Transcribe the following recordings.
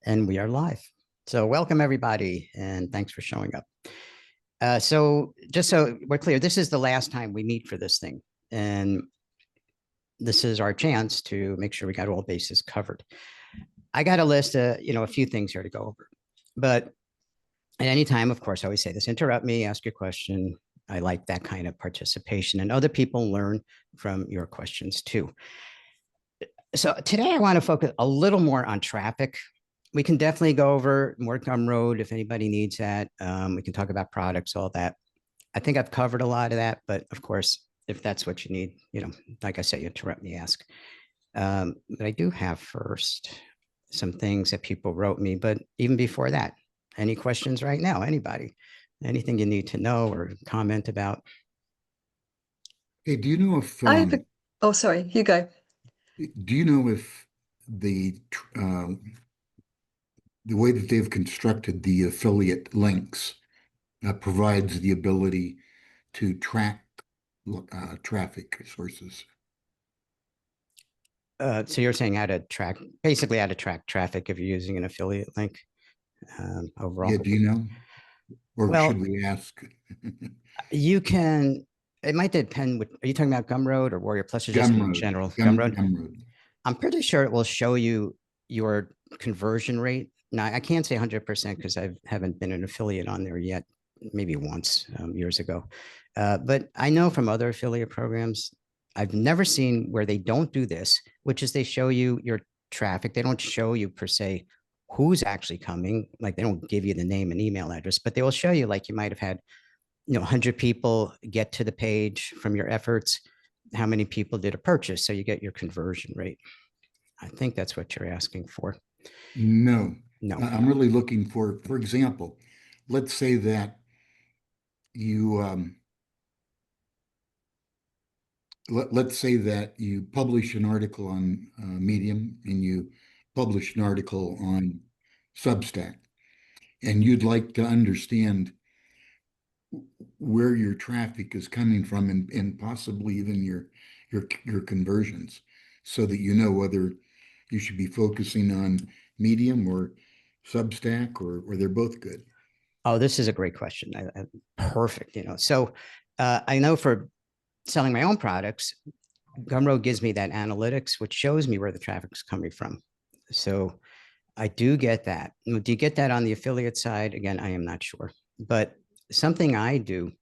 And we are live. So welcome everybody, and thanks for showing up. So just so we're clear, this is the last time we meet for this thing. And this is our chance to make sure we got all bases covered. I got a list of, a few things here to go over. But at any time, of course, I always say this, interrupt me, ask your question. I like that kind of participation, and other people learn from your questions too. So today I want to focus a little more on traffic. We can definitely go over more Gumroad if anybody needs that. We can talk about products, all that. I think I've covered a lot of that, but of course, if that's what you need, like I said, you interrupt me, ask. But I do have first some things that people wrote me, but even before that, any questions right now, anybody, anything you need to know or comment about? Hey, do you know if Oh, sorry, you go. do you know if the way that they've constructed the affiliate links provides the ability to track traffic sources? So you're saying how to track, basically how to track traffic if you're using an affiliate link overall? Yeah, do you know? Or should Well, we ask? you can, it might depend. Are you talking about Gumroad or Warrior Plus or just in Gumroad, general? Gumroad? Gumroad. I'm pretty sure it will show you your conversion rate. Now, I can't say 100% because I haven't been an affiliate on there yet, maybe once years ago. But I know from other affiliate programs, I've never seen where they don't do this, which is they show you your traffic. They don't show you per se who's actually coming. Like they don't give you the name and email address, but they will show you like you might have had 100 people get to the page from your efforts. How many people did a purchase? So you get your conversion rate. I think that's what you're asking for. No, No. I'm really looking for example, let's say that you let's say that you publish an article on Medium and you publish an article on Substack, and you'd like to understand where your traffic is coming from and possibly even your conversions so that you know whether you should be focusing on Medium or Substack or they're both good. Oh, this is a great question. Perfect. So I know for selling my own products, Gumroad gives me that analytics, which shows me where the traffic is coming from. So I do get that. Do you get that on the affiliate side? Again, I am not sure. But something I do,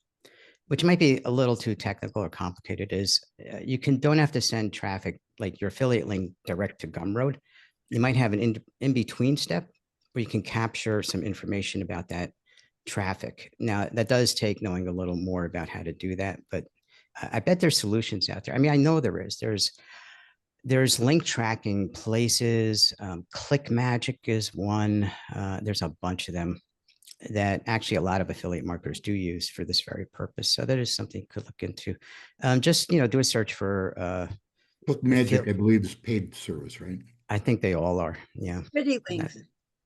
which might be a little too technical or complicated, is you don't have to send traffic like your affiliate link direct to Gumroad. You might have an in between step where you can capture some information about that traffic. Now, that does take knowing a little more about how to do that, but I bet there's solutions out there. I mean, I know there is. There's link tracking places. ClickMagick is one. There's a bunch of them that actually a lot of affiliate marketers do use for this very purpose. So that is something you could look into. Just do a search for ClickMagick, I believe, is paid service, right? I think they all are. Yeah. Pretty links.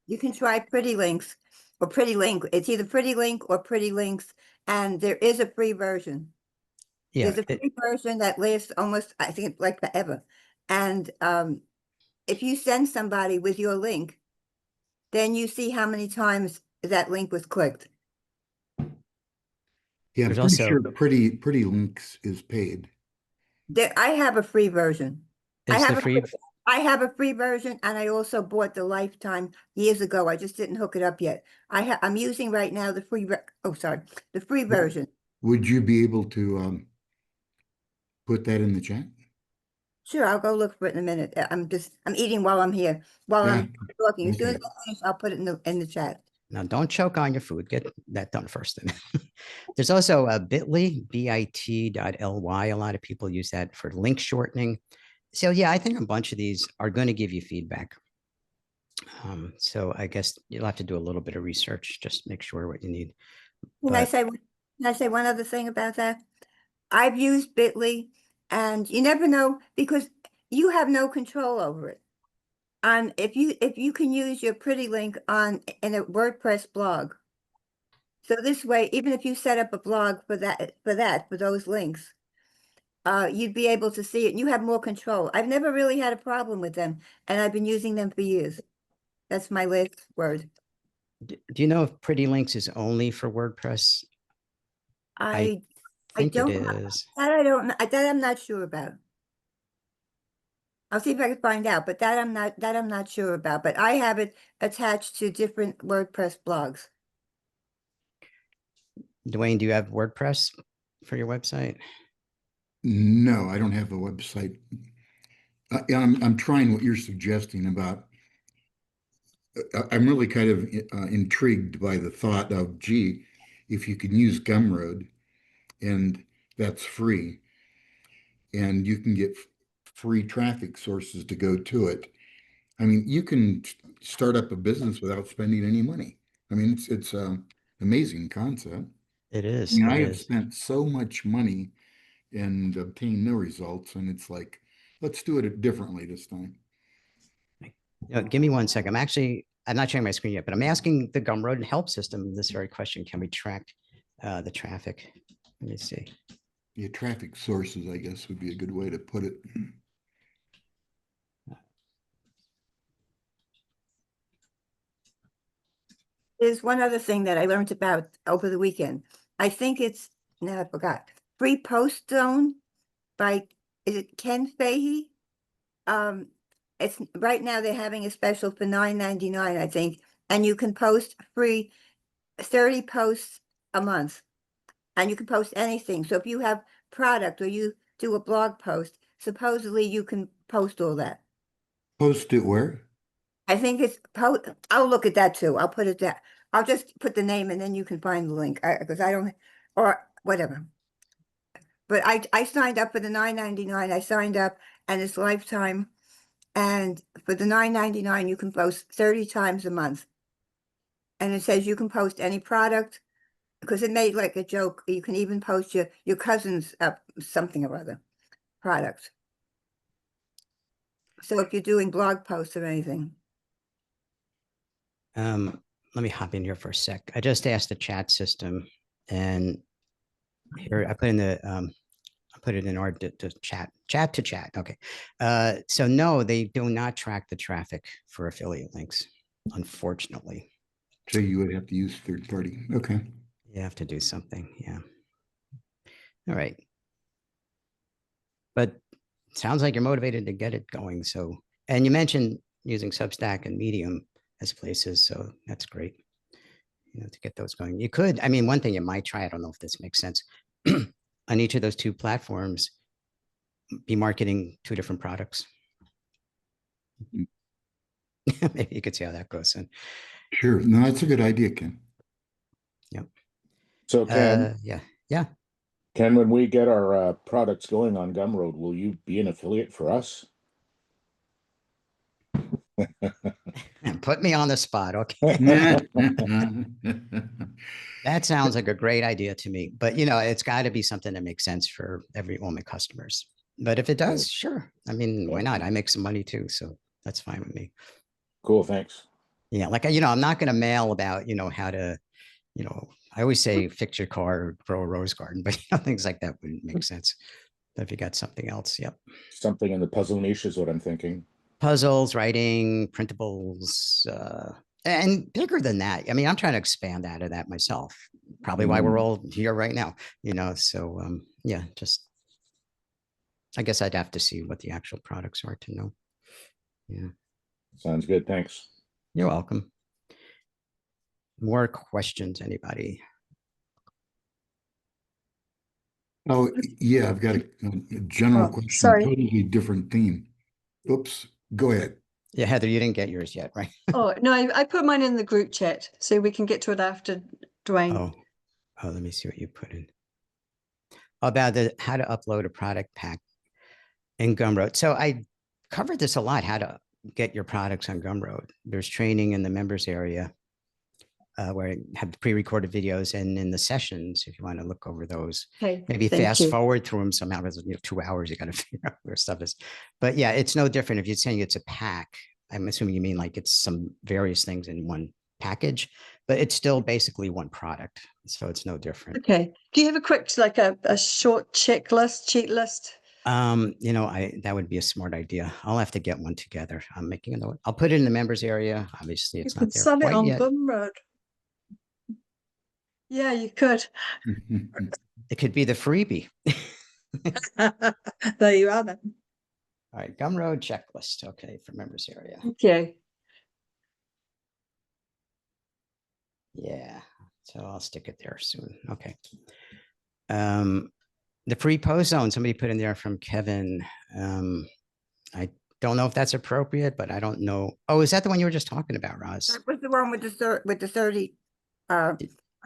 You can try Pretty Links or Pretty Link. It's either Pretty Link or Pretty Links, and there is a free version. Yeah. There's a free version that lasts almost, I think, like forever. And if you send somebody with your link, then you see how many times that link was clicked. Yeah, I'm There's pretty also sure Pretty Links is paid. I have a free version. is the free. I have a free version, and I also bought the lifetime years ago. I just didn't hook it up yet. I'm using right now the the free version. Would you be able to put that in the chat? Sure, I'll go look for it in a minute. I'm eating while I'm here, while I'm talking. As soon as I finish, I'll put it in the chat. Now, don't choke on your food. Get that done first. There's also a bit.ly, bit.ly. A lot of people use that for link shortening. So yeah, I think a bunch of these are going to give you feedback. So I guess you'll have to do a little bit of research, just make sure what you need. Can I say one other thing about that? I've used bit.ly, and you never know because you have no control over it. If you can use your Pretty Link in a WordPress blog. So this way, even if you set up a blog for those links, you'd be able to see it and you have more control. I've never really had a problem with them, and I've been using them for years. That's my last word. Do you know if Pretty Links is only for WordPress? I Think it don't know. is. That I don't know. That I'm not sure about. I'll see if I can find out, but that I'm not sure about. But I have it attached to different WordPress blogs. Dwayne, do you have WordPress for your website? No, I don't have a website. I'm trying what you're suggesting about. I'm really kind of intrigued by the thought of, gee, if you can use Gumroad and that's free, and you can get free traffic sources to go to it. I mean, you can start up a business without spending any money. I mean, it's a amazing concept. It I is. mean, It I have is. spent so much money and obtained no results, and it's like, let's do it differently this time. Give me 1 second. I'm not sharing my screen yet, but I'm asking the Gumroad help system this very question. Can we track the traffic? Let me see. Yeah, traffic sources, I guess, would be a good way to put it. There's one other thing that I learned about over the weekend. I think it's, now I forgot, Free Post Zone by, is it Ken Fahey? It's right now they're having a special for $9.99, I think, and you can post free 30 posts a month, and you can post anything. So if you have product or you do a blog post, supposedly you can post all that. Post it where? I think it's I'll look at that too. I'll put it there. I'll just put the name and then you can find the link because I don't, or whatever. But I signed up for the $9.99. I signed up and it's lifetime. And for the $9.99, you can post 30 times a month. And it says you can post any product because it made like a joke. You can even post your cousin's something or other product. So if you're doing blog posts or anything. Let me hop in here for a sec. I just asked the chat system, and here I put in the I put it in our to chat to chat. Okay, so no, they do not track the traffic for affiliate links, unfortunately. So you would have to use third party. Okay. You have to do something. Yeah. All right. But sounds like you're motivated to get it going. So, and you mentioned using Substack and Medium as places, so that's great. To get those going, you could. I mean, one thing you might try. I don't know if this makes sense. On each of those two platforms, be marketing two different products. Maybe you could see how that goes. And Sure. No, that's a good idea, Ken. Yep. So Ken, yeah. Ken, when we get our products going on Gumroad, will you be an affiliate for us? Put me on the spot. Okay. That sounds like a great idea to me, but it's got to be something that makes sense for all my customers. But if it does, sure. I mean, why not? I make some money too, so that's fine with me. Cool, thanks. Yeah, like I'm not going to mail about how to, I always say fix your car or grow a rose garden, but things like that wouldn't make sense. But if you got something else, yep. Something in the puzzle niche is what I'm thinking. Puzzles, writing, printables, and bigger than that. I mean, I'm trying to expand out of that myself. Probably why we're all here right now, So yeah, just I guess I'd have to see what the actual products are to know. Yeah. Sounds good. Thanks. You're welcome. More questions, anybody? Oh, yeah, I've got a general question, sorry. totally different theme. Oops, go ahead. Yeah, Heather, you didn't get yours yet, right? Oh, no, I put mine in the group chat so we can get to it after Dwayne. Oh, let me see what you put in. About how to upload a product pack in Gumroad. So I covered this a lot, how to get your products on Gumroad. There's training in the members area where I have the pre-recorded videos, and in the sessions, if you want to look over those, Okay, maybe thank fast you. forward through them somehow, because 2 hours, you got to figure out where stuff is. But yeah, it's no different. If you're saying it's a pack, I'm assuming you mean like it's some various things in one package, but it's still basically one product. So it's no different. Okay. Do you have a quick, like a short checklist, cheat list You know, that would be a smart idea. I'll have to get one together. I'm making a note. I'll put it in the members area. Obviously, You it's could not there sell it quite on yet. Gumroad. Yeah, you could. It could be the freebie. There you are then. All right, Gumroad checklist. Okay, for members area. Okay. Yeah, so I'll stick it there soon. Okay. The free post zone, somebody put in there from Kevin. I don't know if that's appropriate, but I don't know. Oh, is that the one you were just talking about, Roz? That was the one with the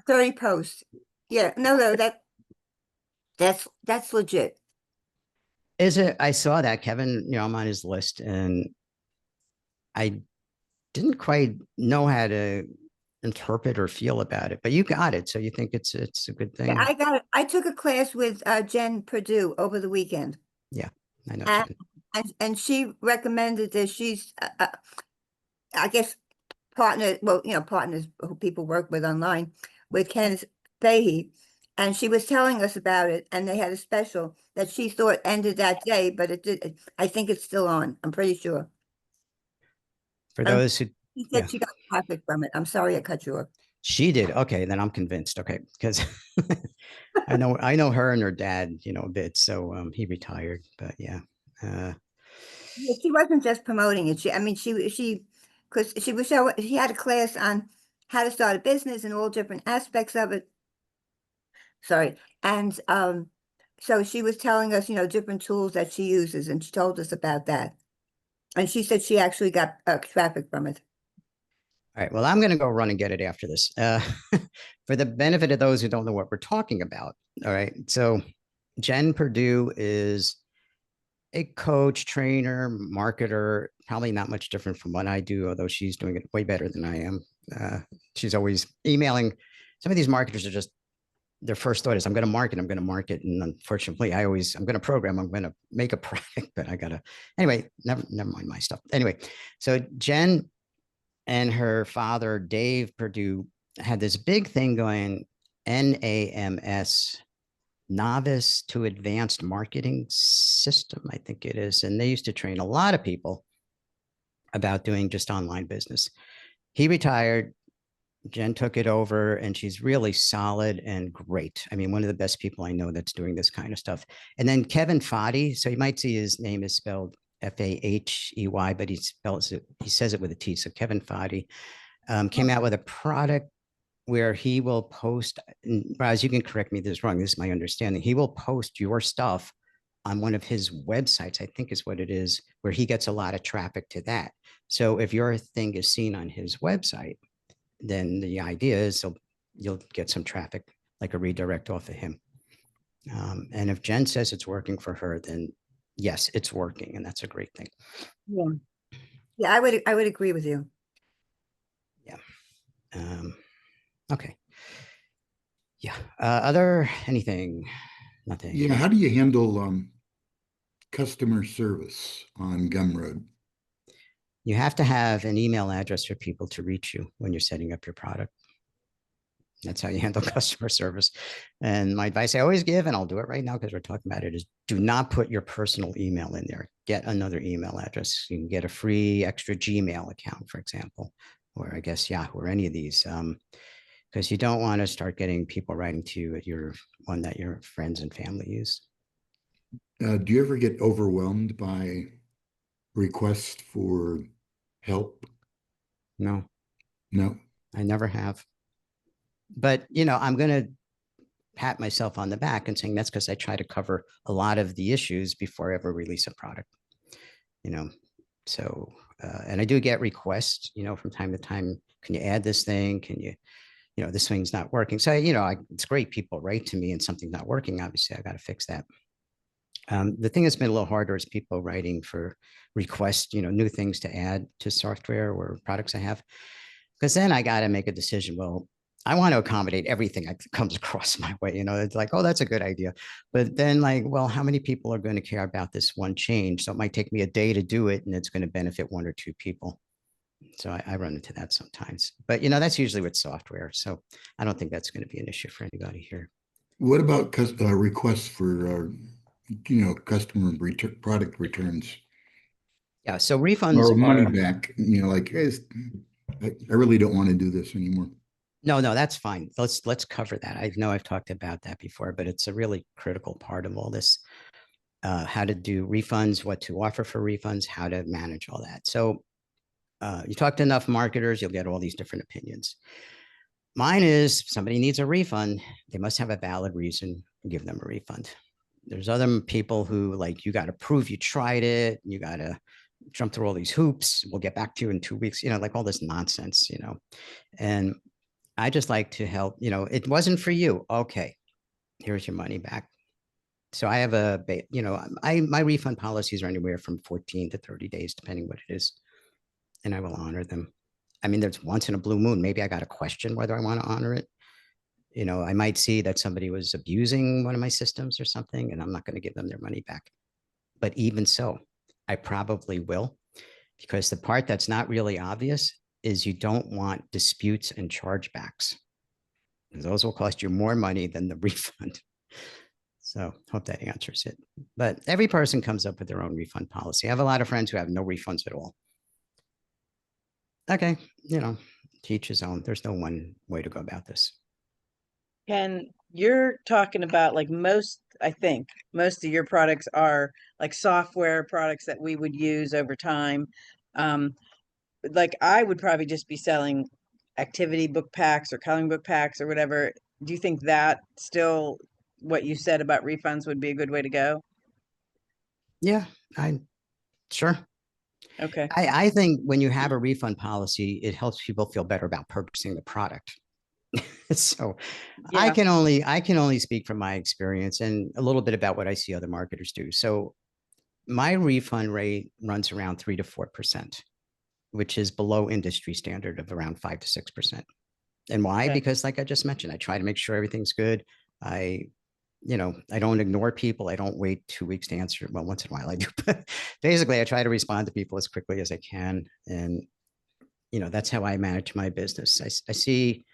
30 posts. Yeah, no, that's legit. Is it? I saw that, Kevin, you know, I'm on his list and I didn't quite know how to interpret or feel about it, but you got it. So you think it's a good thing? Yeah, I got it. I took a class with Jen Purdue over the weekend. I know. And, Jen. and she recommended that she's, I guess, partners who people work with online with Kenneth Fahey. And she was telling us about it, and they had a special that she thought ended that day, but it did. I think it's still on. I'm pretty sure. For And those who, she said yeah. she got traffic from it. I'm sorry I cut you off. She did. Okay, then I'm convinced. Okay, because I know her and her dad, you know, a bit. So he retired, but yeah. Yeah, she wasn't just promoting it. Because she had a class on how to start a business and all different aspects of it. Sorry. And so she was telling us, different tools that she uses, and she told us about that. And she said she actually got traffic from it. All right. Well, I'm going to go run and get it after this. For the benefit of those who don't know what we're talking about. All right. So Jen Purdue is a coach, trainer, marketer, probably not much different from what I do, although she's doing it way better than I am. She's always emailing. Some of these marketers are just, their first thought is, I'm going to market. And unfortunately, I'm going to program, I'm going to make a product, but anyway, never mind my stuff. Anyway, so Jen and her father, Dave Purdue, had this big thing going, NAMS, Novice to Advanced Marketing System, I think it is. And they used to train a lot of people about doing just online business. He retired. Jen took it over and she's really solid and great. I mean, one of the best people I know that's doing this kind of stuff. And then Kevin Fahey, so you might see his name is spelled Fahey, but he says it with a T. So Kevin Fahey came out with a product where he will post, Raz, you can correct me if this is wrong, this is my understanding. He will post your stuff on one of his websites, I think is what it is, where he gets a lot of traffic to that. So if your thing is seen on his website, then the idea is you'll get some traffic, like a redirect off of him. And if Jen says it's working for her, then yes, it's working, and that's a great thing. Yeah, I would agree with you. Yeah. Okay. Yeah. Anything? Nothing. Yeah, how do you handle customer service on Gumroad? You have to have an email address for people to reach you when you're setting up your product. That's how you handle customer service. And my advice I always give, and I'll do it right now because we're talking about it, is do not put your personal email in there. Get another email address. You can get a free extra Gmail account, for example, or I guess Yahoo or any of these, because you don't want to start getting people writing to you at your one that your friends and family use. Do you ever get overwhelmed by requests for help? No, No. I never have. But, I'm going to pat myself on the back and saying that's because I try to cover a lot of the issues before I ever release a product, So, and I do get requests, from time to time, can you add this thing? Can you, this thing's not working. So, it's great people write to me and something's not working. Obviously, I got to fix that. The thing that's been a little harder is people writing for requests, new things to add to software or products I have. Because then I got to make a decision. Well, I want to accommodate everything that comes across my way. It's like, oh, that's a good idea. But then well, how many people are going to care about this one change? So it might take me a day to do it and it's going to benefit one or two people. So I run into that sometimes, but that's usually with software. So I don't think that's going to be an issue for anybody here. What about requests for customer product returns Yeah, so refunds or money are, back, like, I really don't want to do this anymore. no, that's fine. Let's cover that. I know I've talked about that before, but it's a really critical part of all this. How to do refunds, what to offer for refunds, how to manage all that. So you talk to enough marketers, you'll get all these different opinions. Mine is if somebody needs a refund, they must have a valid reason, give them a refund. There's other people who like, you got to prove you tried it. You got to jump through all these hoops. We'll get back to you in 2 weeks, like all this nonsense, and I just like to help, it wasn't for you. Okay, here's your money back. So I have my refund policies are anywhere from 14 to 30 days, depending what it is. And I will honor them. I mean, there's once in a blue moon, maybe I got a question whether I want to honor it. I might see that somebody was abusing one of my systems or something, and I'm not going to give them their money back. But even so, I probably will, because the part that's not really obvious is you don't want disputes and chargebacks. Those will cost you more money than the refund. So hope that answers it. But every person comes up with their own refund policy. I have a lot of friends who have no refunds at all. Okay, to each his own. There's no one way to go about this. Ken, you're talking about like I think most of your products are like software products that we would use over time. Like I would probably just be selling activity book packs or coloring book packs or whatever. Do you think that still what you said about refunds would be a good way to go? Yeah, sure. Okay. I think when you have a refund policy, it helps people feel better about purchasing the product. So Yeah. I can only speak from my experience and a little bit about what I see other marketers do. So my refund rate runs around 3 to 4%, which is below industry standard of around 5 to 6%. And why? Okay. Because like I just mentioned, I try to make sure everything's good. I don't ignore people. I don't wait 2 weeks to answer. Well, once in a while I do, but basically I try to respond to people as quickly as I can. And, that's how I manage my business. I see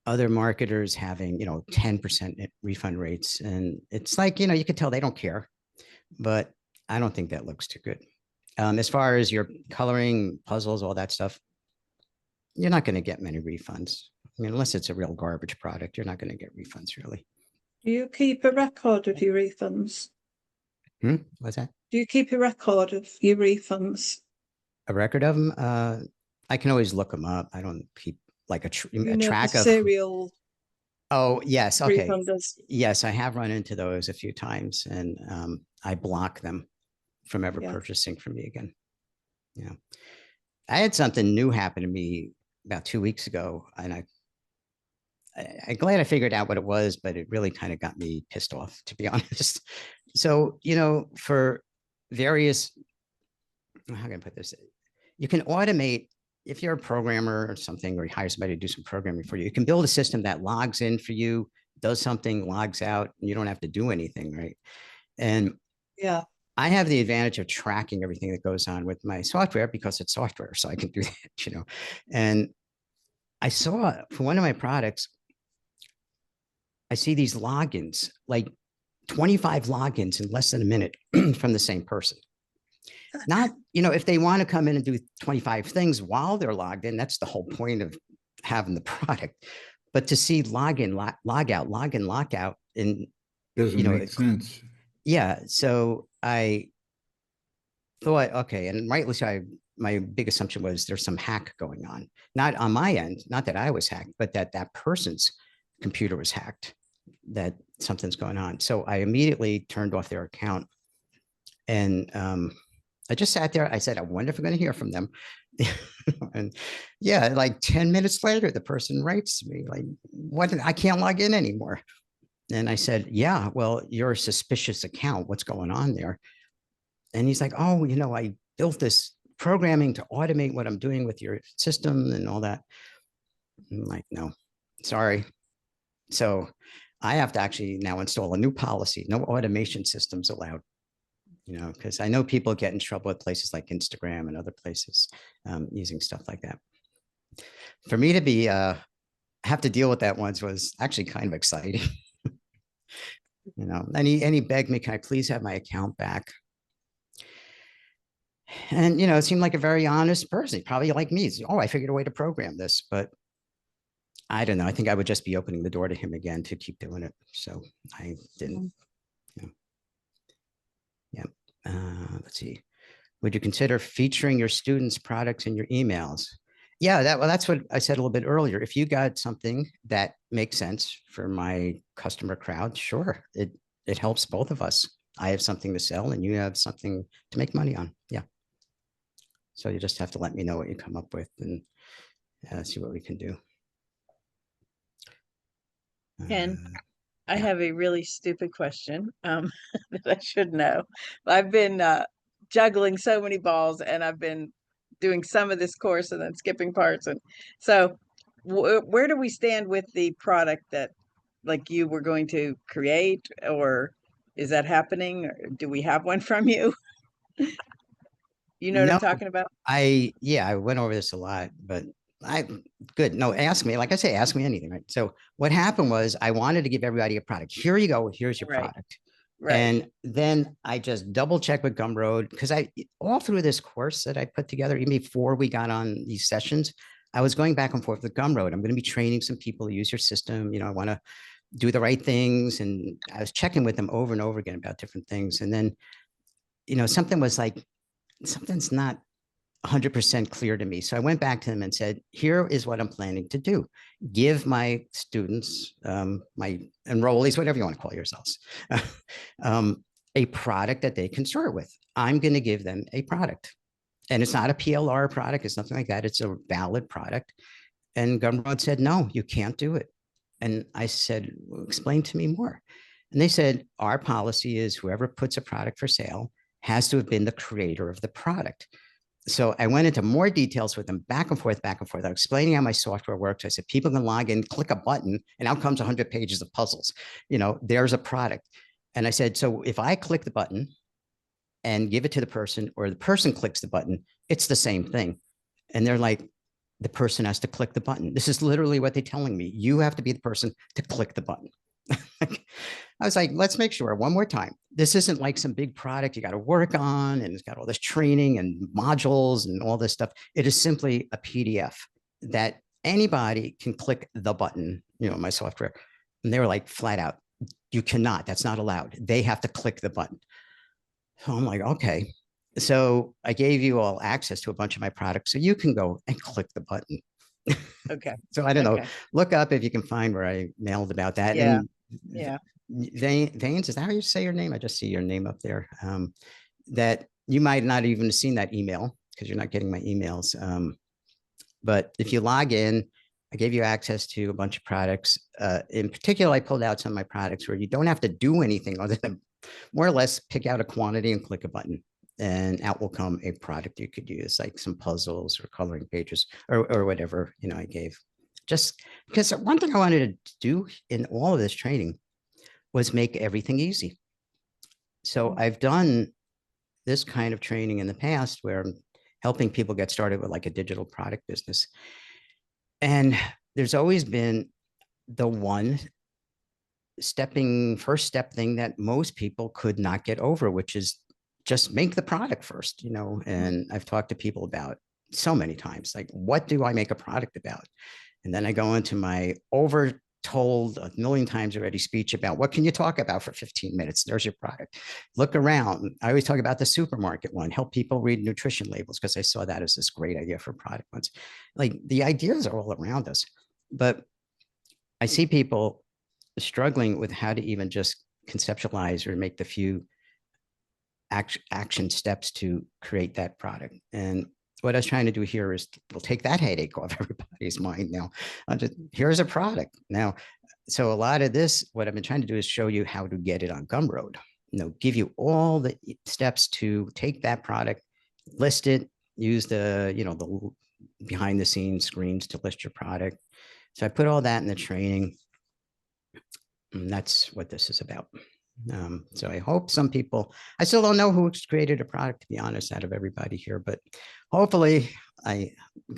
other marketers having, 10% refund rates. And it's like, you can tell they don't care, but I don't think that looks too good. As far as your coloring, puzzles, all that stuff, you're not going to get many refunds. I mean, unless it's a real garbage product, you're not going to get refunds really. Do you keep a record of your refunds? What's that? Do you keep a record of your refunds? A record of them? I can always look them up. I don't keep like a track of serial. Oh, yes. Okay. Refunders. Yes, I have run into those a few times, and I block them from ever purchasing from me again. Yeah. I had something new happen to me about 2 weeks ago, and I'm glad I figured out what it was, but it really kind of got me pissed off, to be honest. So, for various, how can I put this? You can automate, if you're a programmer or something, or you hire somebody to do some programming for you, you can build a system that logs in for you, does something, logs out, and you don't have to do anything, right? And yeah, I have the advantage of tracking everything that goes on with my software because it's software, so I can do that, And I saw for one of my products, I see these logins, like 25 logins in less than a minute from the same person. Not, if they want to come in and do 25 things while they're logged in, that's the whole point of having the product. But to see login, log out, login, lockout, and doesn't make sense. Yeah. So I thought, okay, and rightly so, my big assumption was there's some hack going on, not on my end, not that I was hacked, but that person's computer was hacked, that something's going on. So I immediately turned off their account, and I just sat there. I said, I wonder if I'm going to hear from them. And yeah, like 10 minutes later, the person writes to me like, what? I can't log in anymore. And I said, yeah, well, you're a suspicious account. What's going on there? And he's like, oh, I built this programming to automate what I'm doing with your system and all that. I'm like, no, sorry. So I have to actually now install a new policy. No automation systems allowed. Because I know people get in trouble at places like Instagram and other places using stuff like that. For me to have to deal with that once was actually kind of exciting. you know, and he begged me, can I please have my account back? And, you know, it seemed like a very honest person. He probably like me. Oh, I figured a way to program this, but I don't know. I think I would just be opening the door to him again to keep doing it. So I didn't. You know. Yeah. Let's see. Would you consider featuring your students' products in your emails? Yeah, that's what I said a little bit earlier. If you got something that makes sense for my customer crowd, sure, it helps both of us. I have something to sell, and you have something to make money on. Yeah. So you just have to let me know what you come up with and see what we can do. Ken, I yeah. have a really stupid question that I should know. I've been juggling so many balls, and I've been doing some of this course and then skipping parts. And so where do we stand with the product that like you were going to create, or is that happening? Or do we have one from you? You know what I'm No, talking about? yeah, I went over this a lot, but I good. No, ask me. Like I say, ask me anything, right? So what happened was I wanted to give everybody a product. Here you go. Here's your Right, product. right. And then I just double checked with Gumroad because I all through this course that I put together, even before we got on these sessions, I was going back and forth with Gumroad. I'm going to be training some people to use your system. You know, I want to do the right things. And I was checking with them over and over again about different things. And then, you know, something was like, something's not 100% clear to me. So I went back to them and said, here is what I'm planning to do. Give my students, my enrollees, whatever you want to call yourselves, a product that they can start with. I'm going to give them a product. And it's not a PLR product. It's nothing like that. It's a valid product. And Gumroad said, no, you can't do it. And I said, well, explain to me more. And they said, our policy is whoever puts a product for sale has to have been the creator of the product. So I went into more details with them, back and forth, back and forth. I'm explaining how my software works. I said, people can log in, click a button, and out comes 100 pages of puzzles. You know, there's a product. And I said, so if I click the button and give it to the person, or the person clicks the button, it's the same thing. And they're like, the person has to click the button. This is literally what they're telling me. You have to be the person to click the button. I was like, let's make sure one more time. This isn't like some big product you got to work on and it's got all this training and modules and all this stuff. It is simply a PDF that anybody can click the button, you know, my software. And they were like, flat out, you cannot, that's not allowed. They have to click the button. So I'm like, okay. So I gave you all access to a bunch of my products so you can go and click the button. Okay. So I don't know, Okay. look up if you can find where I mailed about that. Yeah. And Yeah. Vanes, is that how you say your name? I just see your name up there. That you might not even have seen that email because you're not getting my emails. But if you log in, I gave you access to a bunch of products. In particular, I pulled out some of my products where you don't have to do anything other than more or less pick out a quantity and click a button. And out will come a product you could use, like some puzzles or coloring pages or whatever, you know, I gave. Just because one thing I wanted to do in all of this training was make everything easy. So I've done this kind of training in the past where I'm helping people get started with like a digital product business. And there's always been the one first step thing that most people could not get over, which is just make the product first, you know. And I've talked to people about so many times, like, what do I make a product about? And then I go into my overtold a million times already speech about what can you talk about for 15 minutes? There's your product. Look around. I always talk about the supermarket one, help people read nutrition labels because I saw that as this great idea for product ones. Like the ideas are all around us, but I see people struggling with how to even just conceptualize or make the few action steps to create that product. And what I was trying to do here is we'll take that headache off everybody's mind now. Here's a product now. So a lot of this, what I've been trying to do is show you how to get it on Gumroad. You know, give you all the steps to take that product, list it, use the, you know, the behind the scenes screens to list your product. So I put all that in the training. And that's what this is about. So I hope some people, I still don't know who's created a product, to be honest, out of everybody here, but hopefully I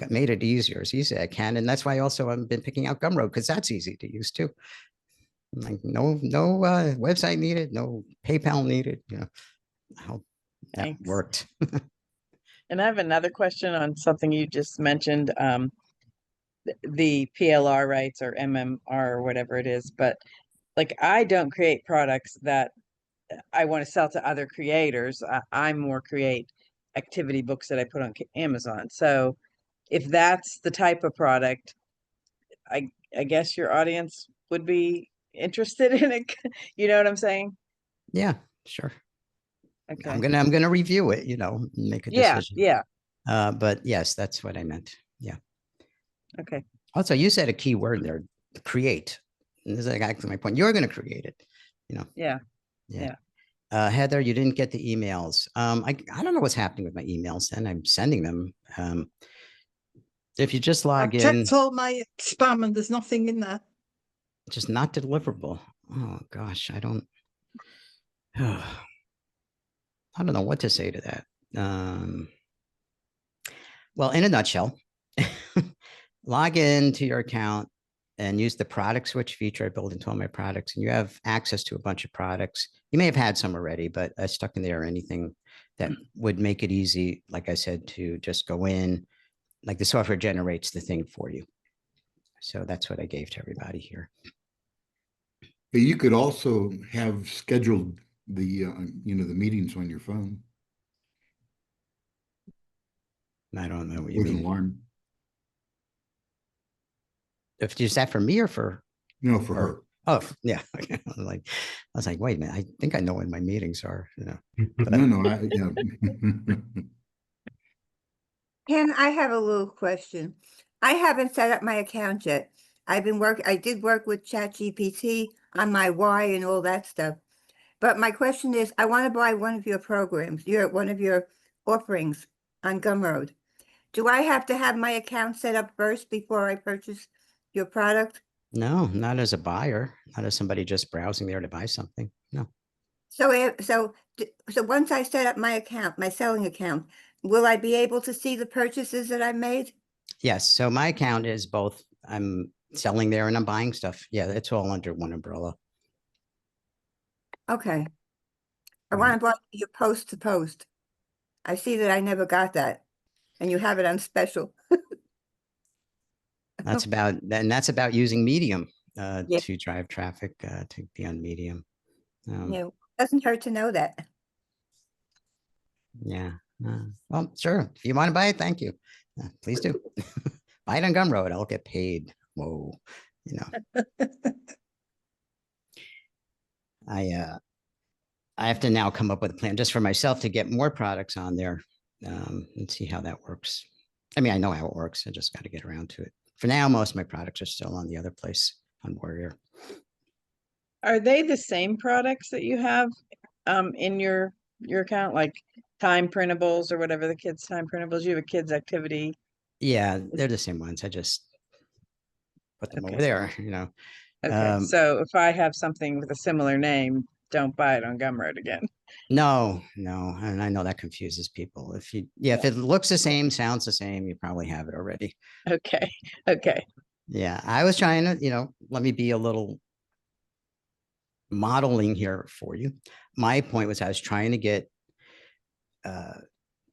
made it easier as easy as I can. And that's why also I've been picking out Gumroad because that's easy to use too. Like, no website needed, no PayPal needed, you know. How that Thanks. worked. And I have another question on something you just mentioned, the PLR rights or MMR or whatever it is, but like I don't create products that I want to sell to other creators. I more create activity books that I put on Amazon. So if that's the type of product, I guess your audience would be interested in it. You know what I'm saying? Yeah, sure. Okay. I'm gonna review it, you know, and make a Yeah, decision. yeah. But yes, that's what I meant. Yeah. Okay. Also, you said a key word there, create. And this is exactly my point. You're gonna create it, you know. Yeah. Yeah. Yeah. Heather, you didn't get the emails. I don't know what's happening with my emails, and I'm sending them. If you just log I've in, checked all my spam and there's nothing in there. just not deliverable. Oh gosh, I don't know what to say to that. Well, in a nutshell, log into your account and use the product switch feature I built into all my products, and you have access to a bunch of products. You may have had some already, but I stuck in there anything that would make it easy, like I said, to just go in, like the software generates the thing for you. So that's what I gave to everybody here. But you could also have scheduled the, you know, the meetings on your phone I don't know what you with an mean. alarm. If is that for me or for? No, for Or- her. Oh, yeah. I was like, wait a minute. I think I know when my meetings are, you know. No, yeah. Ken, I have a little question. I haven't set up my account yet. I did work with ChatGPT on my why and all that stuff. But my question is, I want to buy one of your programs, one of your offerings on Gumroad. Do I have to have my account set up first before I purchase your product? No, not as a buyer, not as somebody just browsing there to buy something. No. So once I set up my account, my selling account, will I be able to see the purchases that I made? Yes. So my account is both, I'm selling there and I'm buying stuff. Yeah, it's all under one umbrella. Okay. I Right. want to buy your post to post. I see that I never got that. And you have it on special. That's about using Medium Yeah. to drive traffic to be on Medium. Yeah, doesn't hurt to know that. Yeah. Well, sure. If you want to buy it, thank you. Please do. Buy it on Gumroad. I'll get paid. Whoa. You know, I have to now come up with a plan just for myself to get more products on there and see how that works. I mean, I know how it works. I just got to get around to it. For now, most of my products are still on the other place on Warrior. Are they the same products that you have in your account, like time printables or whatever the kids' time printables? You have a kids' activity. Yeah, they're the same ones. I just put them over Okay. there, you know. Okay, so if I have something with a similar name, don't buy it on Gumroad again. No, and I know that confuses people. If it looks the same, sounds the same, you probably have it already. Okay, okay. Yeah, I was trying to, you know, let me be a little modeling here for you. My point was I was trying to get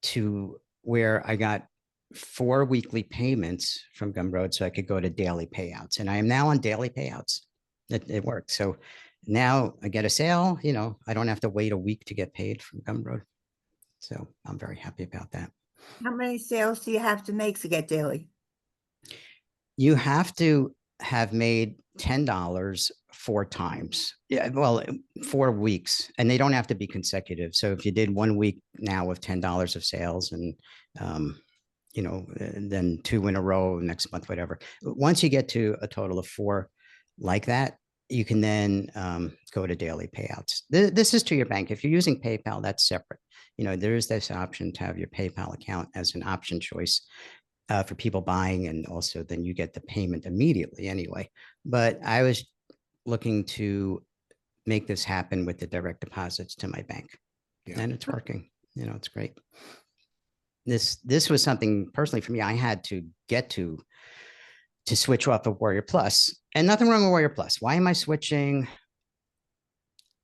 to where I got 4 weekly payments from Gumroad so I could go to daily payouts. And I am now on daily payouts. It works. So now I get a sale, you know, I don't have to wait a week to get paid from Gumroad. So I'm very happy about that. How many sales do you have to make to get daily? You have to have made $10 4 times. Yeah, well, 4 weeks, and they don't have to be consecutive. So if you did 1 week now with $10 of sales and, you know, and then 2 in a row next month, whatever. Once you get to a total of 4 like that, you can then go to daily payouts. This is to your bank. If you're using PayPal, that's separate. You know, there is this option to have your PayPal account as an option choice for people buying, and also then you get the payment immediately anyway. But I was looking to make this happen with the direct deposits to my bank, and it's working. You know, it's great. This was something personally for me I had to get to to switch off of Warrior Plus. And nothing wrong with Warrior Plus. Why am I switching?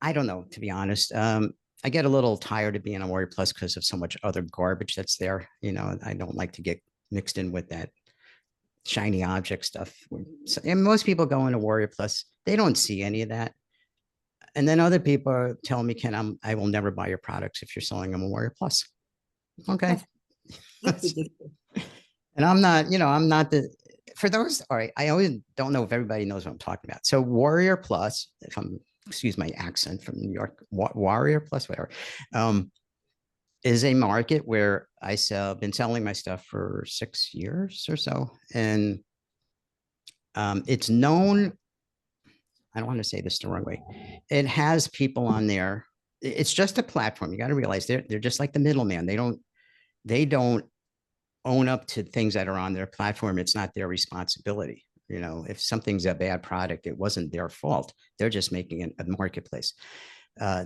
I don't know, to be honest. I get a little tired of being on Warrior Plus because of so much other garbage that's there. You know, I don't like to get mixed in with that shiny object stuff. And most people go into Warrior Plus, they don't see any of that. And then other people are telling me, Ken, I will never buy your products if you're selling them on Warrior Plus. Okay. That's ridiculous. And I'm not, you know, I'm not the, for those, all right, I always don't know if everybody knows what I'm talking about. So Warrior Plus, if I'm, excuse my accent from New York, Warrior Plus, whatever, is a market where I been selling my stuff for 6 years or so. And it's known, I don't want to say this the wrong way. It has people on there. It's just a platform. You got to realize they're just like the middleman. They don't own up to things that are on their platform. It's not their responsibility. You know, if something's a bad product, it wasn't their fault. They're just making a marketplace.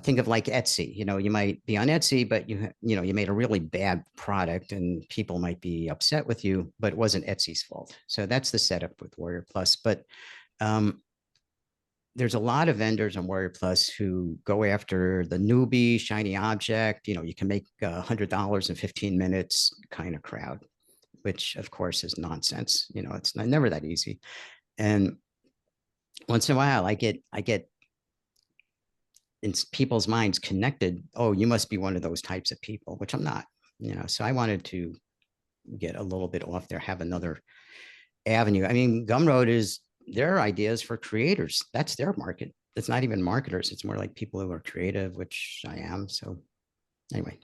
Think of like Etsy. You know, you might be on Etsy, but you made a really bad product and people might be upset with you, but it wasn't Etsy's fault. So that's the setup with Warrior Plus. But there's a lot of vendors on Warrior Plus who go after the newbie, shiny object. You know, you can make $100 in 15 minutes kind of crowd, which of course is nonsense. You know, it's never that easy. And once in a while, I get in people's minds connected. Oh, you must be one of those types of people, which I'm not. You know, so I wanted to get a little bit off there, have another avenue. I mean, Gumroad is their ideas for creators. That's their market. It's not even marketers. It's more like people who are creative, which I am. So anyway,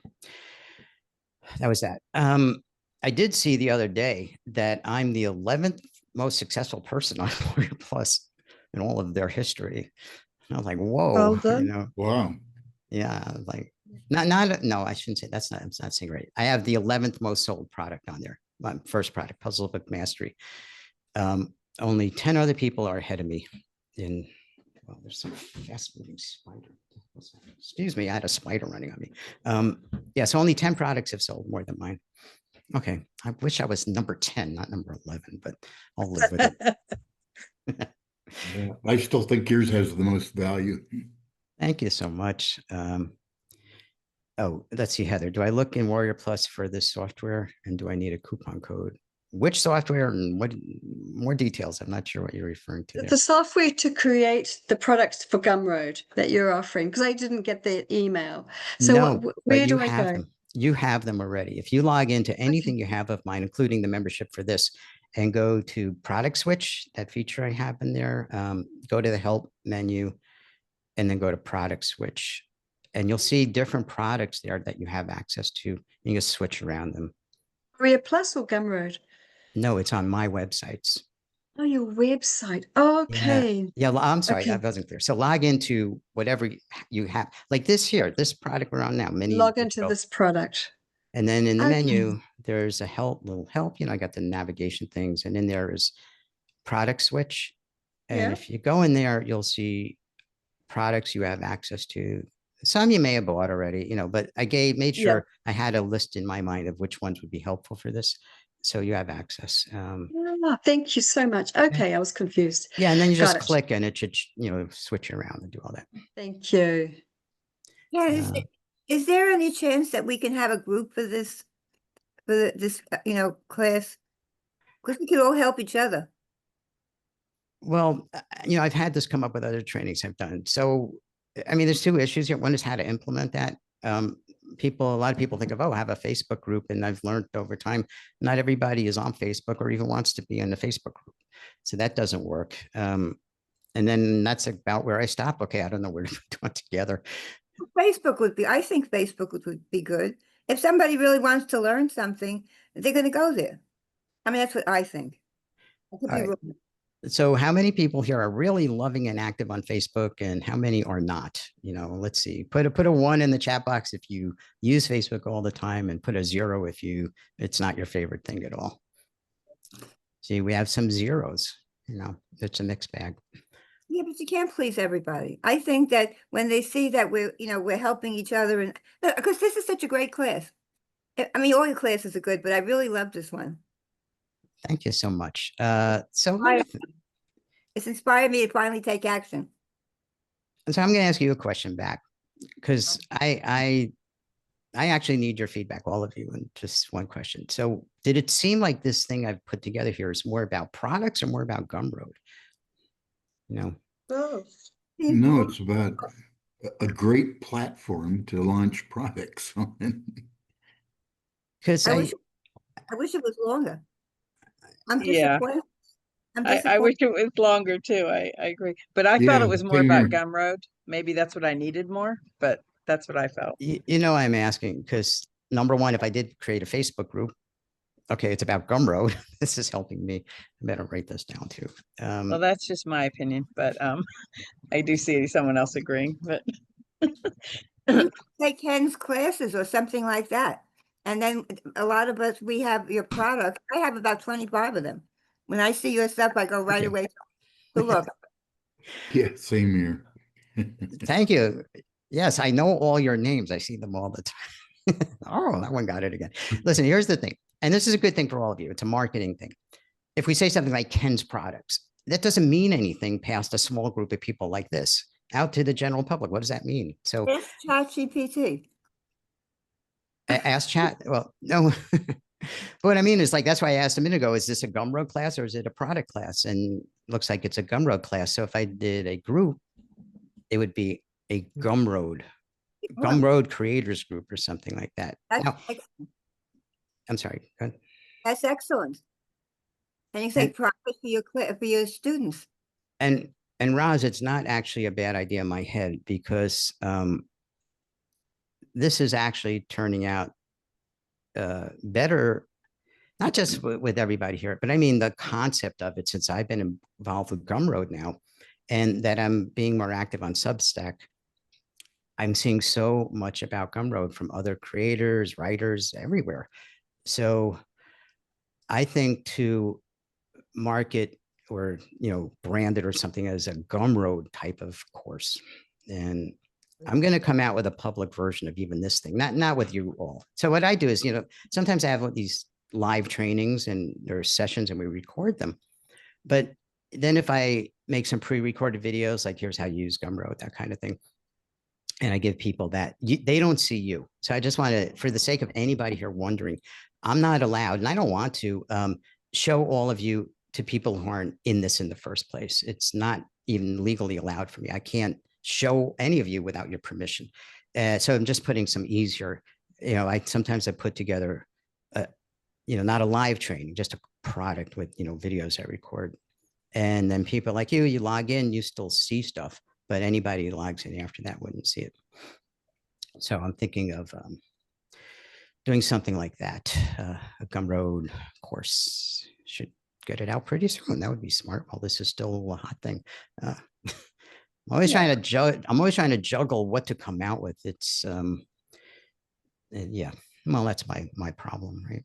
that was that. I did see the other day that I'm the 11th most successful person on Warrior Plus in all of their history. And I was like, whoa, Well done. you know, Wow. yeah, like no, I shouldn't say that's not, I'm not saying right. I have the 11th most sold product on there. My first product, Puzzle Book Mastery. Only 10 other people are ahead of me in, well, there's some fast moving spider. Excuse me, I had a spider running on me. Yeah, so only 10 products have sold more than mine. Okay, I wish I was number 10, not number 11, but I'll live with it. Yeah, I still think yours has the most value. Thank you so much. Oh, let's see, Heather, do I look in Warrior Plus for this software and do I need a coupon code? Which software and what more details? I'm not sure what you're referring to there. The software to create the products for Gumroad that you're offering, because I didn't get the email. So No, where but do you I have go? them. You have them already. If you log into anything you have of mine, including the membership for this, and go to Product Switch, that feature I have in there, go to the Help menu, and then go to Product Switch, and you'll see different products there that you have access to. You can switch around them. Career Plus or Gumroad? No, it's on my websites. Oh, your website. Okay. Yeah, I'm sorry, Okay. that wasn't clear. So log into whatever you have, like this here, this product we're on now. Mini Log into Digital. this product. And then in the Okay. menu, there's a little help. You know, I got the navigation things, and in there is Product Switch. And Yeah. if you go in there, you'll see products you have access to. Some you may have bought already, you know, but I made Yeah. sure I had a list in my mind of which ones would be helpful for this. So you have access. Ah, thank you so much. Okay, I was confused. Yeah, and then you Got just it. click and it should, you know, switch around and do all that. Thank you. Yeah, Uh, is there any chance that we can have a group for this, this, class? Because we could all help each other. Well, you know, I've had this come up with other trainings I've done. So, I mean, there's two issues here. One is how to implement that. A lot of people think of, oh, I have a Facebook group. And I've learned over time, not everybody is on Facebook or even wants to be in the Facebook group. So that doesn't work. And then that's about where I stop. Okay, I don't know where to put it together. I think Facebook would be good. If somebody really wants to learn something, they're going to go there. I mean, that's what I think. I could be All right. wrong. So how many people here are really loving and active on Facebook and how many are not? You know, let's see, put a 1 in the chat box if you use Facebook all the time and put a 0 if it's not your favorite thing at all. See, we have some zeros, you know, it's a mixed bag. Yeah, but you can't please everybody. I think that when they see that we're helping each other, and because this is such a great class. I mean, all your classes are good, but I really love this one. Thank you so much. So let me Right. It's inspired me to finally take action. so I'm going to ask you a question back because I actually need your feedback, all of you, and just one question. So did it seem like this thing I've put together here is more about products or more about Gumroad? No, Both. No, it's about a great platform to launch products on. because I wish it was longer. I'm Yeah. disappointed. I'm I wish disappointed. it was longer too. I agree. But I thought Yeah, it was more same about here. Gumroad. Maybe that's what I needed more, but that's what I felt. you know I'm asking because number one, if I did create a Facebook group, okay, it's about Gumroad. This is helping me. I better write this down too. Well, that's just my opinion, but I do see someone else agreeing, but You take Ken's classes or something like that. And then a lot of us, we have your product. I have about 25 of them. When I see your stuff, I go right you. away to look. Yeah, same here. Thank you. Yes, I know all your names. I see them all the time. Oh, that one got it again. Listen, here's the thing, and this is a good thing for all of you. It's a marketing thing. If we say something like Ken's products, that doesn't mean anything past a small group of people like this. Out to the general public, what does that mean? So It's ChatGPT. ask chat. Well, no. But what I mean is like, that's why I asked a minute ago, is this a Gumroad class or is it a product class? And it looks like it's a Gumroad class. So if I did a group, it would be a Gumroad creators group or something like that. That's, Now, excellent. I'm sorry. Go ahead. That's excellent. And you say And- profit for your students. And Roz, it's not actually a bad idea in my head because this is actually turning out better, not just with everybody here, but I mean the concept of it since I've been involved with Gumroad now, and that I'm being more active on Substack. I'm seeing so much about Gumroad from other creators, writers, everywhere. So I think to market or brand it or something as a Gumroad type of course, and I'm going to come out with a public version of even this thing, not with you all. So what I do is, sometimes I have these live trainings and there are sessions and we record them. But then if I make some pre-recorded videos, like here's how you use Gumroad, that kind of thing, and I give people that, they don't see you. So I just want to, for the sake of anybody here wondering, I'm not allowed, and I don't want to show all of you to people who aren't in this in the first place. It's not even legally allowed for me. I can't show any of you without your permission. So I'm just putting some easier, sometimes I put together, not a live training, just a product with, videos I record. And then people like you log in, you still see stuff, but anybody who logs in after that wouldn't see it. So I'm thinking of doing something like that. A Gumroad course, should get it out pretty soon. That would be smart. Well, this is still a hot thing. I'm always trying to juggle what to come out with. It's yeah. Well, that's my problem, right?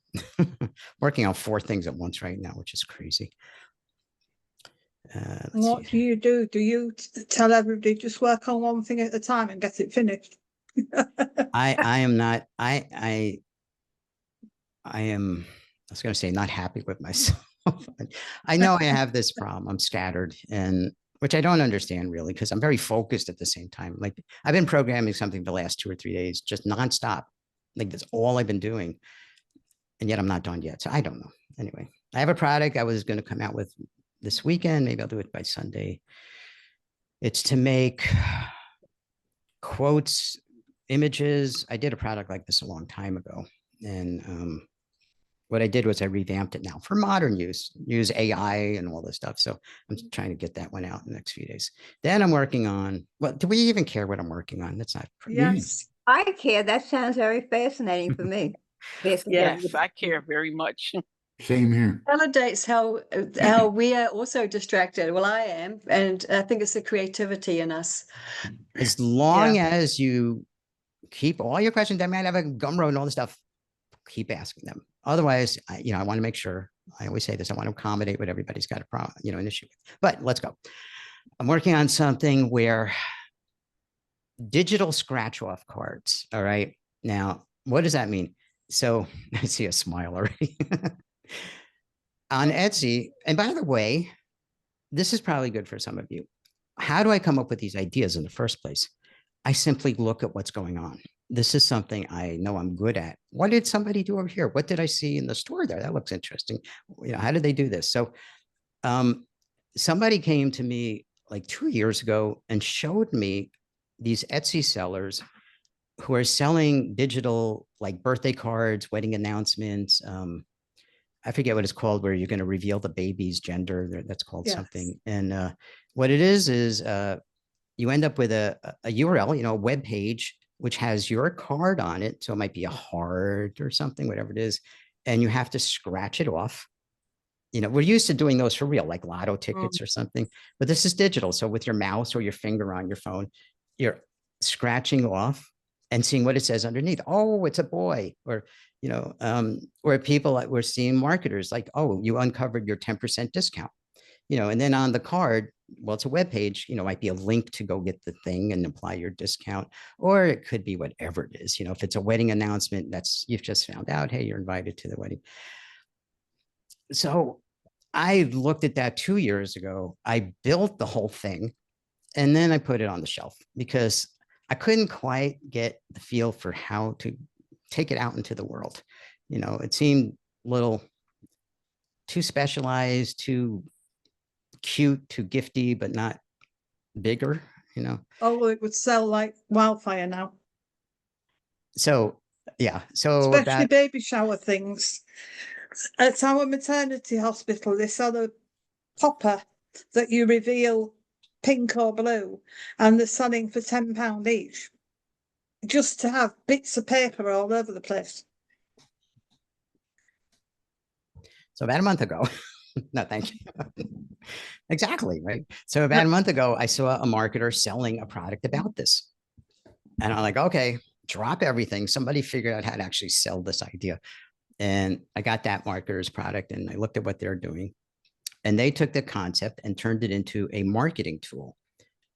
Working on 4 things at once right now, which is crazy. What do you do? Do you tell everybody just work on one thing at a time and get it finished? I am not. I am. I was going to say not happy with myself. I know I have this problem. I'm scattered, and which I don't understand really because I'm very focused at the same time. Like I've been programming something the last 2 or 3 days, just nonstop. Like that's all I've been doing, and yet I'm not done yet. So I don't know. Anyway, I have a product I was going to come out with this weekend. Maybe I'll do it by Sunday. It's to make quotes, images. I did a product like this a long time ago. And what I did was I revamped it now for modern use AI and all this stuff. So I'm trying to get that one out in the next few days. Then I'm working on, well, do we even care what I'm working on? That's not. Yes. I care. That sounds very fascinating for me. Yes, I care very much. Same here. Validates how we are also distracted. Well, I am, and I think it's the creativity in us. As long as you keep all your questions, I might have a Gumroad and all this stuff, keep asking them. Otherwise, I want to make sure, I always say this, I want to accommodate what everybody's got an issue with. But let's go. I'm working on something where digital scratch off cards. All right. Now, what does that mean? So I see a smile already. on Etsy, and by the way, this is probably good for some of you. How do I come up with these ideas in the first place? I simply look at what's going on. This is something I know I'm good at. What did somebody do over here? What did I see in the store there? That looks interesting. You know, how did they do this? So somebody came to me like 2 years ago and showed me these Etsy sellers who are selling digital like birthday cards, wedding announcements. I forget what it's called, where you're going to reveal the baby's gender. That's called something. And what it is you end up with a URL, you know, a web page, which has your card on it. So it might be a heart or something, whatever it is. And you have to scratch it off. You know, we're used to doing those for real, like lotto tickets or something, but this is digital. So with your mouse or your finger on your phone, you're scratching off and seeing what it says underneath. Oh, it's a boy. Or, you know, or people that we're seeing marketers like, oh, you uncovered your 10% discount, you know, and then on the card, well, it's a web page, you know, might be a link to go get the thing and apply your discount, or it could be whatever it is. You know, if it's a wedding announcement, that's, you've just found out, hey, you're invited to the wedding. So I looked at that 2 years ago. I built the whole thing and then I put it on the shelf because I couldn't quite get the feel for how to take it out into the world. You know, it seemed a little too specialized, too cute, too gifty, but not bigger, you know. Oh, well, it would sell like wildfire now. So yeah, so especially baby shower things. At our maternity hospital, they sell a popper that you reveal pink or blue, and they're selling for £10 each, just to have bits of paper all over the place. So about a month ago, no, thank you. Exactly, right? So about a month ago, I saw a marketer selling a product about this. And I'm like, okay, drop everything. Somebody figured out how to actually sell this idea. And I got that marketer's product and I looked at what they're doing. And they took the concept and turned it into a marketing tool.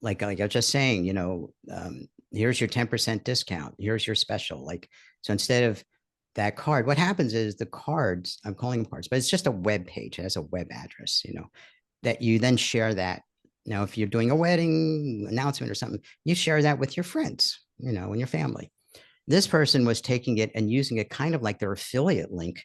Like I was just saying, you know, here's your 10% discount. Here's your special. Like, so instead of that card, what happens is the cards, I'm calling them cards, but it's just a web page. It has a web address, you know, that you then share that. Now, if you're doing a wedding announcement or something, you share that with your friends, you know, and your family. This person was taking it and using it kind of like their affiliate link.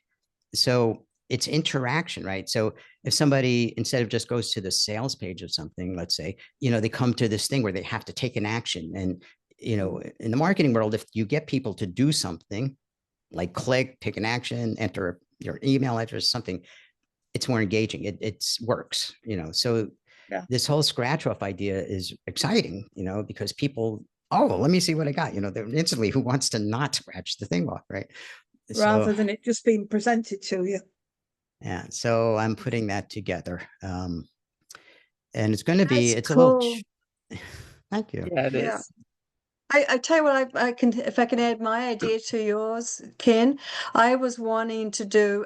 So it's interaction, right? So if somebody, instead of just goes to the sales page of something, let's say, you know, they come to this thing where they have to take an action. And, you know, in the marketing world, if you get people to do something like click, take an action, enter your email address, something, it's more engaging. It works, you know. So this whole scratch off idea is exciting, you know, because people, oh, let me see what I got. You know, they're instantly, who wants to not scratch the thing off, right? Rather than it just being presented to you. Yeah, so I'm putting that together. And it's going to be, it's cool. a little, thank you. Yeah, it is. I tell you what, I can, if I can add my idea to yours, Ken. I was wanting to do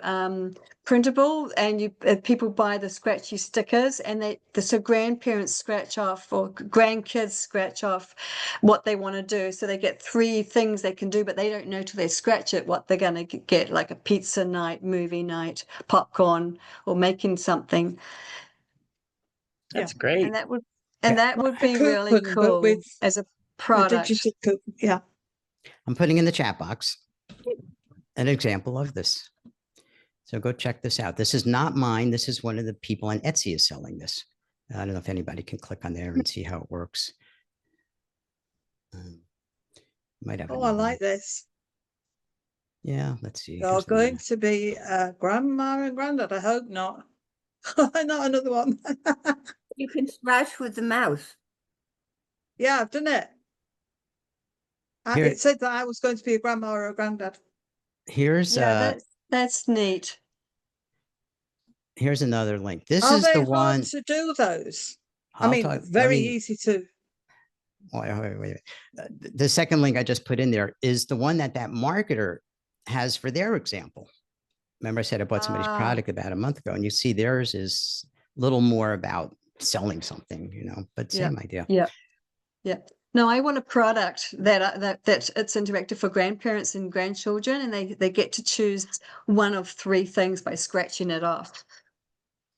printable, and you people buy the scratchy stickers, and so grandparents scratch off or grandkids scratch off what they want to do. So they get 3 things they can do, but they don't know till they scratch it what they're going to get, like a pizza night, movie night, popcorn, or making something. That's great. And that would be coupon, really but cool with as a product. Yeah. I'm putting in the chat box an example of this. So go check this out. This is not mine. This is one of the people on Etsy is selling this. I don't know if anybody can click on there and see how it works. Might have. Oh, I like this. Yeah, let's see. You're going to be grandma and granddad. I hope not. Not another one. You can scratch with the mouse. Yeah, I've done it. It said that I was going to be a grandma or a granddad. Here's that's neat. Here's another link. This Are is they the hard one to do those. Very easy to. Wait. The second link I just put in there is the one that marketer has for their example. Remember, I said I bought somebody's product about a month ago, and you see theirs is a little more about selling something, you know, but same idea. Yeah. No, I want a product that it's interactive for grandparents and grandchildren, and they get to choose one of 3 things by scratching it off.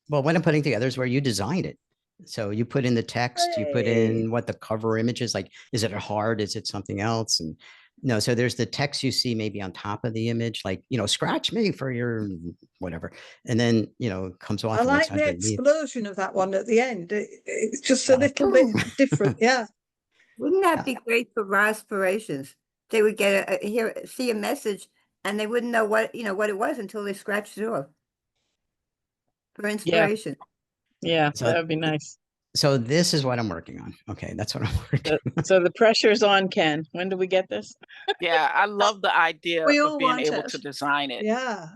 Well, what I'm putting together is where you design it. So you put in the text, you put Hey. in what the cover image is like. Is it a heart? Is it something else? And no, so there's the text you see maybe on top of the image, like, scratch me for your whatever. And then, comes off I and what's like the underneath. explosion of that one at the end. It's just a Yeah, like, little bit boom. different. Yeah. Wouldn't that Yeah. be great for aspirations? They would get see a message and they wouldn't know what it was until they scratched it off. For inspiration. Yeah, So- that would be nice. So this is what I'm working on. Okay, that's what I'm working on. So the pressure's on, Ken. When do we get this? Yeah, I love the idea We of all being want able it. to design it. Yeah.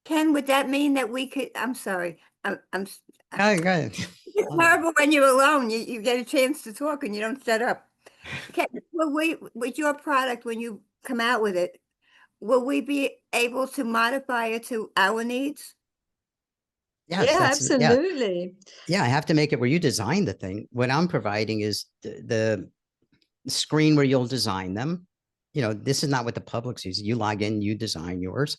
Ken, would that mean that we could, I'm sorry, it's Go terrible when you're alone, you get a chance to talk and you don't shut up. Ken, with your product, when you come out with it, will we be able to modify it to our needs? Yes, Yeah, yeah. absolutely. Yeah, I have to make it where you design the thing. What I'm providing is the screen where you'll design them. This is not what the public sees. You log in, you design yours,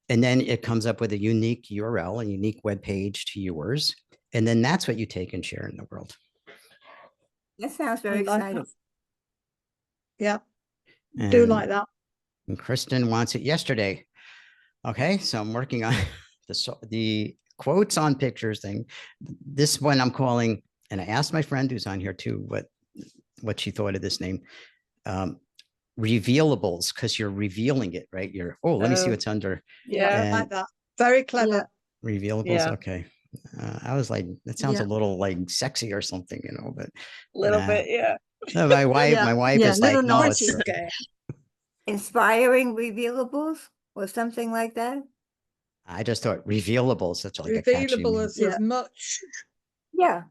and then it comes up with a unique URL, a unique web page to yours, and then that's what you take and share in the world. That sounds very I like exciting. that. Yeah. And, Do like that. And Kristen wants it yesterday. Okay, so I'm working on the quotes on pictures thing. This one I'm calling, and I asked my friend who's on here too, what she thought of this name. Revealables, because you're revealing it, right? Let me see what's under. Yeah. I like that. Very clever. Revealables. Yeah. Okay. I was like, that sounds a Yeah. little like sexy or something, but Little bit, yeah. no, my wife Yeah, is like, little no, naughty. it's Okay. Inspiring revealables or something like that? I just thought revealables. That's like a catchy Revealable name. as Yeah. much. Yeah,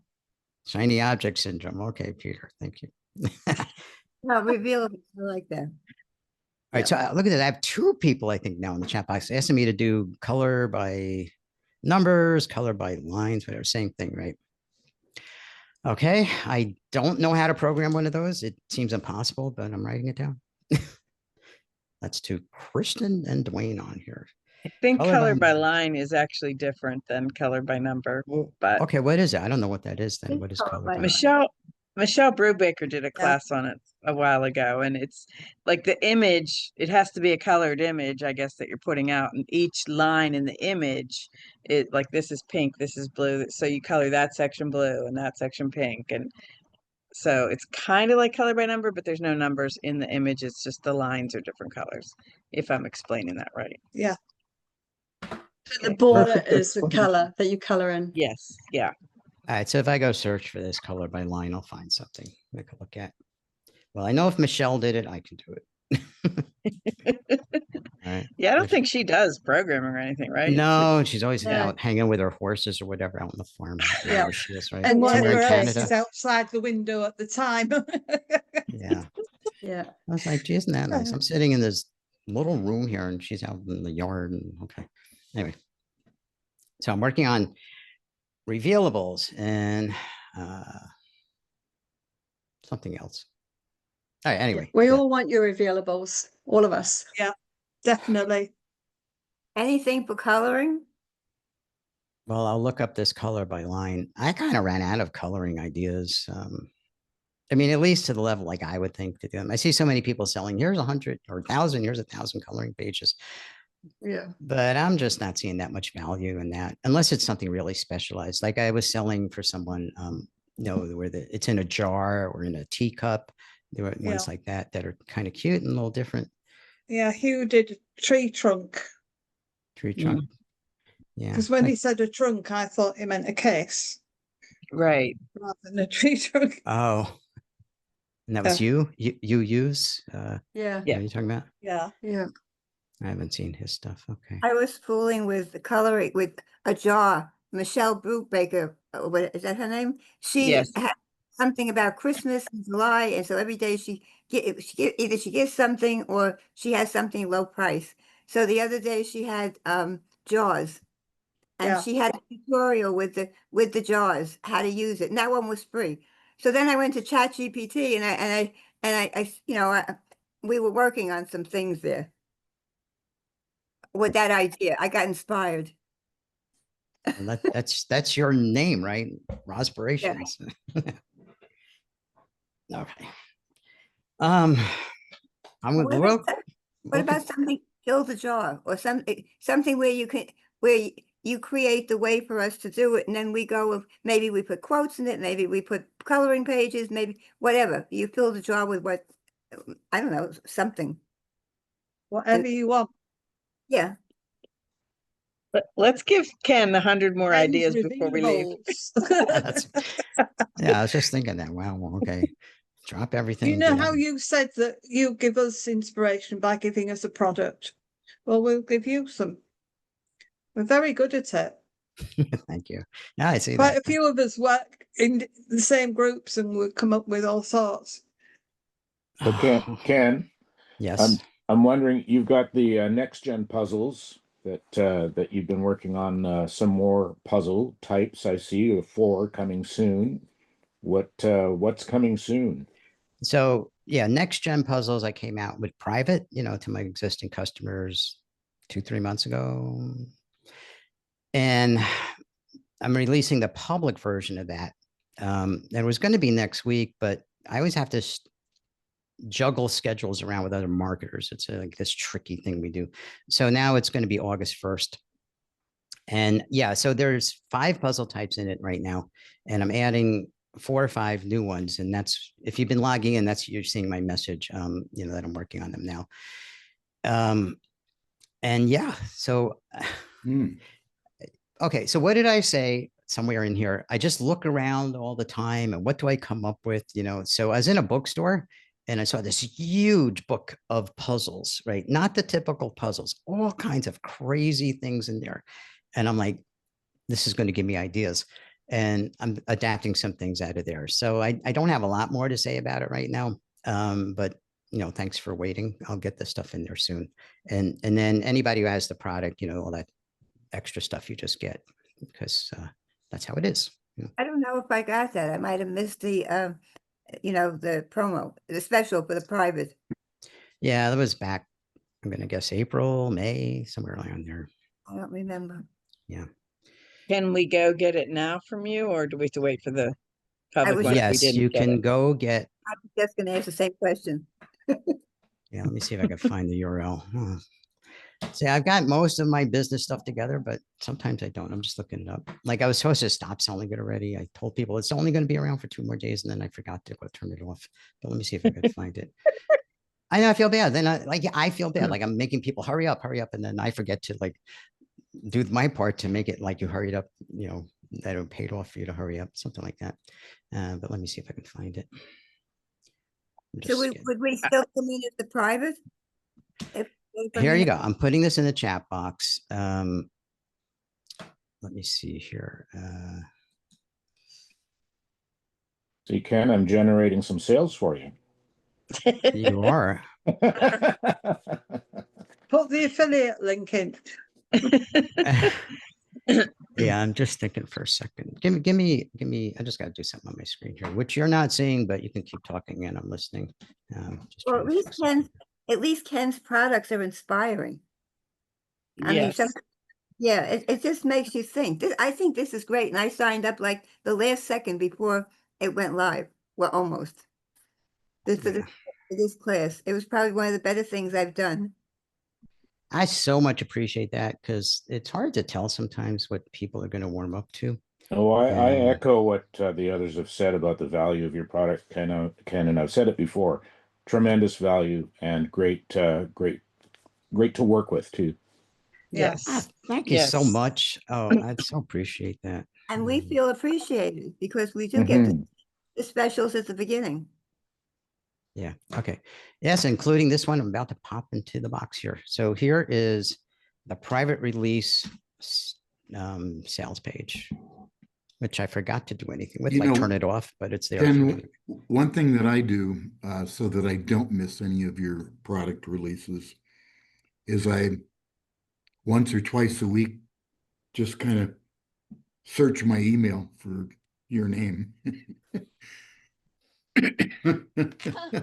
Shiny object syndrome. Okay, Peter, thank you. no, revealable, I like that. All right, so look at that. I have 2 people, I think, now in the chat box asking me to do color by numbers, color by lines, whatever, same thing, right? Okay, I don't know how to program one of those. It seems impossible, but I'm writing it down. Let's do Kristen and Dwayne on here. I think Color color by by line is actually different than color by number. But Okay, what is that? I don't know what that is then. What is Color color by by line. Michelle Brubaker did a class on it a while ago, and it's like the image, it has to be a colored image, I guess, that you're putting out, and each line in the image, like this is pink, this is blue, so you color that section blue and that section pink, and so it's kind of like color by number, but there's no numbers in the image, it's just the lines are different colors, if I'm explaining that right. Yeah. The border Perfect is the explanation. color that you color in. Yes, yeah. All right, so if I go search for this color by line, I'll find something I could look at. Well, I know if Michelle did it, I can do it. All right. Yeah, I don't If- think she does programming or anything, right? It's like- No, she's always No. out hanging with her horses or whatever out in the farm. Yeah. wherever she is, right? And Somewhere in Whatever else Canada. is outside the window at the time. Yeah. Yeah. I was like, gee, isn't that nice? I'm sitting in this little room here and she's out in the yard and okay. Anyway. So I'm working on revealables and something else. All right, anyway. We yeah. all want your revealables, all of us. Definitely. Anything for coloring? Well, I'll look up this color by line. I kind of ran out of coloring ideas. I mean, at least to the level like I would think to do them. I see so many people selling, here's 100 or 1,000, here's 1,000 coloring pages. Yeah. But I'm just not seeing that much value in that unless it's something really specialized. Like I was selling for someone, where it's in a jar or in a teacup. There were ones like that are kind of cute and a little different. Yeah, Hugh did tree trunk. Tree trunk. Yeah. Because when like- he said a trunk, I thought he meant a case Right. rather than a tree trunk. Oh, and that was you use, Yeah. Yeah. what are you talking about? Yeah. Yeah. I haven't seen his stuff. Okay. I was fooling with the coloring with a jar. Michelle Brubaker, what is that her name? She Yes. had something about Christmas in July, and so every day either she gets something or she has something low price. So the other day she had jars, and Yeah. she had a tutorial with the jars, how to use it. And that one was free. So then I went to ChatGPT and we were working on some things there. With that idea, I got inspired. Well, that's your name, right? Rospirations. Okay. I'm What with about well, what about something, build a jar or something where you can, where you create the way for us to do it, and then we go with, maybe we put quotes in it, maybe we put coloring pages, maybe whatever. You fill the jar with what, I don't know, something. Whatever you want. Yeah. Let's give Ken 100 more Ends ideas before we leave. revealables. that's, yeah, I was just thinking that. Wow, well, okay. Drop everything. You know do how that. you said that you give us inspiration by giving us a product? Well, we'll give you some. We're very good at it. Thank you. Yeah, I see Quite that. a few of us work in the same groups and we come up with all sorts. So Ken, Yes. I'm wondering, you've got the next gen puzzles that you've been working on, some more puzzle types. I see 4 coming soon. What's coming soon? So yeah, next gen puzzles I came out with private, to my existing customers 2-3 months ago. And I'm releasing the public version of that. It was going to be next week, but I always have to juggle schedules around with other marketers. It's like this tricky thing we do. So now it's going to be August 1st. And yeah, so there's 5 puzzle types in it right now, and I'm adding 4 or 5 new ones. And that's, if you've been logging in, that's, you're seeing my message, that I'm working on them now. And yeah, so, okay. So what did I say somewhere in here? I just look around all the time and what do I come up with? So I was in a bookstore and I saw this huge book of puzzles, right? Not the typical puzzles, all kinds of crazy things in there. And I'm like, this is going to give me ideas. And I'm adapting some things out of there. So I don't have a lot more to say about it right now. But thanks for waiting. I'll get the stuff in there soon. And then anybody who has the product, all that extra stuff you just get, because that's how it is. I don't know if I got that. I might have missed the the promo, the special for the private. Yeah, that was back, I'm going to guess April, May, somewhere around there. I don't remember. Yeah. Can we go get it now from you, or do we have to wait for the public was one? if we Yes, didn't you get can it? go get. I was just going to ask the same question. Yeah, let me see if I can find the URL. See, I've got most of my business stuff together, but sometimes I don't. I'm just looking it up. Like I was supposed to stop selling it already. I told people it's only going to be around for 2 more days, and then I forgot to go turn it off. But let me see if I can find it. I know I feel bad. Then I feel bad. Like I'm making people hurry up, and then I forget to do my part to make it like you hurried up. That it paid off for you to hurry up, something like that. But let me see if I can find it. So would we still come in as the private? Here you go. I'm putting this in the chat box. Let me see here. See, Ken, I'm generating some sales for you. You are. Put the affiliate link in. Yeah, I'm just thinking for a second. Give me. I just got to do something on my screen here, which you're not seeing, but you can keep talking and I'm listening. Well, at least Ken's products are inspiring. I Yes. mean, yeah, it just makes you think. I think this is great. And I signed up like the last second before it went live. Well, almost. For this class. It was probably one of the better things I've done. I so much appreciate that, because it's hard to tell sometimes what people are going to warm up to. Oh, I echo what the others have said about the value of your product, Ken, and I've said it before. Tremendous value and great to work with too. Yes. Thank you so much. Oh, I so appreciate that. And we feel appreciated because we do get the specials at the beginning. Yeah. Okay. Yes, including this one. I'm about to pop into the box here. So here is the private release sales page, which I forgot to do anything with, turn it off, but it's there. And one thing that I do so that I don't miss any of your product releases is I once or twice a week just kind of search my email for your name.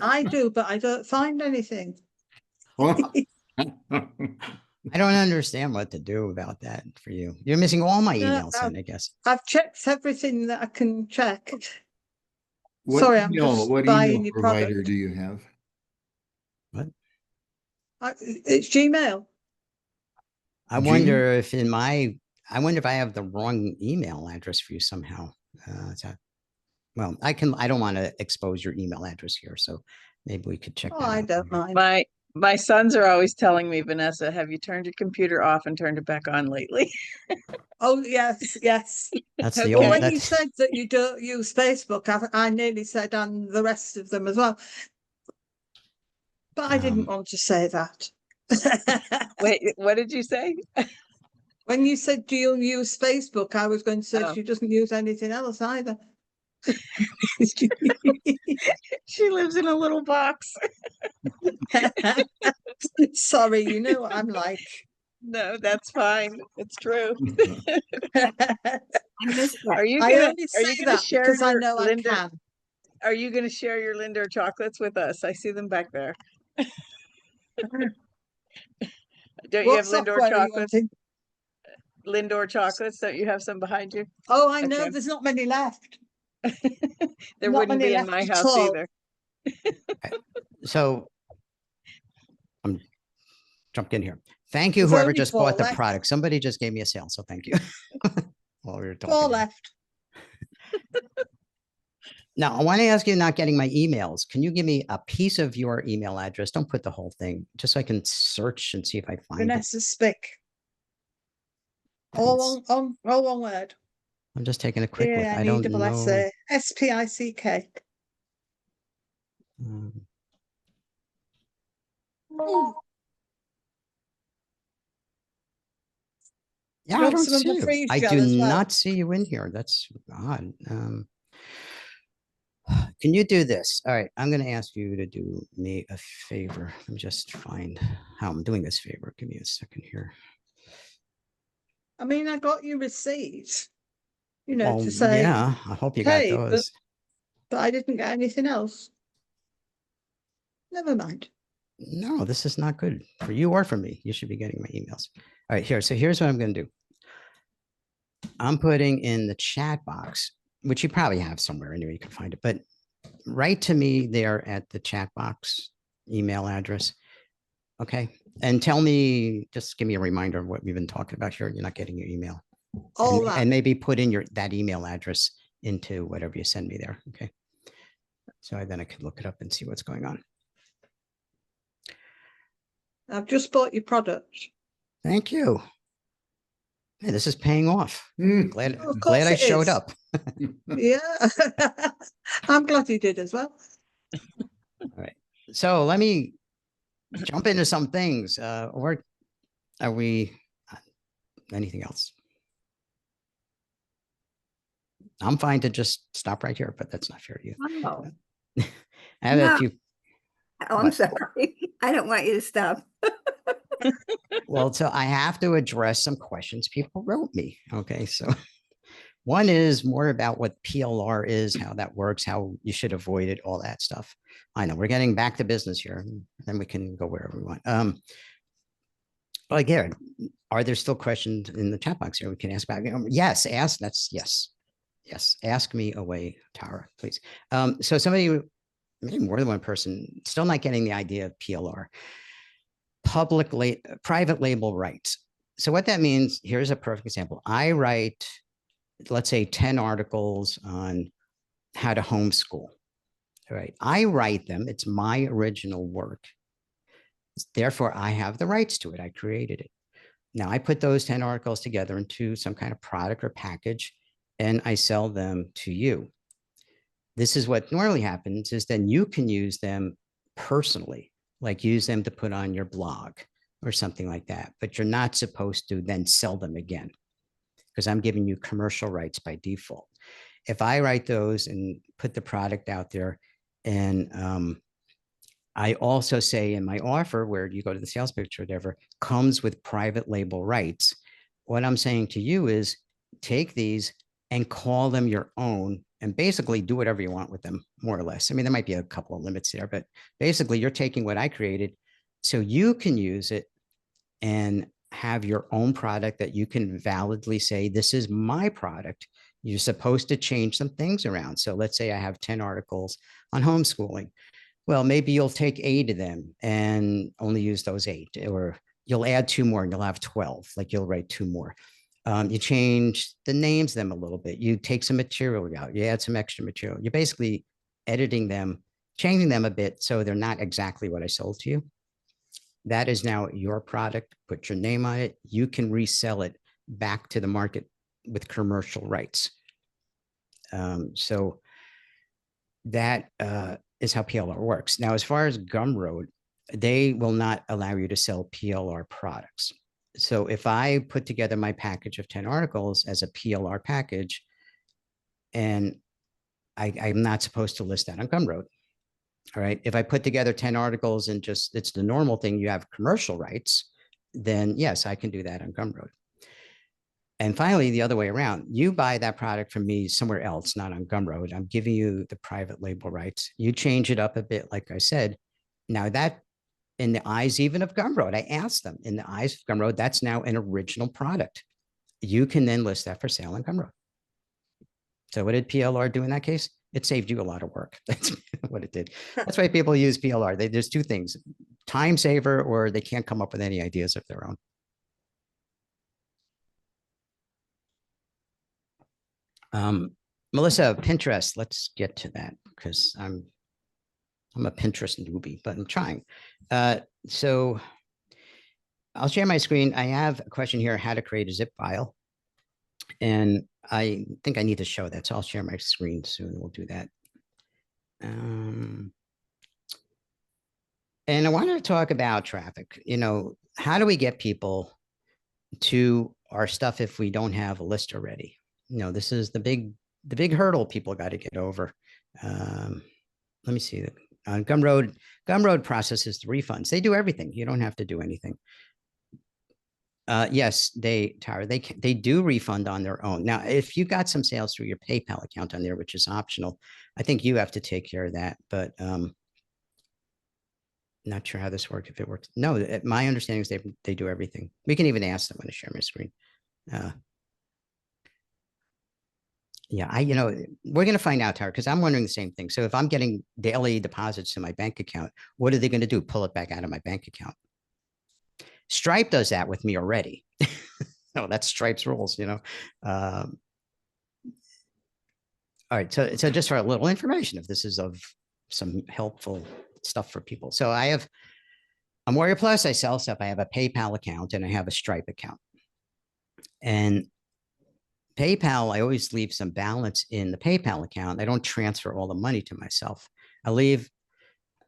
I do, but I don't find anything. Oh. I don't understand what to do about that for you. You're missing all my Yeah, emails then, I guess. I've checked everything that I can check. What Sorry, I'm email- just what buying email your provider product. do you have? It's Gmail. I Gmail? wonder if I wonder if I have the wrong email address for you somehow. Well, I don't want to expose your email address here, so maybe we could check Oh, that I out. don't mind. My sons are always telling me, Vanessa, have you turned your computer off and turned it back on lately? Oh, yes, yes. That's the Well, old, when you that's, said that you don't use Facebook, I nearly said and the rest of them as well. But I didn't want to say that. Wait, what did you say? When you said, do you use Facebook? I was going to say Oh. she doesn't use anything else either. She lives in a little box. Sorry, you know what I'm like. No, that's fine. It's true. I missed that. Are you I gonna only are you say gonna that share because I your know I Linder? can. Are you gonna share your Lindor chocolates with us? I see them back there. Don't you What have Lindor software are you chocolates? wanting? Lindor chocolates? Don't you have some behind you? Oh, I know, Okay. there's not many left. There Not wouldn't many be in left my at house all. either. so I'm jumped in here. Thank you, There's whoever only just 4 bought the left. product. Somebody just gave me a sale, so thank you. While we were 4 talking. left. Now, I want to ask you not getting my emails. Can you give me a piece of your email address? Don't put the whole thing, just so I can search and see if I find it. Vanessa Spick. All one word. I'm just taking a quick look. I don't know. Spick. Um, Yeah, You I want don't some of see the you. freeze I gel do as well? not see you in here. That's odd. Can you do this? All right, I'm going to ask you to do me a favor. Let me just find how I'm doing this favor. Give me a second here. I mean, I got your receipt, you know, Well, to say, yeah, I hope you got hey, those. but I didn't get anything else. Never mind. No, this is not good for you or for me. You should be getting my emails. All right, here. So here's what I'm going to do. I'm putting in the chat box, which you probably have somewhere anyway, you can find it, but write to me there at the chat box email address. Okay. And tell me, just give me a reminder of what we've been talking about here. You're not getting your email. All and, that. and maybe put in that email address into whatever you send me there. Okay. So then I could look it up and see what's going on. I've just bought your product. Thank you. Hey, this is paying off. Hmm. Glad Of course I it showed is. up. Yeah. I'm glad you did as well. All right. So let me jump into some things. Or are we anything else? I'm fine to just stop right here, but that's not fair to you. Wow. I have No. a few. Oh, I'm What? sorry. I don't want you to stop. Well, so I have to address some questions people wrote me. Okay. So one is more about what PLR is, how that works, how you should avoid it, all that stuff. I know we're getting back to business here, and then we can go wherever we want. But again, are there still questions in the chat box here we can ask back? Yes, ask. That's yes. Yes. Ask me away, Tara, please. So somebody, maybe more than one person, still not getting the idea of PLR. Private label rights. So what that means, here's a perfect example. I write, let's say 10 articles on how to homeschool. All right. I write them. It's my original work. Therefore, I have the rights to it. I created it. Now I put those 10 articles together into some kind of product or package, and I sell them to you. This is what normally happens is then you can use them personally, like use them to put on your blog or something like that, but you're not supposed to then sell them again because I'm giving you commercial rights by default. If I write those and put the product out there, and I also say in my offer where you go to the sales picture, whatever, comes with private label rights. What I'm saying to you is take these and call them your own and basically do whatever you want with them, more or less. I mean, there might be a couple of limits there, but basically you're taking what I created so you can use it and have your own product that you can validly say, this is my product. You're supposed to change some things around. So let's say I have 10 articles on homeschooling. Well, maybe you'll take 8 of them and only use those 8, or you'll add 2 more and you'll have 12, like you'll write 2 more. You change the names of them a little bit. You take some material out, you add some extra material. You're basically editing them, changing them a bit so they're not exactly what I sold to you. That is now your product. Put your name on it. You can resell it back to the market with commercial rights. So that is how PLR works. Now, as far as Gumroad, they will not allow you to sell PLR products. So if I put together my package of 10 articles as a PLR package, and I'm not supposed to list that on Gumroad. All right. If I put together 10 articles and just it's the normal thing, you have commercial rights, then yes, I can do that on Gumroad. And finally, the other way around, you buy that product from me somewhere else, not on Gumroad. I'm giving you the private label rights. You change it up a bit, like I said. Now that in the eyes even of Gumroad, I asked them, in the eyes of Gumroad, that's now an original product. You can then list that for sale on Gumroad. So what did PLR do in that case? It saved you a lot of work. That's what it did. That's why people use PLR. There's 2 things, time saver, or they can't come up with any ideas of their own. Melissa, Pinterest, let's get to that because I'm a Pinterest newbie, but I'm trying. So I'll share my screen. I have a question here, how to create a zip file. And I think I need to show that. So I'll share my screen soon. We'll do that. And I wanted to talk about traffic. You know, how do we get people to our stuff if we don't have a list already? You know, this is the big hurdle people got to get over. Let me see. On Gumroad processes the refunds. They do everything. You don't have to do anything. Yes, Tara, they do refund on their own. Now, if you got some sales through your PayPal account on there, which is optional, I think you have to take care of that. But not sure how this works. If it works, no. My understanding is they do everything. We can even ask them when I share my screen. Yeah, we're going to find out, Tara, because I'm wondering the same thing. So if I'm getting daily deposits to my bank account, what are they going to do? Pull it back out of my bank account? Stripe does that with me already. No, that's Stripe's rules, All right, so just for a little information, if this is of some helpful stuff for people. So I'm Warrior Plus, I sell stuff. I have a PayPal account and I have a Stripe account. And PayPal, I always leave some balance in the PayPal account. I don't transfer all the money to myself. I leave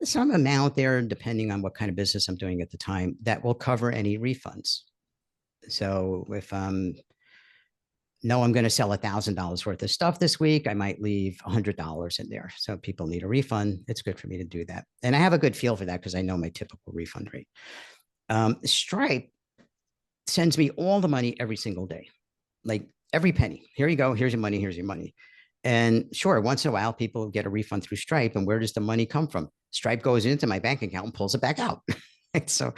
some amount there, depending on what kind of business I'm doing at the time, that will cover any refunds. So if I'm going to sell $1,000 worth of stuff this week, I might leave $100 in there. So if people need a refund, it's good for me to do that. And I have a good feel for that because I know my typical refund rate. Stripe sends me all the money every single day, like every penny. Here you go. Here's your money. Here's your money. And sure, once in a while, people get a refund through Stripe. And where does the money come from? Stripe goes into my bank account and pulls it back out. So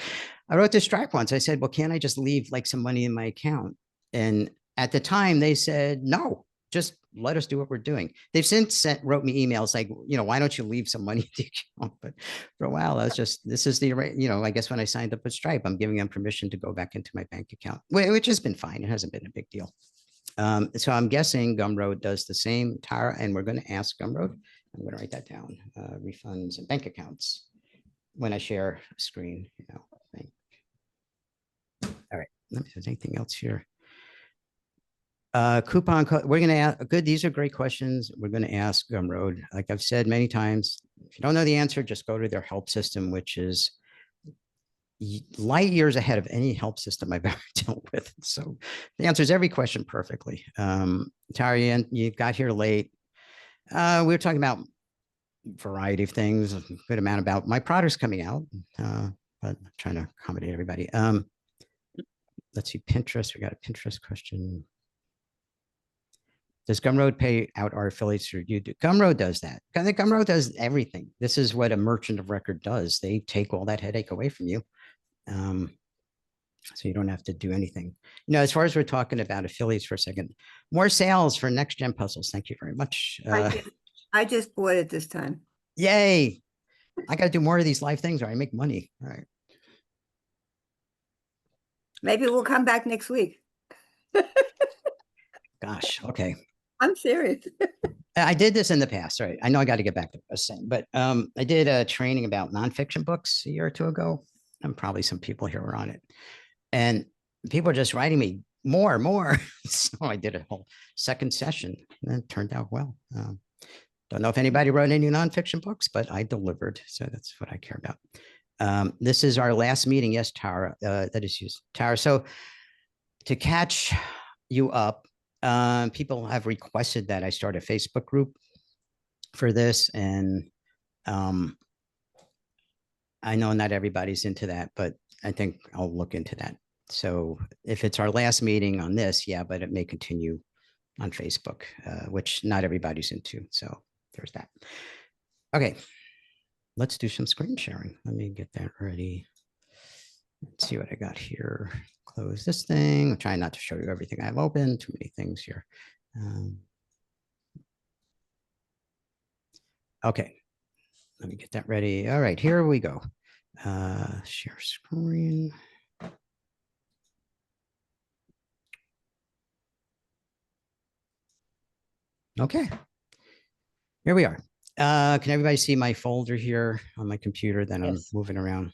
I wrote to Stripe once. I said, well, can't I just leave like some money in my account? And at the time they said, no, just let us do what we're doing. They've since wrote me emails like, why don't you leave some money in the account? But for a while, I was just, this is the, I guess when I signed up with Stripe, I'm giving them permission to go back into my bank account, which has been fine. It hasn't been a big deal. So I'm guessing Gumroad does the same, Tara, and we're going to ask Gumroad. I'm going to write that down, refunds and bank accounts when I share a screen, All right, let me see, anything else here? Coupon code, we're going to ask, good, these are great questions. We're going to ask Gumroad. Like I've said many times, if you don't know the answer, just go to their help system, which is light years ahead of any help system I've ever dealt with. So the answers every question perfectly. Tara, you got here late. We were talking about a variety of things, a good amount about my products coming out, but I'm trying to accommodate everybody. Let's see, Pinterest, we got a Pinterest question. Does Gumroad pay out our affiliates through YouTube? Gumroad does that. Gumroad does everything. This is what a merchant of record does. They take all that headache away from you. So you don't have to do anything. As far as we're talking about affiliates for a second, more sales for Next Gen Puzzles. Thank you very much. I just bought it this time. Yay. I got to do more of these live things or I make money. All right. Maybe we'll come back next week. Gosh. Okay. I'm serious. I did this in the past, right? I know I got to get back to what I was saying, but I did a training about nonfiction books a year or two ago, and probably some people here were on it. And people are just writing me more. So I did a whole second session, and it turned out well. Don't know if anybody wrote any nonfiction books, but I delivered, so that's what I care about. This is our last meeting. Yes, Tara. That is used, Tara. So to catch you up. People have requested that I start a Facebook group for this, and I know not everybody's into that, but I think I'll look into that. So if it's our last meeting on this, yeah, but it may continue on Facebook, which not everybody's into. So there's that. Okay, let's do some screen sharing. Let me get that ready. Let's see what I got here. Close this thing. I'm trying not to show you everything I have open. Too many things here. Okay, let me get that ready. All right, here we go. Share screen. Okay, here we are. Can everybody see my folder here on my computer that I'm moving around?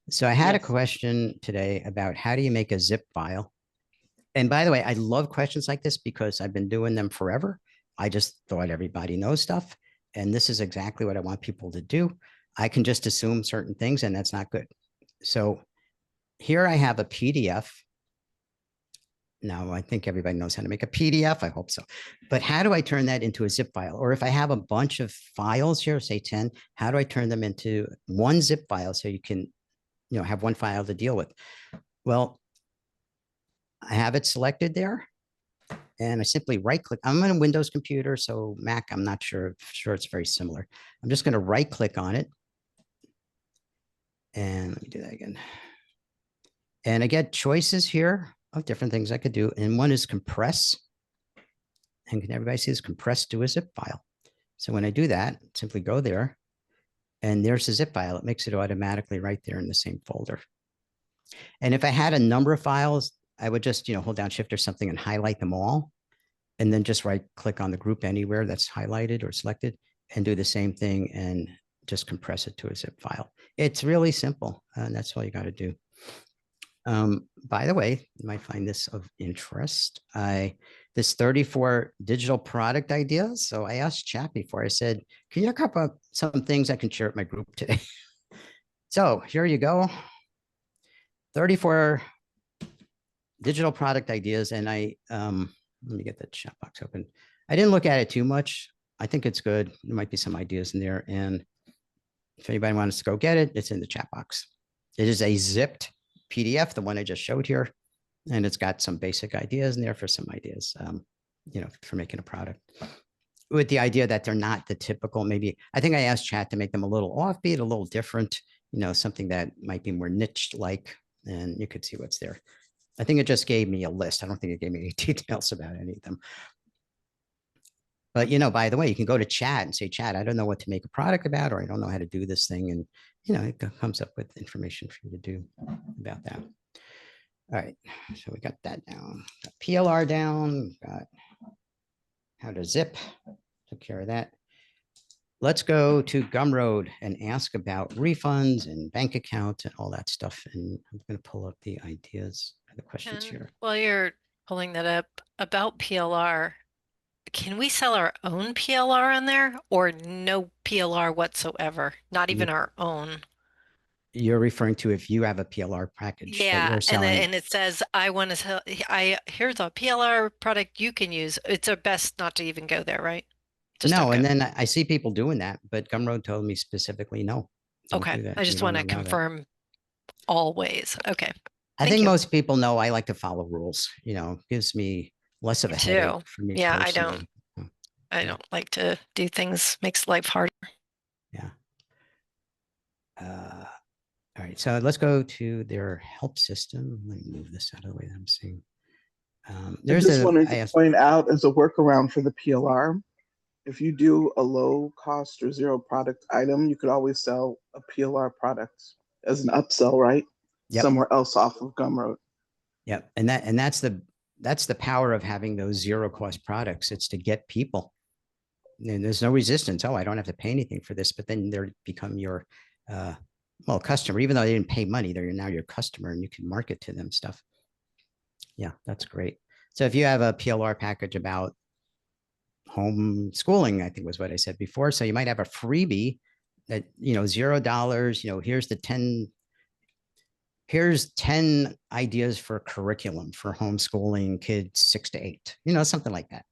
So I had a question today about how do you make a zip file? And by the way, I love questions like this because I've been doing them forever. I just thought everybody knows stuff. And this is exactly what I want people to do. I can just assume certain things, and that's not good. So here I have a PDF. Now I think everybody knows how to make a PDF. I hope so. But how do I turn that into a zip file? Or if I have a bunch of files here, say 10, how do I turn them into one zip file so you can have one file to deal with? Well, I have it selected there, and I simply right click. I'm on a Windows computer, so Mac, I'm not sure it's very similar. I'm just going to right click on it. And let me do that again. And I get choices here of different things I could do. And one is compress. And can everybody see this? Compress to a zip file. So when I do that, simply go there. And there's the zip file. It makes it automatically right there in the same folder. And if I had a number of files, I would just, hold down Shift or something and highlight them all. And then just right click on the group anywhere that's highlighted or selected and do the same thing and just compress it to a zip file. It's really simple. And that's all you got to do. By the way, you might find this of interest. This 34 digital product ideas. So I asked chat before. I said, can you come up some things I can share with my group today? So here you go. 34 digital product ideas. And let me get the chat box open. I didn't look at it too much. I think it's good. There might be some ideas in there. And if anybody wants to go get it, it's in the chat box. It is a zipped PDF, the one I just showed here. And it's got some basic ideas in there for some ideas, for making a product. With the idea that they're not the typical, maybe, I think I asked chat to make them a little offbeat, a little different, something that might be more niche-like, and you could see what's there. I think it just gave me a list. I don't think it gave me any details about any of them. But, by the way, you can go to chat and say, chat, I don't know what to make a product about, or I don't know how to do this thing. And, it comes up with information for you to do about that. All right. So we got that down. Got PLR down. Got how to zip. Took care of that. Let's go to Gumroad and ask about refunds and bank accounts and all that stuff. And I'm going to pull up the ideas, the questions here. While you're pulling that up, about PLR, can we sell our own PLR on there or no PLR whatsoever? Not even our own. You're referring to if you have a PLR package that you're selling. And it says, I want to sell, here's a PLR product you can use. It's best not to even go there, right? Just no, and then I see people doing that, but Gumroad told me specifically no. Okay, I just want to confirm always. Okay. I think most people know I like to follow rules, gives me less of a headache for me. Yeah, I don't like to do things, makes life harder. Yeah. All right, so let's go to their help system. Let me move this out of the way that I'm seeing. I There's just a, wanted I to asked, point out as a workaround for the PLR, if you do a low cost or zero product item, you could always sell a PLR product as an upsell, right? Yep. Somewhere else off of Gumroad. yep, and that's the power of having those zero cost products. It's to get people. And there's no resistance. Oh, I don't have to pay anything for this, but then they become your well, customer, even though they didn't pay money, they're now your customer and you can market to them stuff. Yeah, that's great. So if you have a PLR package about homeschooling, I think was what I said before. So you might have a freebie that, you know, $0, you know, here's 10 ideas for curriculum for homeschooling kids 6 to 8, you know, something like that.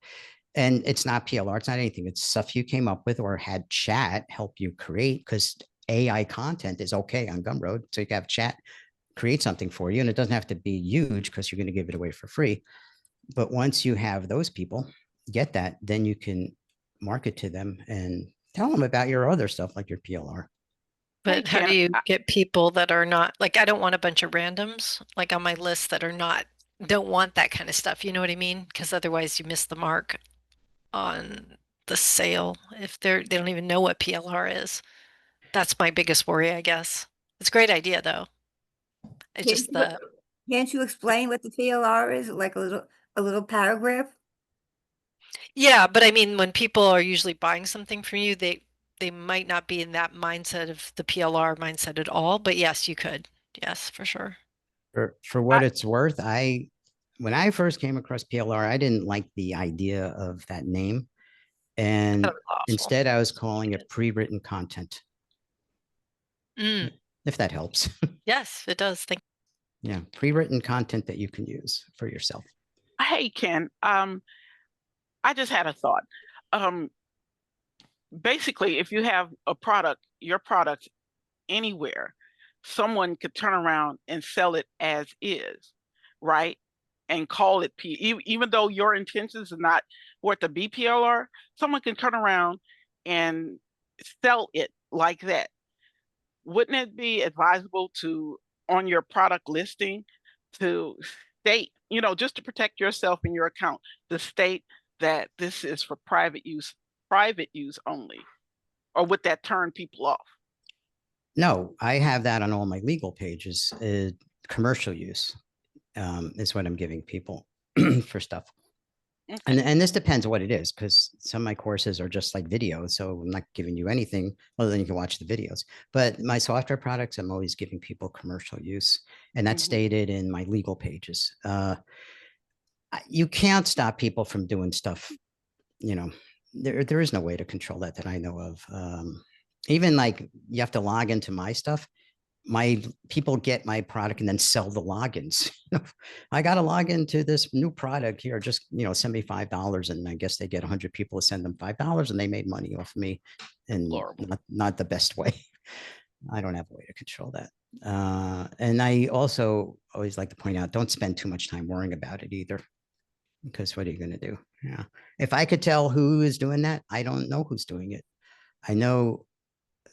And it's not PLR, it's not anything. It's stuff you came up with or had chat help you create, because AI content is okay on Gumroad. So you can have chat create something for you, and it doesn't have to be huge because you're going to give it away for free. But once you have those people get that, then you can market to them and tell them about your other stuff like your PLR. But how do you get people that are not, like, I don't want a bunch of randoms like on my list that are not, don't want that kind of stuff. You know what I mean? Because otherwise you miss the mark on the sale if they don't even know what PLR is. That's my biggest worry, I guess. It's a great idea though. It's Can't just you, the, can't you explain what the PLR is? Like a little paragraph? yeah, but I mean, when people are usually buying something from you, they might not be in that mindset of the PLR mindset at all. But yes, you could. Yes, for sure. For what it's worth, when I first came across PLR, I didn't like the idea of that name. And That was awful. instead I was calling it pre-written content, Mm, if that helps. yes, it does. Thank Yeah, pre-written content that you can use for yourself. Hey, Ken, I just had a thought. Basically, if you have a product, your product anywhere, someone could turn around and sell it as is, right? And call it even though your intentions are not what the BPLR, someone can turn around and sell it like that. Wouldn't it be advisable to, on your product listing, to state, you know, just to protect yourself and your account, to state that this is for private use only? Or would that turn people off? No, I have that on all my legal pages. Commercial use is what I'm giving people for stuff. Okay. And this depends on what it is, because some of my courses are just like videos. So I'm not giving you anything other than you can watch the videos. But my software products, I'm always giving people commercial use. And that's stated in my legal pages. You can't stop people from doing stuff, you know, there is no way to control that I know of. Even like you have to log into my stuff. My people get my product and then sell the logins. I got to log into this new product here. Just, you know, send me $5. And I guess they get 100 people to send them $5 and they made money off me, and not the best way. I don't have a way to control that. And I also always like to point out, don't spend too much time worrying about it either, because what are you going to do? Yeah. If I could tell who is doing that, I don't know who's doing it. I know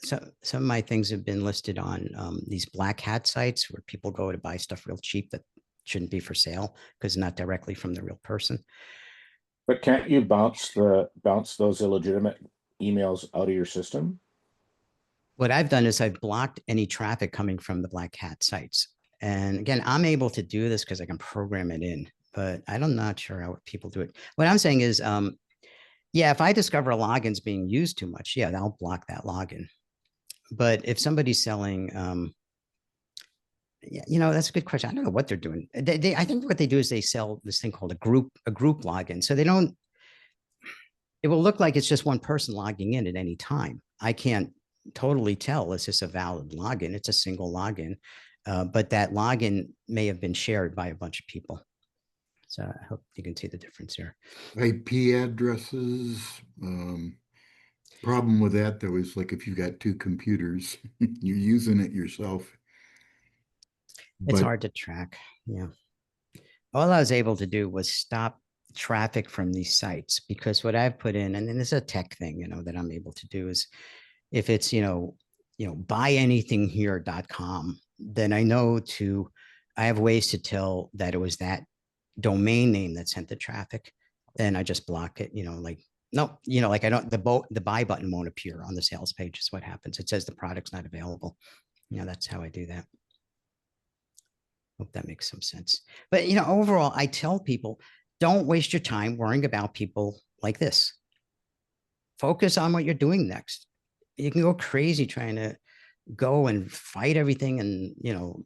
some of my things have been listed on these black hat sites where people go to buy stuff real cheap that shouldn't be for sale because not directly from the real person. But can't you bounce those illegitimate emails out of your system? What I've done is I've blocked any traffic coming from the black hat sites. And again, I'm able to do this because I can program it in, but I'm not sure how people do it. What I'm saying is, yeah, if I discover a login's being used too much, yeah, I'll block that login. But if somebody's selling, yeah, you know, that's a good question. I don't know what they're doing. I think what they do is they sell this thing called a group login. So it will look like it's just one person logging in at any time. I can't totally tell, is this a valid login? It's a single login, but that login may have been shared by a bunch of people. So I hope you can see the difference here. IP addresses, problem with that though is like if you got two computers, you're using it yourself. It's hard to track. Yeah. All I was able to do was stop traffic from these sites, because what I've put in, and then there's a tech thing, you know, that I'm able to do is if it's, you know, buyanythinghere.com, then I know I have ways to tell that it was that domain name that sent the traffic. Then I just block it, like, no, like I don't, the buy button won't appear on the sales page is what happens. It says the product's not available. That's how I do that. Hope that makes some sense. But, overall, I tell people, don't waste your time worrying about people like this. Focus on what you're doing next. You can go crazy trying to go and fight everything. And,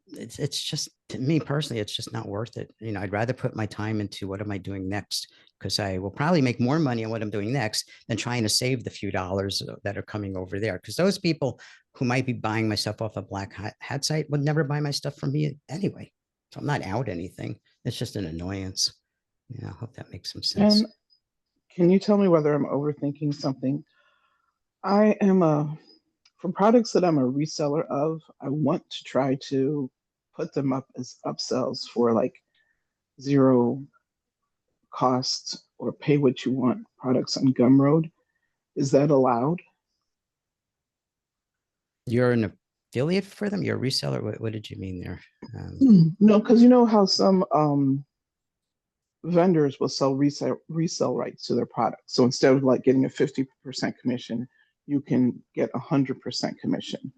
it's just, to me personally, it's just not worth it. I'd rather put my time into what am I doing next? Because I will probably make more money on what I'm doing next than trying to save the few dollars that are coming over there. Because those people who might be buying my stuff off a black hat site would never buy my stuff from me anyway. So I'm not out anything. It's just an annoyance. I hope that makes some sense. And can you tell me whether I'm overthinking something? I am for products that I'm a reseller of, I want to try to put them up as upsells for like zero cost or pay what you want products on Gumroad. Is that allowed? You're an affiliate for them? You're a reseller? What did you mean there? No, because you know how some vendors will sell resell rights to their products. So instead of like getting a 50% commission, you can get 100% commission.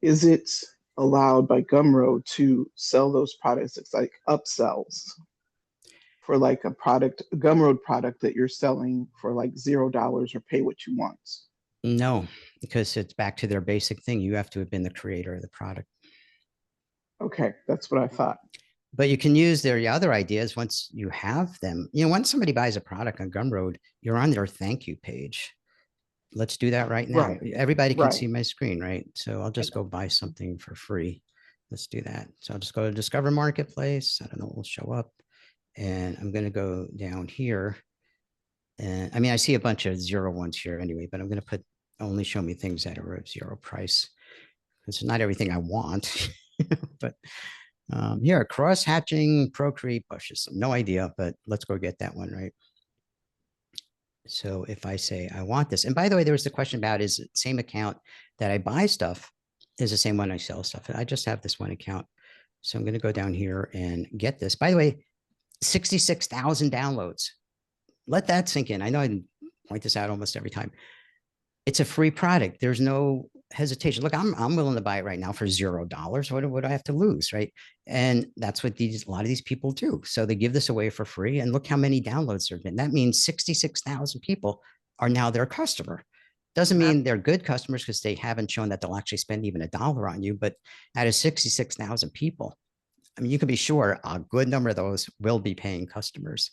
Is it allowed by Gumroad to sell those products? It's like upsells for like a Gumroad product that you're selling for like $0 or pay what you want. No, because it's back to their basic thing. You have to have been the creator of the product. Okay, that's what I thought. But you can use their other ideas once you have them. Once somebody buys a product on Gumroad, you're on their thank you page. Let's do that right now. Right. Everybody can Right. see my screen, right? So I'll just go buy something for free. Let's do that. So I'll just go to Discover Marketplace. I don't know what will show up. And I'm going to go down here. And I mean, I see a bunch of 0 ones here anyway, but I'm going to put only show me things that are of 0 price. It's not everything I want, but here, cross hatching procreate bushes. No idea, but let's go get that one, right? So if I say I want this, and by the way, there was the question about, is it the same account that I buy stuff is the same one I sell stuff. And I just have this one account. So I'm going to go down here and get this. By the way, 66,000 downloads. Let that sink in. I know I point this out almost every time. It's a free product. There's no hesitation. Look, I'm willing to buy it right now for $0. What do I have to lose, right? And that's what a lot of these people do. So they give this away for free, and look how many downloads there have been. That means 66,000 people are now their customer. Doesn't mean they're good customers because they haven't shown that they'll actually spend even $1 on you. But out of 66,000 people, I mean, you can be sure a good number of those will be paying customers.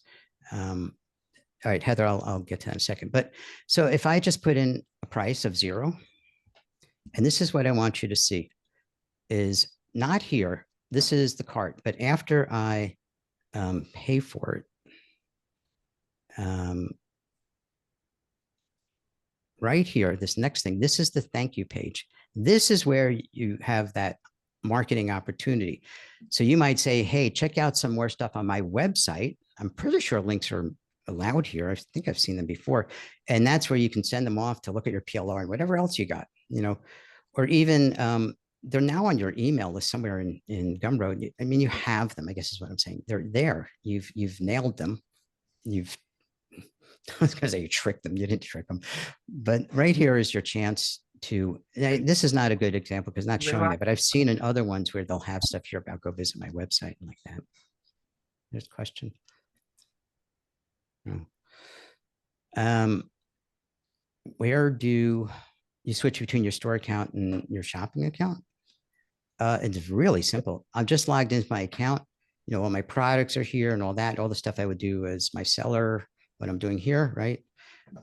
All right, Heather, I'll get to that in a second. But so if I just put in a price of 0, and this is what I want you to see, is not here. This is the cart, but after I pay for it, right here, this next thing, this is the thank you page. This is where you have that marketing opportunity. So you might say, hey, check out some more stuff on my website. I'm pretty sure links are allowed here. I think I've seen them before. And that's where you can send them off to look at your PLR and whatever else you got, or even they're now on your email list somewhere in Gumroad. I mean, you have them, I guess is what I'm saying. They're there. You've nailed them. I was going to say you tricked them. You didn't trick them. But right here is your chance to, this is not a good example because not showing it, but I've seen in other ones where they'll have stuff here about go visit my website and like that. There's a question. Where do you switch between your store account and your shopping account? It's really simple. I'm just logged into my account. All my products are here and all that. All the stuff I would do as my seller, what I'm doing here, right?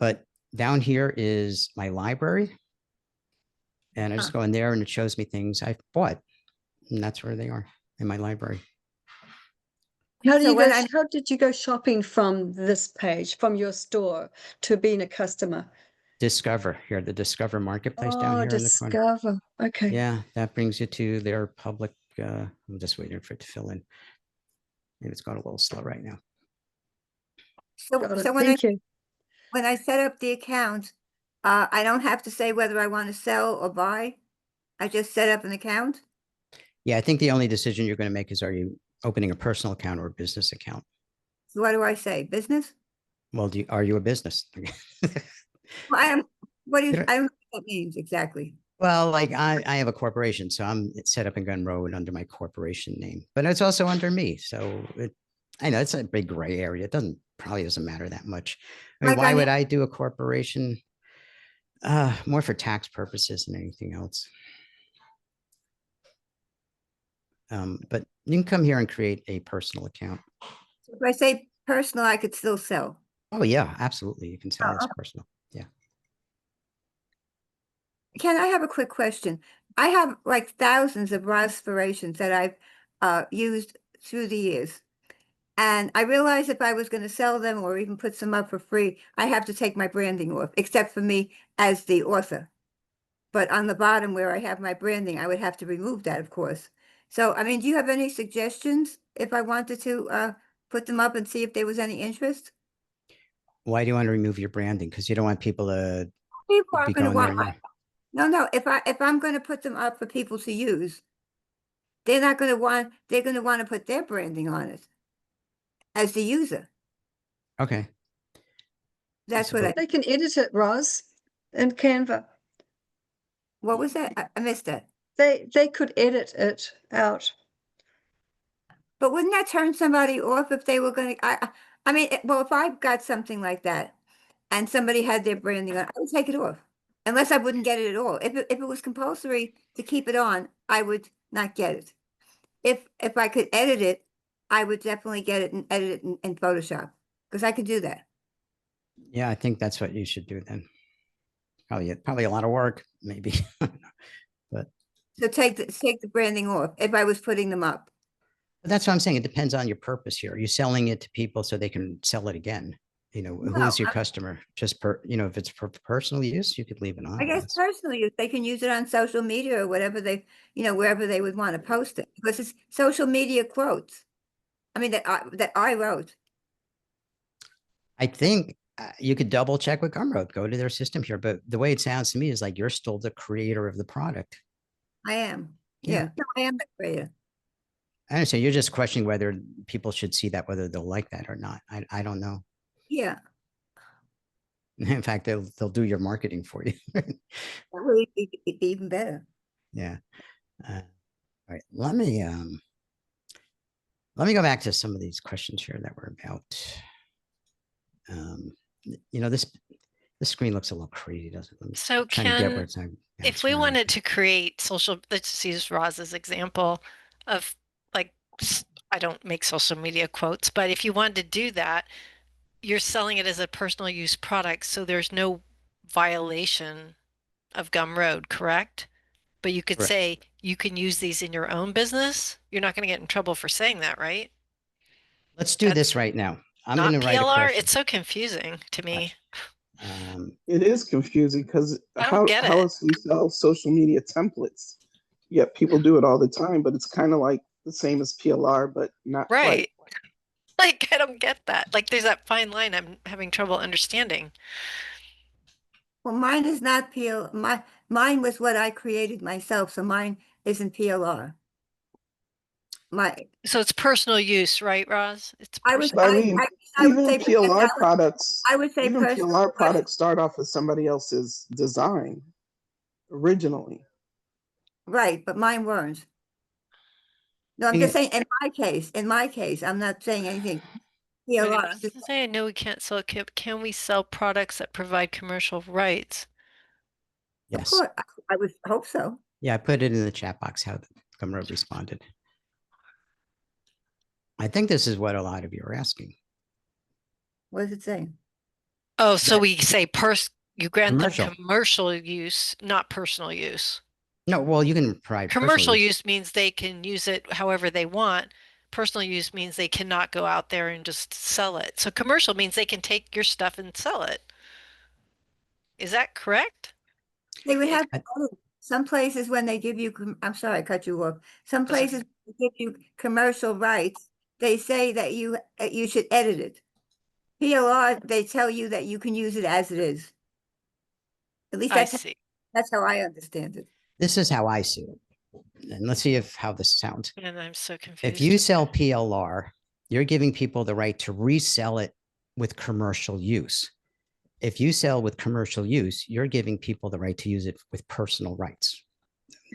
But down here is my library. And I just go in there and it shows me things I've bought. And that's where they are in my library. How do So you when go, how did you go shopping from this page, from your store to being a customer? Discover here, the Discover Marketplace down here in the corner. Discover. Okay. Yeah, that brings you to their public. I'm just waiting for it to fill in. Maybe it's gone a little slow right now. So Got it. so Thank you. when I set up the account, I don't have to say whether I want to sell or buy. I just set up an account. Yeah, I think the only decision you're going to make is, are you opening a personal account or a business account? So what do I say? Business? Well, are you a business? Well, I am, what do you, Yeah. I don't know what that means exactly. Well, like I have a corporation, so I'm set up in Gun Road under my corporation name, but it's also under me. So I know it's a big gray area. It probably doesn't matter that much. I mean, Like why on would the- I do a corporation? More for tax purposes than anything else. But you can come here and create a personal account. If I say personal, I could still sell. Oh yeah, absolutely. You can sell as okay. personal. Yeah. Ken, I have a quick question. I have like thousands of Rospirations that I've used through the years. And I realized if I was going to sell them or even put some up for free, I have to take my branding off, except for me as the author. But on the bottom where I have my branding, I would have to remove that, of course. So, I mean, do you have any suggestions if I wanted to put them up and see if there was any interest? Why do you want to remove your branding? Because you don't want people to People are be going to going want. there. No. If I'm going to put them up for people to use, they're not going to want. They're going to want to put their branding on it as the user. Okay. That's what suppose- They can edit it, Roz, in Canva. What was that? I missed that. They could edit it out. But wouldn't that turn somebody off if they were going to? I mean, well, if I got something like that, and somebody had their branding on, I would take it off, unless I wouldn't get it at all. If it was compulsory to keep it on, I would not get it. If I could edit it, I would definitely get it and edit it in Photoshop because I could do that. Yeah, I think that's what you should do then. Probably a lot of work, maybe. But So take the branding off if I was putting them up. that's what I'm saying. It depends on your purpose here. Are you selling it to people so they can sell it again? You know, who No, is your customer? Just if it's for personal use, you could leave it on. I guess That's- personally, they can use it on social media or whatever they, wherever they would want to post it because it's social media quotes. I mean, that I wrote. I think you could double check with Gumroad, go to their system here. But the way it sounds to me is like you're still the creator of the product. I am. Yeah. Yeah, no, I am the creator. I understand. You're just questioning whether people should see that, whether they'll like that or not. I don't know. Yeah, In fact, they'll do your marketing for you. that would be even better. Yeah. All right. Let me go back to some of these questions here that were about. This screen looks a little crazy, doesn't it? Let me So try to get where Ken, it's if we bouncing around. wanted to create social, let's just use Roz's example of like, I don't make social media quotes, but if you wanted to do that, you're selling it as a personal use product, so there's no violation of Gumroad, correct? But you could Correct. say you can use these in your own business. You're not going to get in trouble for saying that, right? Let's do this right now. I'm Not going to write a PLR. question. It's so confusing to me. It is confusing because I don't get how it. else do you sell social media templates? Yet people do it all the time, but it's kind of like the same as PLR, but not quite. Right. Like, I don't get that. Like, there's that fine line I'm having trouble understanding. Well, mine is not mine was what I created myself, so mine isn't PLR. So it's personal use, right, Roz? It's I was, But I mean, I would even say PLR products, I would say even personal, PLR products start off with somebody else's design originally. right, but mine weren't. No, I'm Thing just is- saying, in my case, I'm not saying anything. But it PLR, doesn't say I know we can't sell. Can we sell products that provide commercial rights? of Yes. course, I would hope so. Yeah, I put it in the chat box how Gumroad responded. I think this is what a lot of you are asking. What does it say? Oh, so we say you grant Commercial. them commercial use, not personal use. No, well, you can provide Commercial personal use means they can use it however they want. Personal use means they cannot go out there and just sell it. So commercial means they can take your stuff and sell it. Is that correct? They would have I- some places when they give you, I'm sorry, I cut you off. Some That's okay. places give you commercial rights. They say that you should edit it. PLR, they tell you that you can use it as it is. At least I see. that's how I understand it. This is how I see it. And let's see how this sounds. And I'm so If confused. you sell PLR, you're giving people the right to resell it with commercial use. If you sell with commercial use, you're giving people the right to use it with personal rights.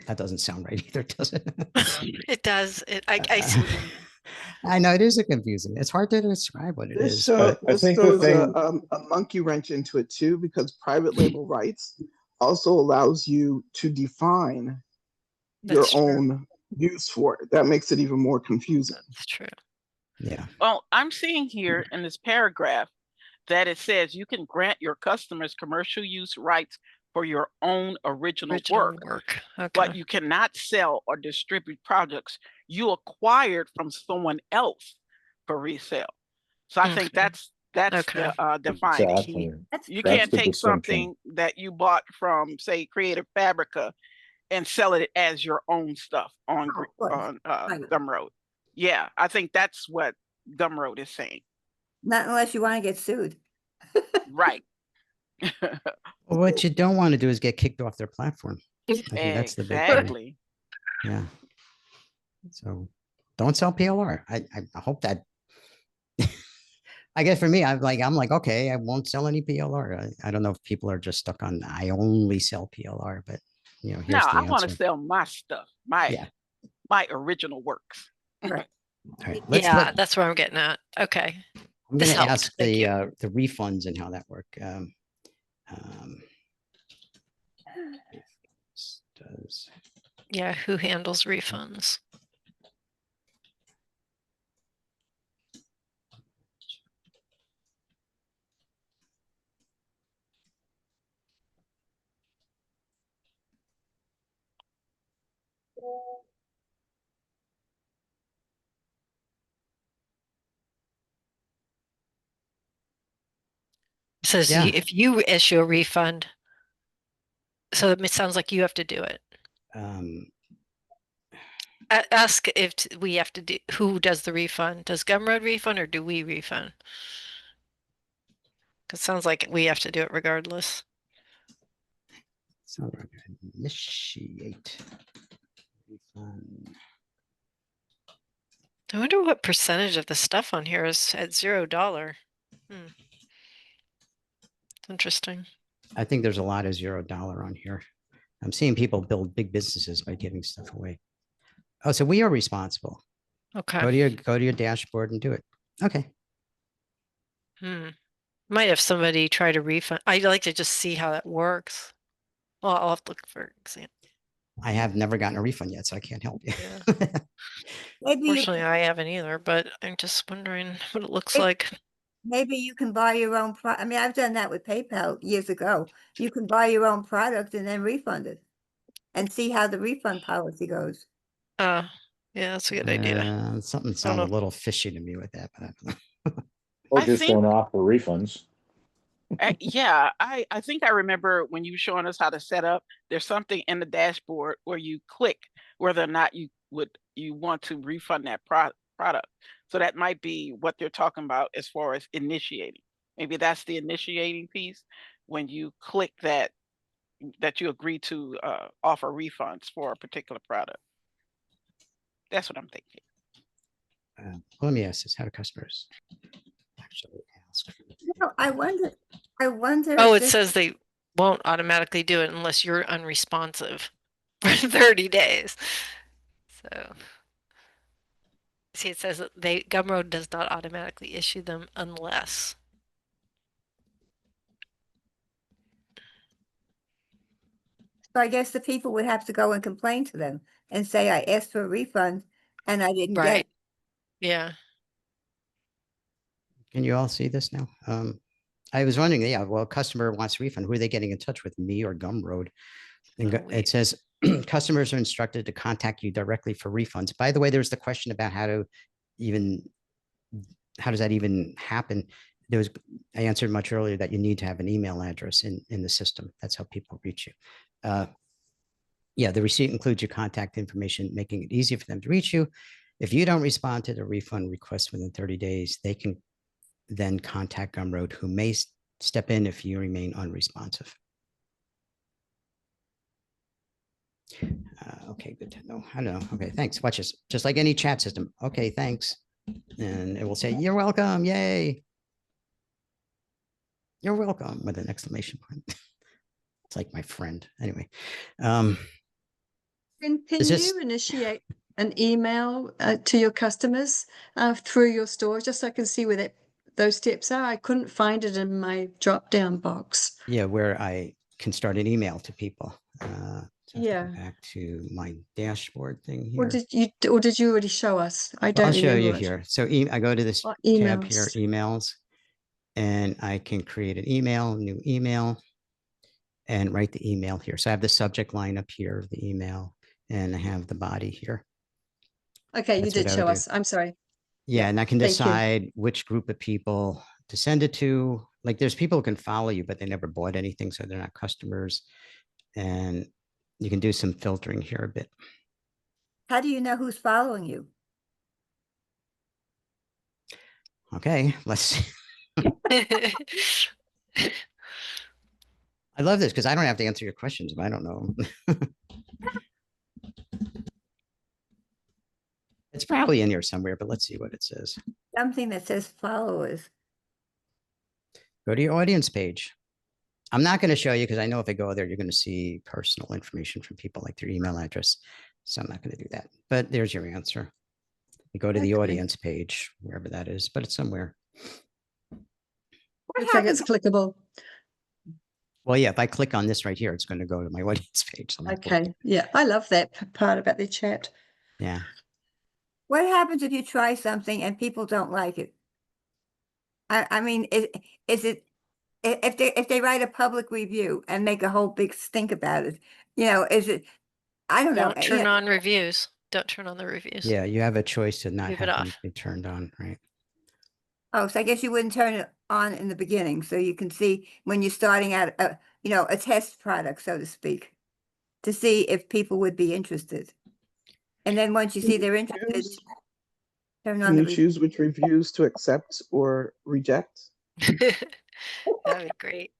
That doesn't sound right either, does it? It does. I see. I know it is confusing. It's hard to describe what it This, is. uh, I this think the throws thing- a monkey wrench into it too, because private label rights also allows you to define your That's true. own use for it. That makes it even more confusing. That's true. Yeah. Well, I'm seeing here in this paragraph that it says you can grant your customers commercial use rights for your own original work, Okay. but you cannot sell or distribute products you acquired from someone else for resale. So I think Okay. that's Okay. defining. Exactly. You That's can't the take distinction. something that you bought from, say, Creative Fabrica and sell it as your own stuff on Oh, of course. Right. Gumroad. Yeah, I think that's what Gumroad is saying. Not unless you want to get sued. Right. What you don't want to do is get kicked off their platform. I think that's the big thing. Exactly. Yeah. So don't sell PLR. I hope that. I guess for me, I'm like, okay, I won't sell any PLR. I don't know if people are just stuck on I only sell PLR, but here's No, the I want to answer. sell my stuff, my original works. Right. All right, Yeah, that's where I'm getting at. Okay. I'm this going to helped. ask Thank you. the refunds and how that work. Does Yeah, who handles refunds? It says Yeah. if you issue a refund, so it sounds like you have to do it. Ask if we have to do, who does the refund? Does Gumroad refund or do we refund? Because it sounds like we have to do it regardless. so we're gonna initiate refund. I wonder what percentage of the stuff on here is at $0. Interesting. I think there's a lot of $0 on here. I'm seeing people build big businesses by giving stuff away. Oh, so we are responsible. Okay. Go to your dashboard and do it. Okay. Might have somebody try to refund. I'd like to just see how that works. Well, I'll have to look for example. I have never gotten a refund yet, so I can't help you. Yeah. Maybe you, Fortunately, I haven't either, but I'm just wondering what it looks Hey. like. maybe you can buy your own I mean, I've done that with PayPal years ago. You can buy your own product and then refund it and see how the refund policy goes. Yeah, that's a good idea. Something know. sounded a little fishy to me with that, but I don't know. Or I just think- don't offer refunds. Yeah, I think I remember when you were showing us how to set up, there's something in the dashboard where you click whether or not you want to refund that product. So that might be what they're talking about as far as initiating. Maybe that's the initiating piece when you click that you agree to offer refunds for a particular product. That's what I'm thinking. Let me ask this: how do customers actually ask? No, I wonder. Oh, if it says they won't automatically do it unless you're unresponsive for 30 days. So, see, it says that Gumroad does not automatically issue them unless. So I guess the people would have to go and complain to them and say, I asked for a refund and I didn't get Right. it. Yeah. Can you all see this now? I was wondering, yeah, well, customer wants a refund. Who are they getting in touch with, me or Gumroad? And Oh, wait. it says customers are instructed to contact you directly for refunds. By the way, there's the question about how does that even happen? I answered much earlier that you need to have an email address in the system. That's how people reach you. Yeah, the receipt includes your contact information, making it easy for them to reach you. If you don't respond to the refund request within 30 days, they can then contact Gumroad, who may step in if you remain unresponsive. Okay, good to know. I don't know. Okay, thanks. Watch this. Just like any chat system. Okay, thanks. And it will say, you're welcome. Yay. You're welcome with an exclamation point. It's like my friend. Anyway. Can Is this- you initiate an email to your customers through your store, just so I can see where those steps are? I couldn't find it in my drop-down box. Yeah, where I can start an email to people. So if I go Yeah. back to my dashboard thing Or here. did you already show us? I Well, don't I'll show you remember it. here. So I go to this Oh, tab here, emails. emails, and I can create an email, new email, and write the email here. So I have the subject line up here of the email, and I have the body here. Okay, you That's what did I show would do. us. I'm sorry. Yeah, Yeah, and I can thank you. decide which group of people to send it to. Like there's people who can follow you, but they never bought anything, so they're not customers. And you can do some filtering here a bit. How do you know who's following you? Okay, let's see. I love this because I don't have to answer your questions if I don't know. It's probably in here somewhere, but let's see what it says. Something that says followers. Go to your audience page. I'm not going to show you because I know if I go there, you're going to see personal information from people like their email address. So I'm not going to do that. But there's your answer. You go to the Okay. audience page, wherever that is, but it's somewhere. What Looks like it's happens? clickable. Well, yeah, if I click on this right here, it's going to go to my audience page. So I'm not going to- Okay, yeah, I love that part about the chat. Yeah. What happens if you try something and people don't like it? I mean, is it if they write a public review and make a whole big stink about it, is it? I don't know. Don't turn on reviews. Don't turn on the reviews. Yeah, you have a choice to not Leave it have them off. be turned on, right? Oh, so I guess you wouldn't turn it on in the beginning, so you can see when you're starting out, a test product, so to speak, to see if people would be interested. And then once you see they're interested, Reviews? turn on Can the you choose which reviews to accept or reject? That'd be great.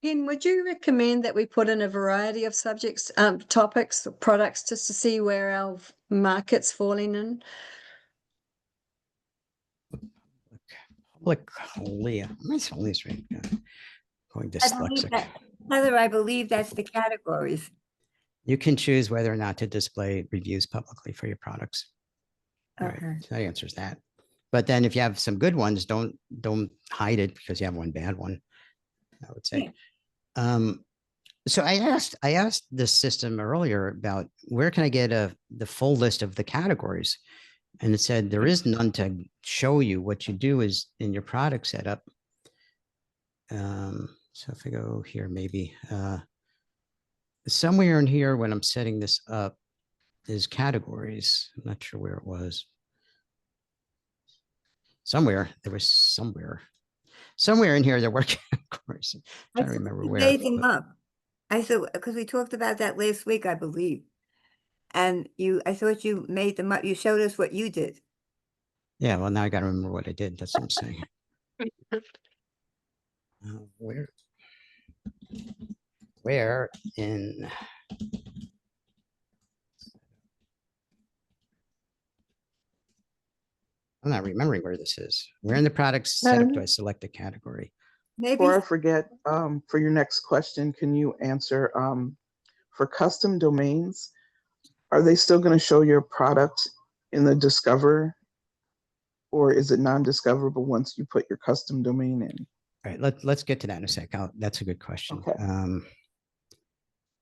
Ken, would you recommend that we put in a variety of subjects, topics, products, just to see where our market's falling in? Public Leah. Am I spelling this right? Going I believe dyslexic. that, Heather, I believe that's the categories. You can choose whether or not to display reviews publicly for your products. All right, Okay. so that answers that. But then if you have some good ones, don't hide it because you have one bad one, I would say. So I asked this system earlier about where can I get the full list of the categories? And it said there is none to show you. What you do is in your product setup. So if I go here, maybe somewhere in here when I'm setting this up is categories. I'm not sure where it was. Somewhere in here there were categories. I'm trying to remember You where. made them up. I said, because we talked about that last week, I believe. And I thought you made them up. You showed us what you did. Yeah, well, now I got to remember what I did. That's what I'm saying. Where in? I'm not remembering where this is. Where in the product setup do I select a category? Maybe Before I forget, for your next question, can you answer for custom domains, are they still going to show your product in the Discover, or is it non-discoverable once you put your custom domain in? All right, let's get to that in a sec. That's a good question. Okay.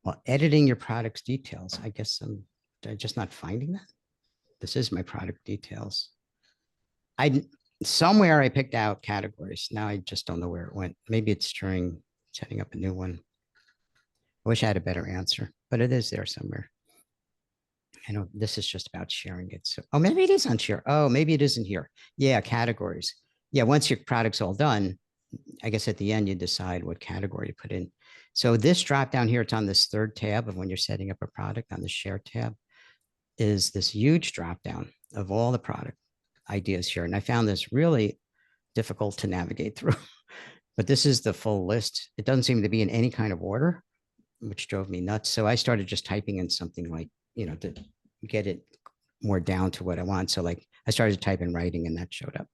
Well, editing your product's details. I guess I'm just not finding that. This is my product details. Somewhere I picked out categories. Now I just don't know where it went. Maybe it's during setting up a new one. I wish I had a better answer, but it is there somewhere. I know this is just about sharing it. So, oh, maybe it is on share. Oh, maybe it isn't here. Yeah, categories. Yeah, once your product's all done, I guess at the end you decide what category you put in. So this drop down here, it's on this third tab of when you're setting up a product on the share tab, is this huge drop down of all the product ideas here. And I found this really difficult to navigate through, but this is the full list. It doesn't seem to be in any kind of order. which drove me nuts. So I started just typing in something like, to get it more down to what I want. So like I started typing writing and that showed up.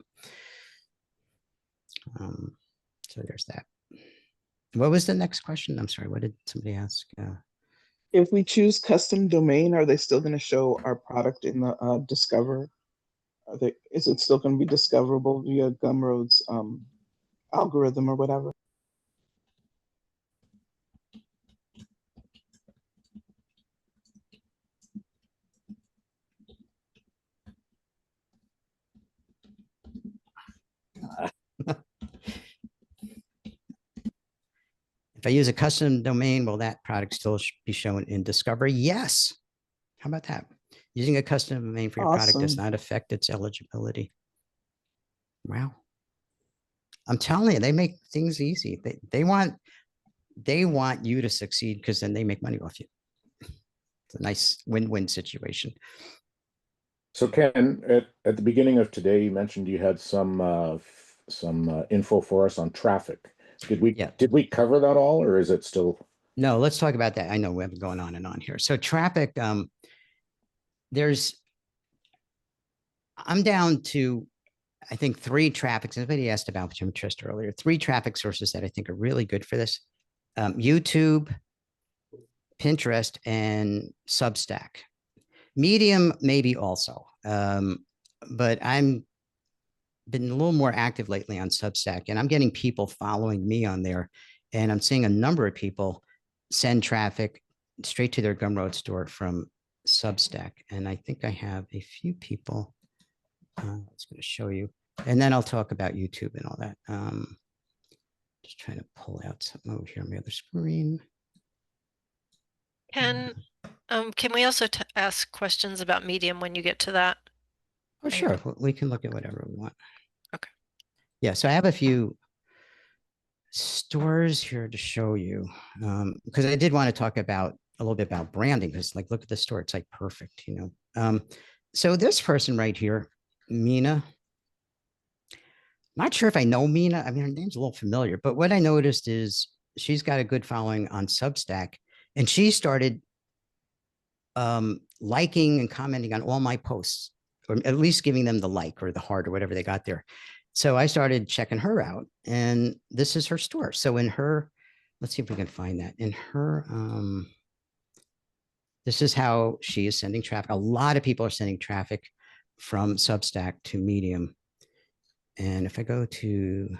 So there's that. What was the next question? I'm sorry. What did somebody ask? If we choose custom domain, are they still going to show our product in the Discover? Is it still going to be discoverable via Gumroad's algorithm or whatever? If I use a custom domain, will that product still be shown in Discover? Yes. How about that? Using a custom domain for your product does Awesome. not affect its eligibility. Wow. I'm telling you, they make things easy. They want you to succeed because then they make money off you. It's a nice win-win situation. So Ken, at the beginning of today, you mentioned you had some info for us on traffic. Did we cover that all, or is it still? No, let's talk about that. I know we have been going on and on here. So traffic, I'm down to, I think, 3 traffic. Somebody asked about Pinterest earlier. 3 traffic sources that I think are really good for this: YouTube, Pinterest, and Substack. Medium maybe also, but I'm been a little more active lately on Substack, and I'm getting people following me on there, and I'm seeing a number of people send traffic straight to their Gumroad store from Substack. And I think I have a few people. I was going to show you, and then I'll talk about YouTube and all that. Just trying to pull out something over here on the other screen. Can we also ask questions about Medium when you get to that? Oh, sure. We can look at whatever we want. Okay. Yeah. So I have a few stores here to show you, because I did want to talk about a little bit about branding, because like, look at the store. It's like perfect, So this person right here, Mina, not sure if I know Mina. I mean, her name's a little familiar, but what I noticed is she's got a good following on Substack, and she started liking and commenting on all my posts, or at least giving them the like or the heart or whatever they got there. So I started checking her out, and this is her store. So in her, let's see if we can find that in her, this is how she is sending traffic. A lot of people are sending traffic from Substack to Medium. And if I go to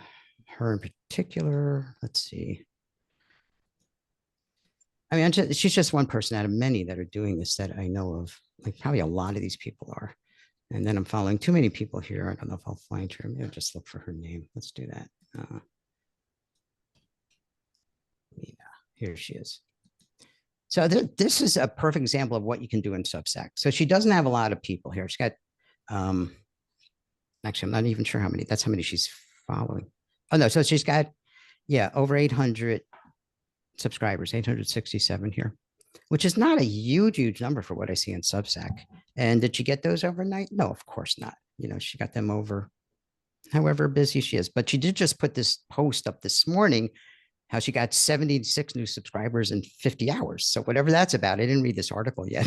her in particular, let's see. I mean, she's just one person out of many that are doing this that I know of. Like probably a lot of these people are. And then I'm following too many people here. I don't know if I'll find her. Maybe I'll just look for her name. Let's do that. Yeah, here she is. So this is a perfect example of what you can do in Substack. So she doesn't have a lot of people here. She's got, actually, I'm not even sure how many. That's how many she's following. Oh, no. So she's got, yeah, over 800 subscribers, 867 here, which is not a huge number for what I see in Substack. And did she get those overnight? No, of course not. She got them over however busy she is. But she did just put this post up this morning, how she got 76 new subscribers in 50 hours. So whatever that's about, I didn't read this article yet.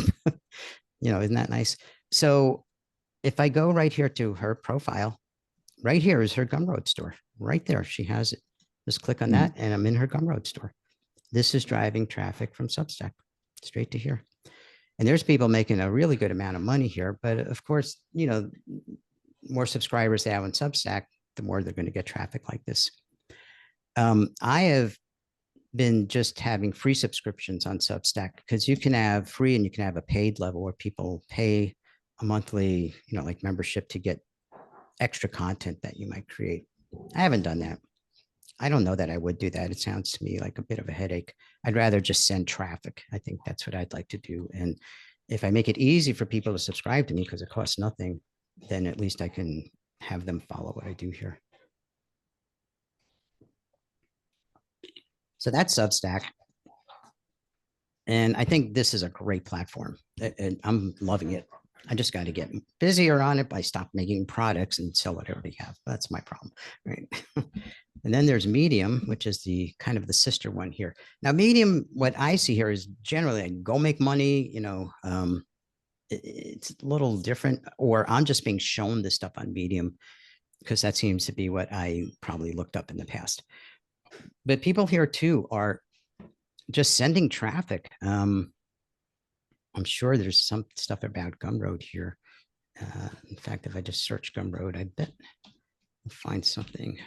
Isn't that nice? So if I go right here to her profile, right here is her Gumroad store. Right there, she has it. Just click on that, and I'm in her Gumroad store. This is driving traffic from Substack straight to here. And there's people making a really good amount of money here. But of course, more subscribers they have on Substack, the more they're going to get traffic like this. I have been just having free subscriptions on Substack, because you can have free and you can have a paid level where people pay a monthly, like membership to get extra content that you might create. I haven't done that. I don't know that I would do that. It sounds to me like a bit of a headache. I'd rather just send traffic. I think that's what I'd like to do. And if I make it easy for people to subscribe to me because it costs nothing, then at least I can have them follow what I do here. So that's Substack. And I think this is a great platform. And I'm loving it. I just got to get busier on it by stop making products and sell whatever we have. That's my problem, right? And then there's Medium, which is the kind of the sister one here. Now, Medium, what I see here is generally like, go make money, it's a little different, or I'm just being shown this stuff on Medium because that seems to be what I probably looked up in the past. But people here too are just sending traffic. I'm sure there's some stuff about Gumroad here. In fact, if I just search Gumroad, I bet I'll find something.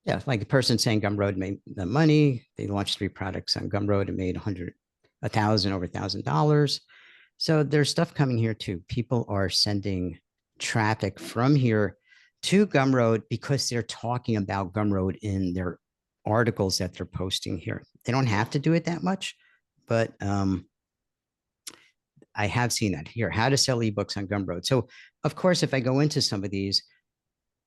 Yeah, like a person saying Gumroad made the money. They launched 3 products on Gumroad and made over $1,000. So there's stuff coming here too. People are sending traffic from here to Gumroad because they're talking about Gumroad in their articles that they're posting here. They don't have to do it that much, but I have seen that here, how to sell ebooks on Gumroad. So of course, if I go into some of these,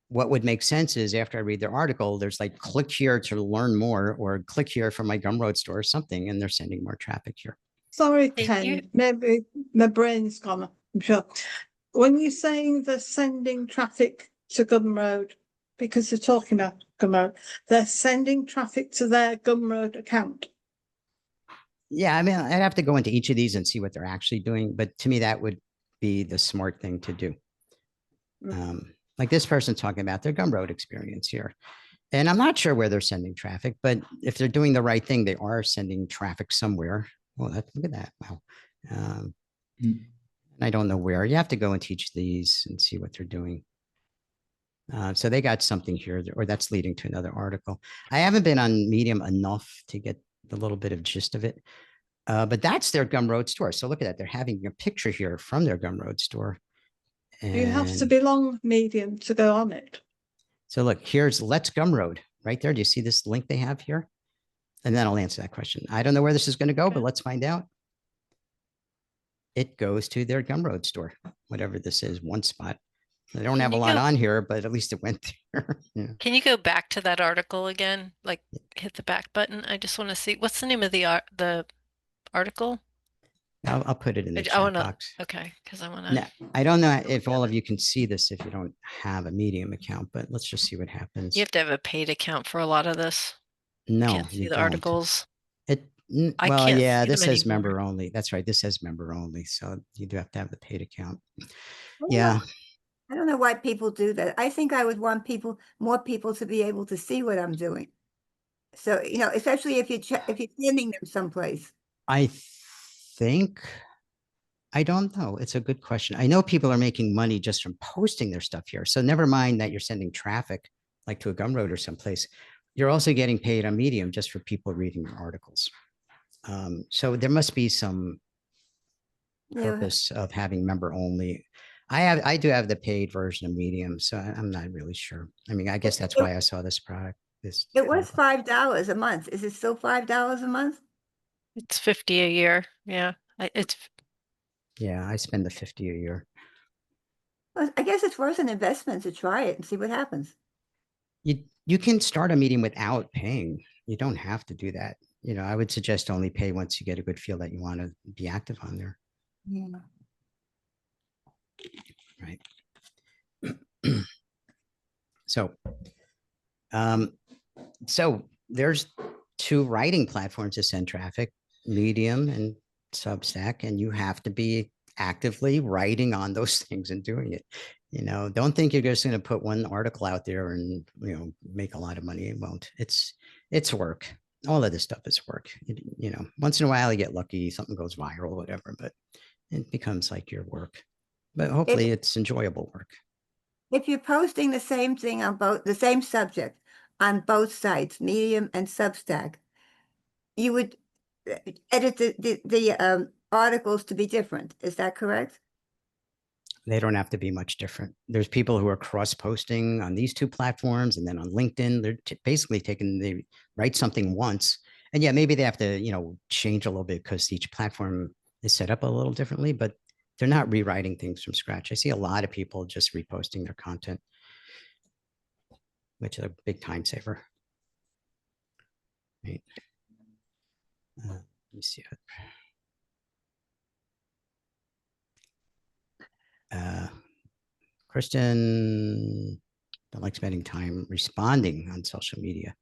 what would make sense is after I read their article, there's like, click here to learn more, or click here for my Gumroad store or something, and they're sending more traffic here. Sorry, Thank Ken, you. maybe my brain's gone, I'm sure. When you're saying they're sending traffic to Gumroad, because they're talking about Gumroad, they're sending traffic to their Gumroad account. Yeah, I mean, I'd have to go into each of these and see what they're actually doing, but to me, that would be the smart thing to do. Like this person talking about their Gumroad experience here. And I'm not sure where they're sending traffic, but if they're doing the right thing, they are sending traffic somewhere. Well, look at that. Wow. I don't know where. You have to go and teach these and see what they're doing. So they got something here, or that's leading to another article. I haven't been on Medium enough to get a little bit of gist of it, but that's their Gumroad store. So look at that. They're having a picture here from their Gumroad store. You have to And belong Medium to go on it. so look, here's Let's Gumroad right there. Do you see this link they have here? And then I'll answer that question. I don't know where this is going to go, but let's find out. It goes to their Gumroad store, whatever this is, One Spot. They don't have a lot on here, but at least it went there. Yeah. Can you go back to that article again? Like hit the back button. I just want to see what's the name of the article. I'll put it in the I chat wanna, box. okay, because I want No, to. I don't know if all of you can see this if you don't have a Medium account, but let's just see what happens. You have to have a paid account for a lot of this. No, Can't see you the don't. articles. I Well, can't yeah, see this them says anymore. member only. That's right. This says member only. So you do have to have the paid account. Well, Yeah. I don't know why people do that. I think I would want more people to be able to see what I'm doing. So, especially if you're sending them someplace. I think, I don't know. It's a good question. I know people are making money just from posting their stuff here. So never mind that you're sending traffic like to a Gumroad or someplace. You're also getting paid on Medium just for people reading your articles. So there must be some purpose of having member only. I do have the paid version of Medium, so I'm not really sure. I mean, I guess that's why I saw this product. It was $5 a month. Is it still $5 a month? It's 50 a year. Yeah, yeah, I spend the 50 a year. Well, I guess it's worth an investment to try it and see what happens. You can start a Medium without paying. You don't have to do that. I would suggest only pay once you get a good feel that you want to be active on there. Yeah. Right. So there's 2 writing platforms to send traffic, Medium and Substack, and you have to be actively writing on those things and doing it. Don't think you're just going to put one article out there and, make a lot of money. It won't. It's work. All of this stuff is work. Once in a while you get lucky, something goes viral, whatever, but it becomes like your work. But hopefully it's enjoyable work. If you're posting the same thing on the same subject on both sites, Medium and Substack, you would edit the articles to be different. Is that correct? They don't have to be much different. There's people who are cross-posting on these 2 platforms, and then on LinkedIn, they're basically they write something once, and yeah, maybe they have to, change a little bit because each platform is set up a little differently, but they're not rewriting things from scratch. I see a lot of people just reposting their content, which is a big time saver. Right. Let me see it. Of Kristen don't like spending time responding on social media.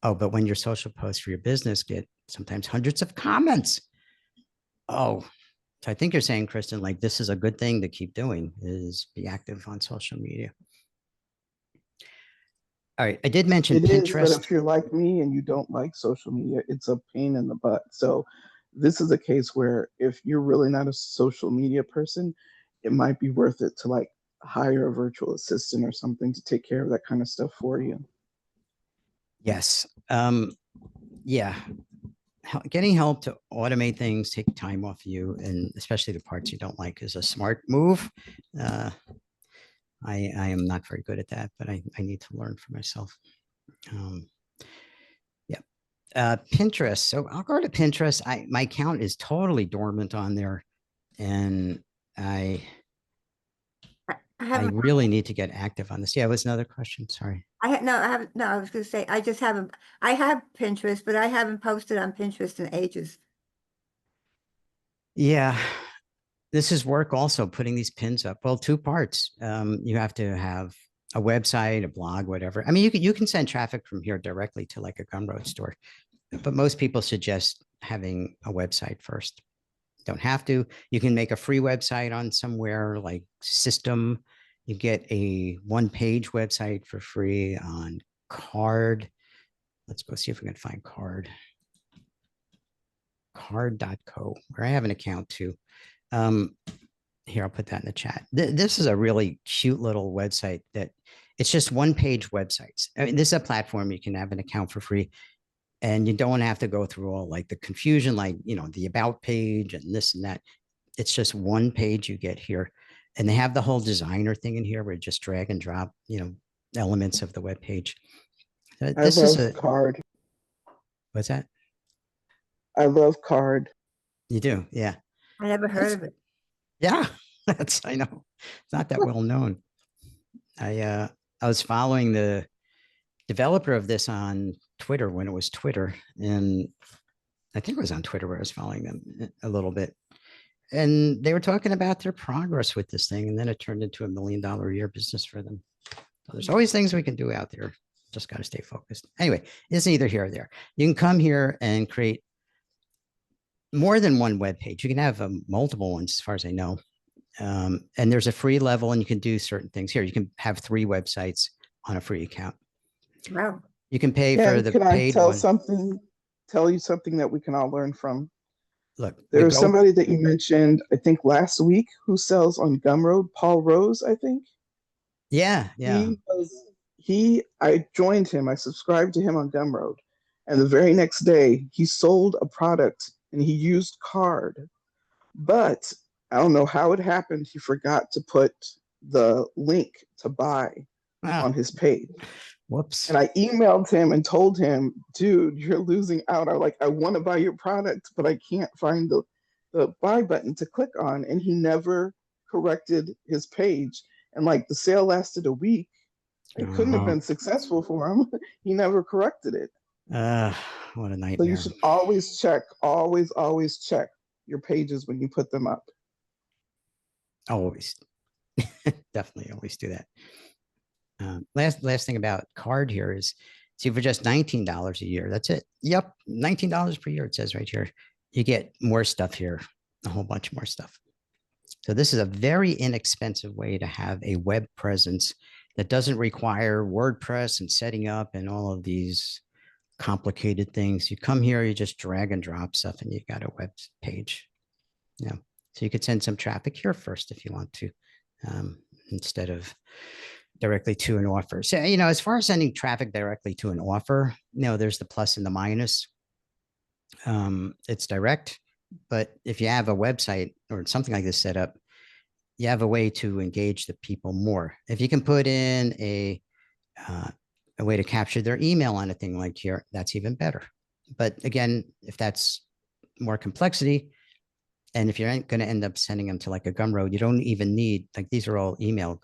Oh, but when your social posts for your business get sometimes hundreds of comments. Oh, so I think you're saying, Kristen, like this is a good thing to keep doing, is be active on social media. All right, I did mention It is, but Pinterest. if you're like me and you don't like social media, it's a pain in the butt. So this is a case where if you're really not a social media person, it might be worth it to like hire a virtual assistant or something to take care of that kind of stuff for you. Yes. Yeah. Getting help to automate things, take time off you, and especially the parts you don't like, is a smart move. I am not very good at that, but I need to learn for myself. Yeah. Pinterest. So I'll go to Pinterest. My account is totally dormant on there, and I really need to get active on this. Yeah, it was another question. Sorry. I was going to say, I have Pinterest, but I haven't posted on Pinterest in ages. Yeah. This is work also, putting these pins up. Well, two parts. You have to have a website, a blog, whatever. I mean, you can send traffic from here directly to like a Gumroad store, but most people suggest having a website first. Don't have to. You can make a free website on somewhere like System. You get a one-page website for free on Card. Let's go see if we can find Card. Card.co, where I have an account too. Here, I'll put that in the chat. This is a really cute little website that it's just one-page websites. I mean, this is a platform you can have an account for free, and you don't have to go through all like the confusion, like, you know, the about page and this and that. It's just one page you get here, and they have the whole designer thing in here where you just drag and drop, you know, elements of the web page. This is a Card. What's that? I love Card. You do, yeah. I never heard of it. Yeah, I know. It's not that well known. I was following the developer of this on Twitter when it was Twitter, and I think it was on Twitter where I was following them a little bit. And they were talking about their progress with this thing, and then it turned into $1 million a year business for them. So there's always things we can do out there. Just got to stay focused. Anyway, it's neither here or there. You can come here and create more than one web page. You can have multiple ones, as far as I know. And there's a free level, and you can do certain things here. You can have 3 websites on a free account. Wow. You can pay for the can I paid tell one. tell you something that we can all learn from? Look, there's somebody that you mentioned, I think last week, who sells on Gumroad, Paul Rose, I think. Yeah, yeah. I joined him, I subscribed to him on Gumroad, and the very next day he sold a product and he used Card, but I don't know how it happened. He forgot to put the link to buy on his page. Whoops. And I emailed him and told him, dude, you're losing out. I want to buy your product, but I can't find the buy button to click on. And he never corrected his page. And like the sale lasted a week. It couldn't have been successful for him. He never corrected it. What a nightmare. So you should always check your pages when you put them up. Always. Definitely always do that. Last thing about Card here is, see, for just $19 a year, that's it. Yep, $19 per year, it says right here. You get more stuff here, a whole bunch more stuff. So this is a very inexpensive way to have a web presence that doesn't require WordPress and setting up and all of these complicated things. You come here, you just drag and drop stuff, and you got a web page. Yeah, so you could send some traffic here first if you want to, instead of directly to an offer. So, you know, as far as sending traffic directly to an offer, you know, there's the plus and the minus. It's direct, but if you have a website or something like this set up, you have a way to engage the people more. If you can put in a way to capture their email on a thing like here, that's even better. But again, if that's more complexity, and if you're going to end up sending them to like a Gumroad, you don't even need, like, these are all email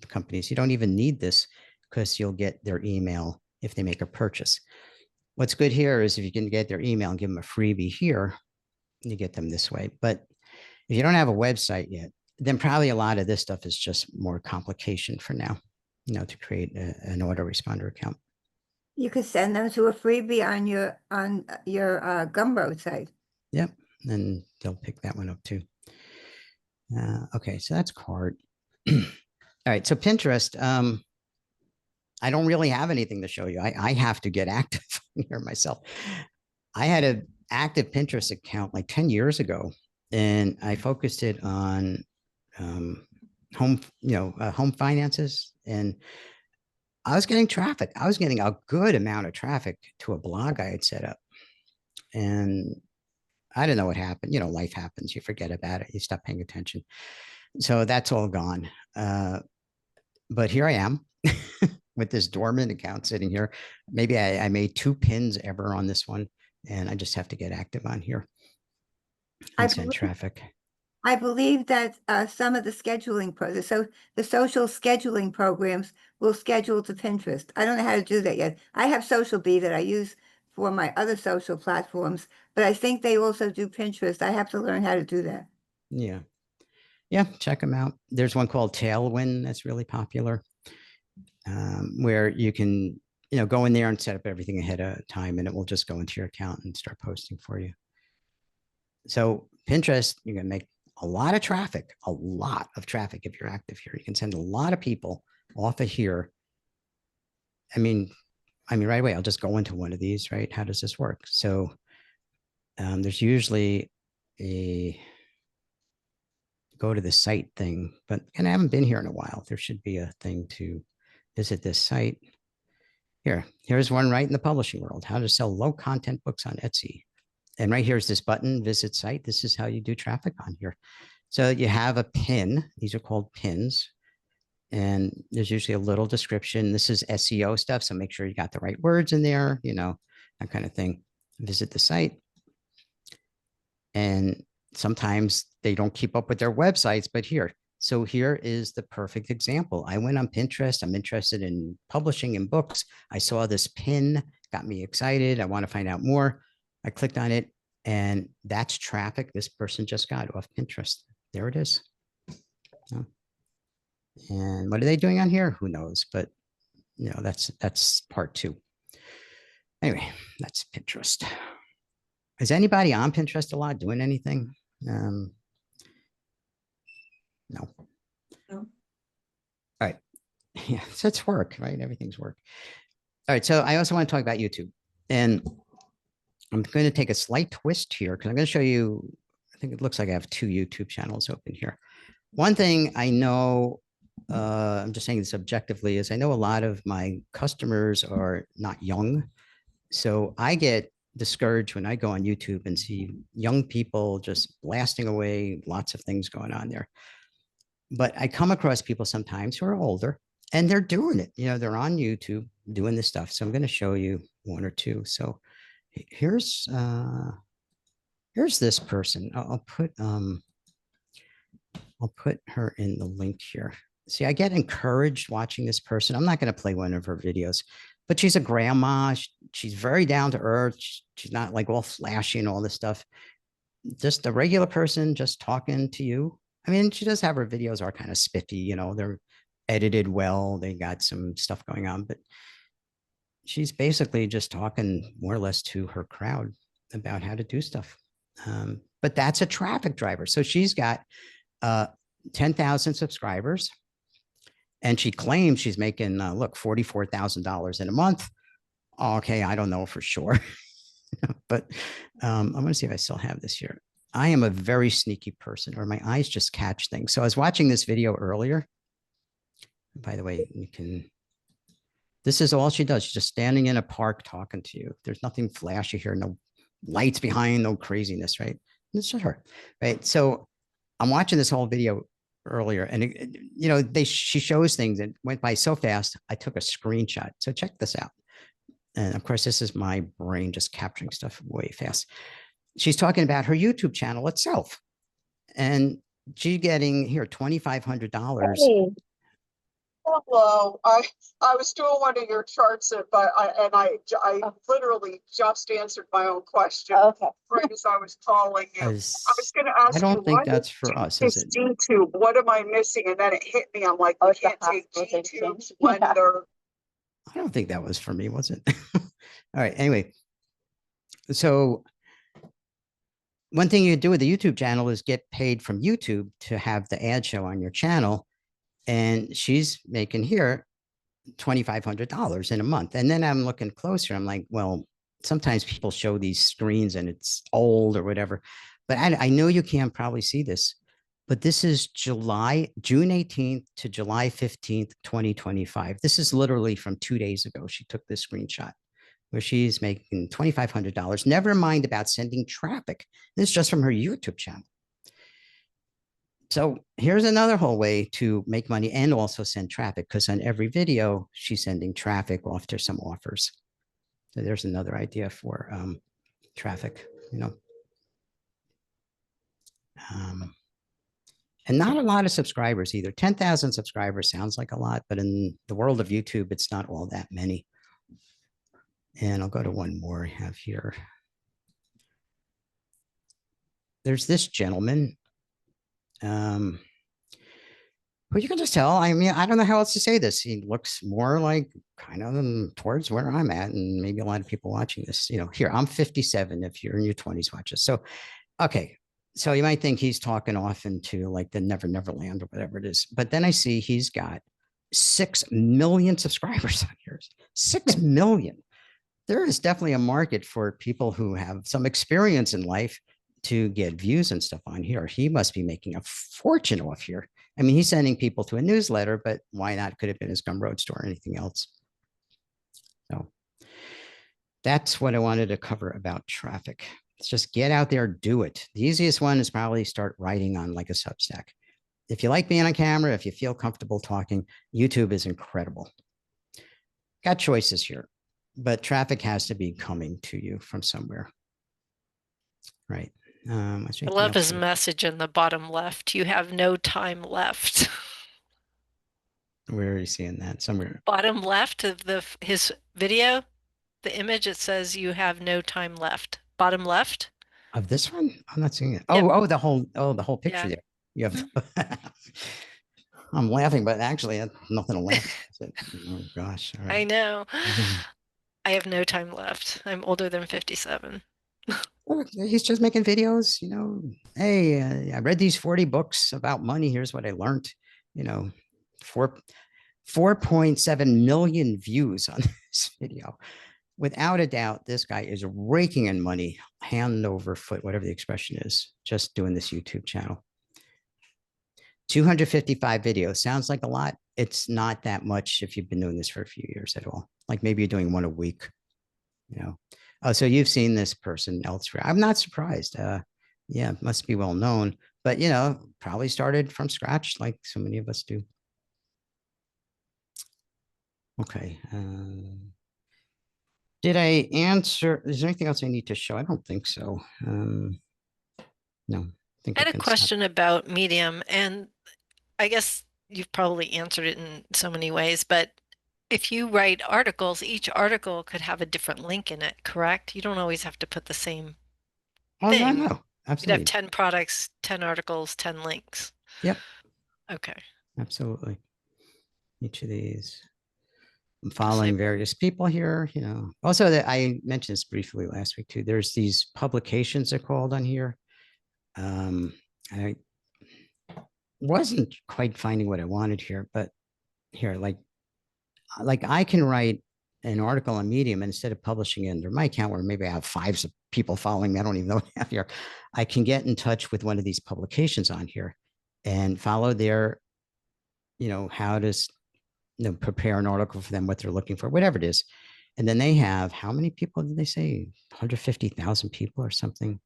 companies. You don't even need this because you'll get their email if they make a purchase. What's good here is if you can get their email and give them a freebie here, you get them this way. But if you don't have a website yet, then probably a lot of this stuff is just more complication for now, you know, to create an autoresponder account. You could send them to a freebie on your Gumroad site. Yep. And they'll pick that one up too. Okay, so that's cart. All right, so Pinterest, I don't really have anything to show you. I have to get active here myself. I had an active Pinterest account like 10 years ago, and I focused it on home finances, and I was getting traffic. I was getting a good amount of traffic to a blog I had set up, and I don't know what happened. You know, life happens. You forget about it. You stop paying attention. So that's all gone. But here I am with this dormant account sitting here. Maybe I made 2 pins ever on this one, and I just have to get active on here and send traffic. I believe that some of the scheduling the social scheduling programs will schedule to Pinterest. I don't know how to do that yet. I have Social Bee that I use for my other social platforms, but I think they also do Pinterest. I have to learn how to do that. Yeah. Yeah, check them out. There's one called Tailwind that's really popular, where you can, you know, go in there and set up everything ahead of time, and it will just go into your account and start posting for you. So Pinterest, you can make a lot of traffic if you're active here. You can send a lot of people off of here. I mean, right away, I'll just go into one of these, right? How does this work? So there's usually a go to the site thing, but I haven't been here in a while. There should be a thing to visit this site. Here's one right in the publishing world, how to sell low content books on Etsy. And right here's this button, visit site. This is how you do traffic on here. So you have a pin. These are called pins. And there's usually a little description. This is SEO stuff, so make sure you got the right words in there, you know, that kind of thing. Visit the site. And sometimes they don't keep up with their websites, but here. So here is the perfect example. I went on Pinterest. I'm interested in publishing and books. I saw this pin, got me excited. I want to find out more. I clicked on it, and that's traffic this person just got off Pinterest. There it is. And what are they doing on here? Who knows? But you know, that's part 2. Anyway, that's Pinterest. Is anybody on Pinterest a lot doing anything? No. All right. Yeah, so it's work, right? Everything's work. All right. So I also want to talk about YouTube, and I'm going to take a slight twist here because I'm going to show you, I think it looks like I have 2 YouTube channels open here. One thing I know, I'm just saying this objectively, is I know a lot of my customers are not young. So I get discouraged when I go on YouTube and see young people just blasting away, lots of things going on there. But I come across people sometimes who are older, and they're doing it. You know, they're on YouTube doing this stuff. So I'm going to show you 1 or 2. So here's this person. I'll put her in the link here. See, I get encouraged watching this person. I'm not going to play one of her videos, but she's a grandma. She's very down to earth. She's not like all flashy and all this stuff. Just a regular person just talking to you. I mean, she does have her videos are kind of spiffy, you know, they're edited well. They got some stuff going on, but she's basically just talking more or less to her crowd about how to do stuff. But that's a traffic driver. So she's got 10,000 subscribers, and she claims she's making, look, $44,000 in a month. Okay, I don't know for sure, but I'm going to see if I still have this here. I am a very sneaky person, or my eyes just catch things. So I was watching this video earlier. By the way, this is all she does. She's just standing in a park talking to you. There's nothing flashy here, no lights behind, no craziness, right? It's just her, right? So I'm watching this whole video earlier, and you know, she shows things that went by so fast. I took a screenshot. So check this out. And of course, this is my brain just capturing stuff way fast. She's talking about her YouTube channel itself, and she's getting here $2,500. Hello, I was doing one of your charts, but I literally just answered my own question Okay. right as I was calling you. I was going to ask I you, don't think why that's did for us, this is it? G-tube? What am I missing? And then it hit me. I'm like, Oh, you it's the can't take hospitalization. G-tubes when Yeah. they're I don't think that was for me, was it? All right. Anyway, so one thing you do with the YouTube channel is get paid from YouTube to have the ad show on your channel. And she's making here $2,500 in a month. And then I'm looking closer. I'm like, well, sometimes people show these screens and it's old or whatever. But I know you can't probably see this, but this is June 18th to July 15th, 2025. This is literally from 2 days ago. She took this screenshot where she's making $2,500. Never mind about sending traffic. This is just from her YouTube channel. So here's another whole way to make money and also send traffic, because on every video, she's sending traffic off to some offers. So there's another idea for traffic, you know. And not a lot of subscribers either. 10,000 subscribers sounds like a lot, but in the world of YouTube, it's not all that many. And I'll go to one more I have here. There's this gentleman. Who you can just tell, I mean, I don't know how else to say this. He looks more like kind of towards where I'm at, and maybe a lot of people watching this, you know, here, I'm 57 if you're in your 20s, watch this. So, okay. So you might think he's talking off into like the Never Land or whatever it is. But then I see he's got 6 million subscribers on here. 6 million. There is definitely a market for people who have some experience in life to get views and stuff on here. He must be making a fortune off here. I mean, he's sending people to a newsletter, but why not? Could have been his Gumroad store or anything else. So that's what I wanted to cover about traffic. It's just get out there, do it. The easiest one is probably start writing on like a Substack. If you like being on camera, if you feel comfortable talking, YouTube is incredible. Got choices here, but traffic has to be coming to you from somewhere. Right. I love his message in the bottom left. You have no time left. Where are you seeing that? Somewhere. Bottom left of his video, the image, it says you have no time left. Bottom left. Of this one? I'm not seeing it. Yep. The whole picture there. You have I'm laughing, but actually I have nothing to laugh at. Oh gosh. All right. I know. I have no time left. I'm older than 57. He's just making videos, you know. Hey, I read these 40 books about money. Here's what I learned. You know, 4.7 million views on this video. Without a doubt, this guy is raking in money, hand over foot, whatever the expression is, just doing this YouTube channel. 255 videos. Sounds like a lot. It's not that much if you've been doing this for a few years at all. Like maybe you're doing one a week, you know. Oh, so you've seen this person elsewhere. I'm not surprised. Yeah, it must be well known, but you know, probably started from scratch like so many of us do. Okay. Did I answer? Is there anything else I need to show? I don't think so. No. I had a question about Medium, and I guess you've probably answered it in so many ways, but if you write articles, each article could have a different link in it, correct? You don't always have to put the same thing. Oh, no, absolutely. You'd have 10 products, 10 articles, 10 links. Yep. Okay. Absolutely. Each of these. I'm following various people here, you know. Also, that I mentioned this briefly last week too. There's these publications they're called on here. I wasn't quite finding what I wanted here, but here, like I can write an article on Medium, and instead of publishing it under my account, where maybe I have 5 people following me, I don't even know what I have here. I can get in touch with one of these publications on here and follow their, you know, how to, you know, prepare an article for them, what they're looking for, whatever it is. And then they have, how many people did they say? 150,000 people or something.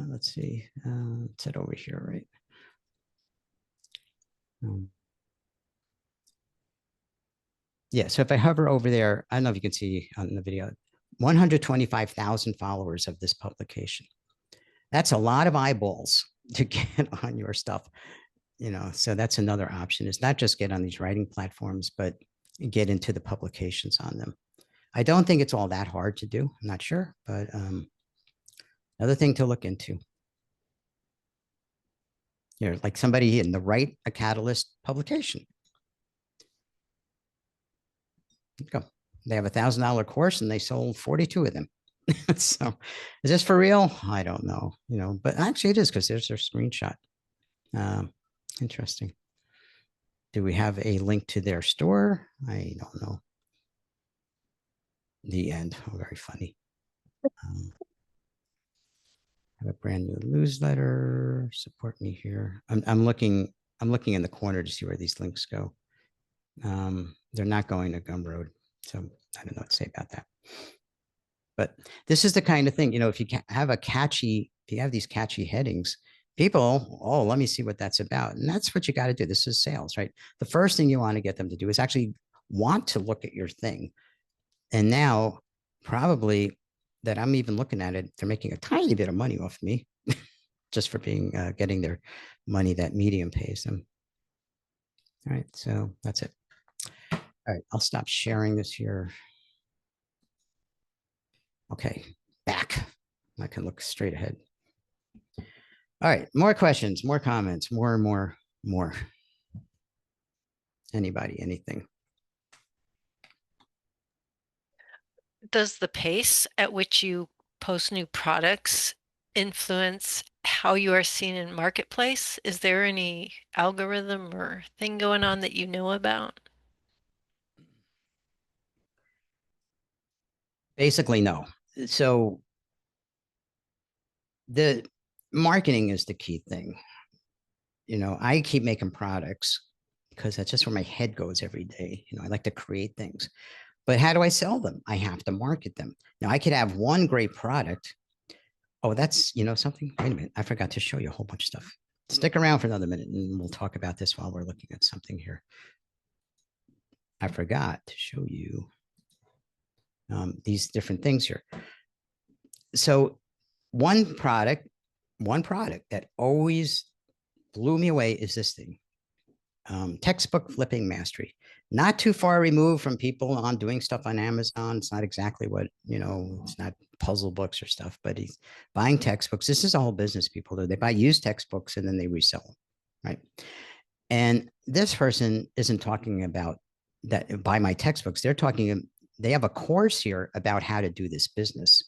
Let's see. It's it over here, right? Yeah, so if I hover over there, I don't know if you can see on the video, 125,000 followers of this publication. That's a lot of eyeballs to get on your stuff. you know, so that's another option. Is not just get on these writing platforms, but get into the publications on them. I don't think it's all that hard to do. I'm not sure, but another thing to look into. You know, like somebody in the Write a Catalyst publication. Go. They have $1,000 course and they sold 42 of them. So is this for real? I don't know, you know, but actually it is because there's their screenshot. Interesting. Do we have a link to their store? I don't know. The end. Oh, very funny. Have a brand new newsletter. Support me here. I'm looking in the corner to see where these links go. They're not going to Gumroad, so I don't know what to say about that. But this is the kind of thing, you know, if you have if you have these catchy headings, people, oh, let me see what that's about. And that's what you got to do. This is sales, right? The first thing you want to get them to do is actually want to look at your thing. And now probably that I'm even looking at it, they're making a tiny bit of money off me just for being getting their money that Medium pays them. All right, so that's it. All right, I'll stop sharing this here. Okay, back. I can look straight ahead. All right, more questions, more comments, more. Anybody, anything? Does the pace at which you post new products influence how you are seen in marketplace? Is there any algorithm or thing going on that you know about? Basically, no. So the marketing is the key thing. You know, I keep making products because that's just where my head goes every day. You know, I like to create things. But how do I sell them? I have to market them. Now I could have one great product. Oh, that's, you know, something. Wait a minute. I forgot to show you a whole bunch of stuff. Stick around for another minute and we'll talk about this while we're looking at something here. I forgot to show you these different things here. So one product that always blew me away is this thing. Textbook flipping mastery. Not too far removed from people on doing stuff on Amazon. It's not exactly what, you know, it's not puzzle books or stuff, but he's buying textbooks. This is a whole business people do. They buy used textbooks and then they resell them, right? And this person isn't talking about that buy my textbooks. They're talking, they have a course here about how to do this business.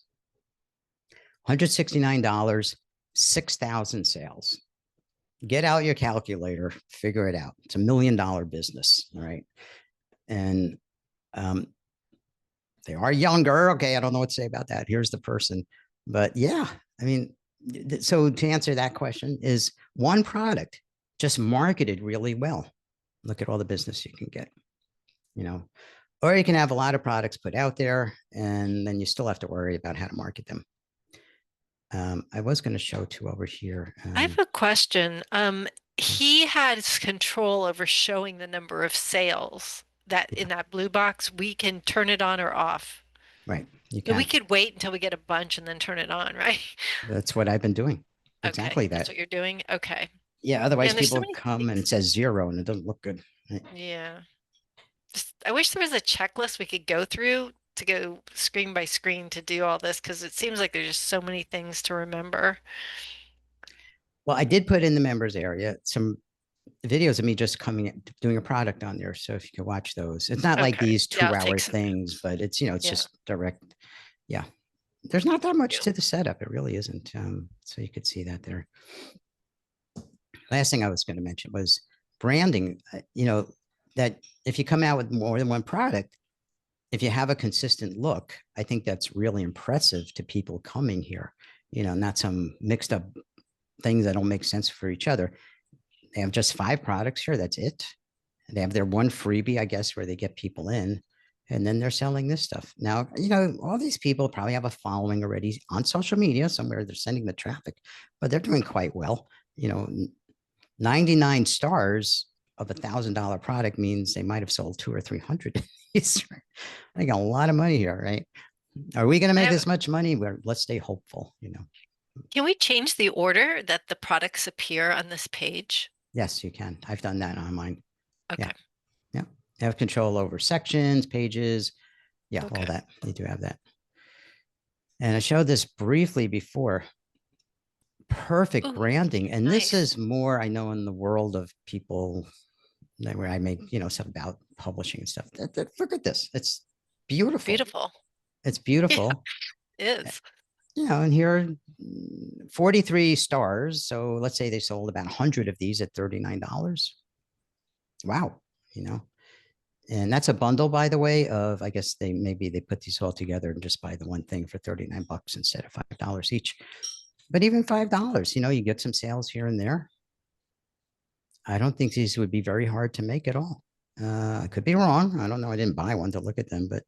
$169, 6,000 sales. Get out your calculator, figure it out. It's $1 million business, all right? And they are younger. Okay, I don't know what to say about that. Here's the person. But yeah, I mean, so to answer that question is one product just marketed really well. Look at all the business you can get, you know, or you can have a lot of products put out there and then you still have to worry about how to market them. I was going to show two over here. I have a question. He has control over showing the number of sales that in that blue box, we can turn it on or off. Right. You So can. we could wait until we get a bunch and then turn it on, right? That's what I've been doing. Exactly Okay, that. that's what you're doing? Okay. Yeah. Otherwise, Man, there's so people many come and it says 0 and it doesn't look good. Right? Yeah. I wish there was a checklist we could go through to go screen by screen to do all this because it seems like there's just so many things to remember. Well, I did put in the members area some videos of me just coming in, doing a product on there. So if you can watch those, it's not like Okay. these Yeah, I'll 2-hour take some things, but it's, you know, it's Yeah. just direct. Yeah. There's not that much to the setup. It really isn't. So you could see that there. Last thing I was going to mention was branding. You know, that if you come out with more than one product, if you have a consistent look, I think that's really impressive to people coming here, you know, not some mixed up things that don't make sense for each other. They have just 5 products here. That's it. They have their one freebie, I guess, where they get people in, and then they're selling this stuff. Now, you know, all these people probably have a following already on social media somewhere. They're sending the traffic, but they're doing quite well. You know, 99 stars of $1,000 product means they might have sold 200 or 300. I got a lot of money here, right? Are we going to make this much money? Let's stay hopeful, you know. Can we change the order that the products appear on this page? Yes, you can. I've done that on mine. Okay. Yeah. You have control over sections, pages. Yeah, all Okay. that. You do have that. And I showed this briefly before. Perfect Ooh, branding. And this nice. is more, I know, in the world of people where I make, stuff about publishing and stuff. Look at this. It's beautiful. Beautiful. It's beautiful. It is. And here are 43 stars. So let's say they sold about 100 of these at $39. Wow. And that's a bundle, by the way, of, I guess maybe they put these all together and just buy the one thing for $39 instead of $5 each. But even $5, you get some sales here and there. I don't think these would be very hard to make at all. I could be wrong. I don't know. I didn't buy one to look at them, but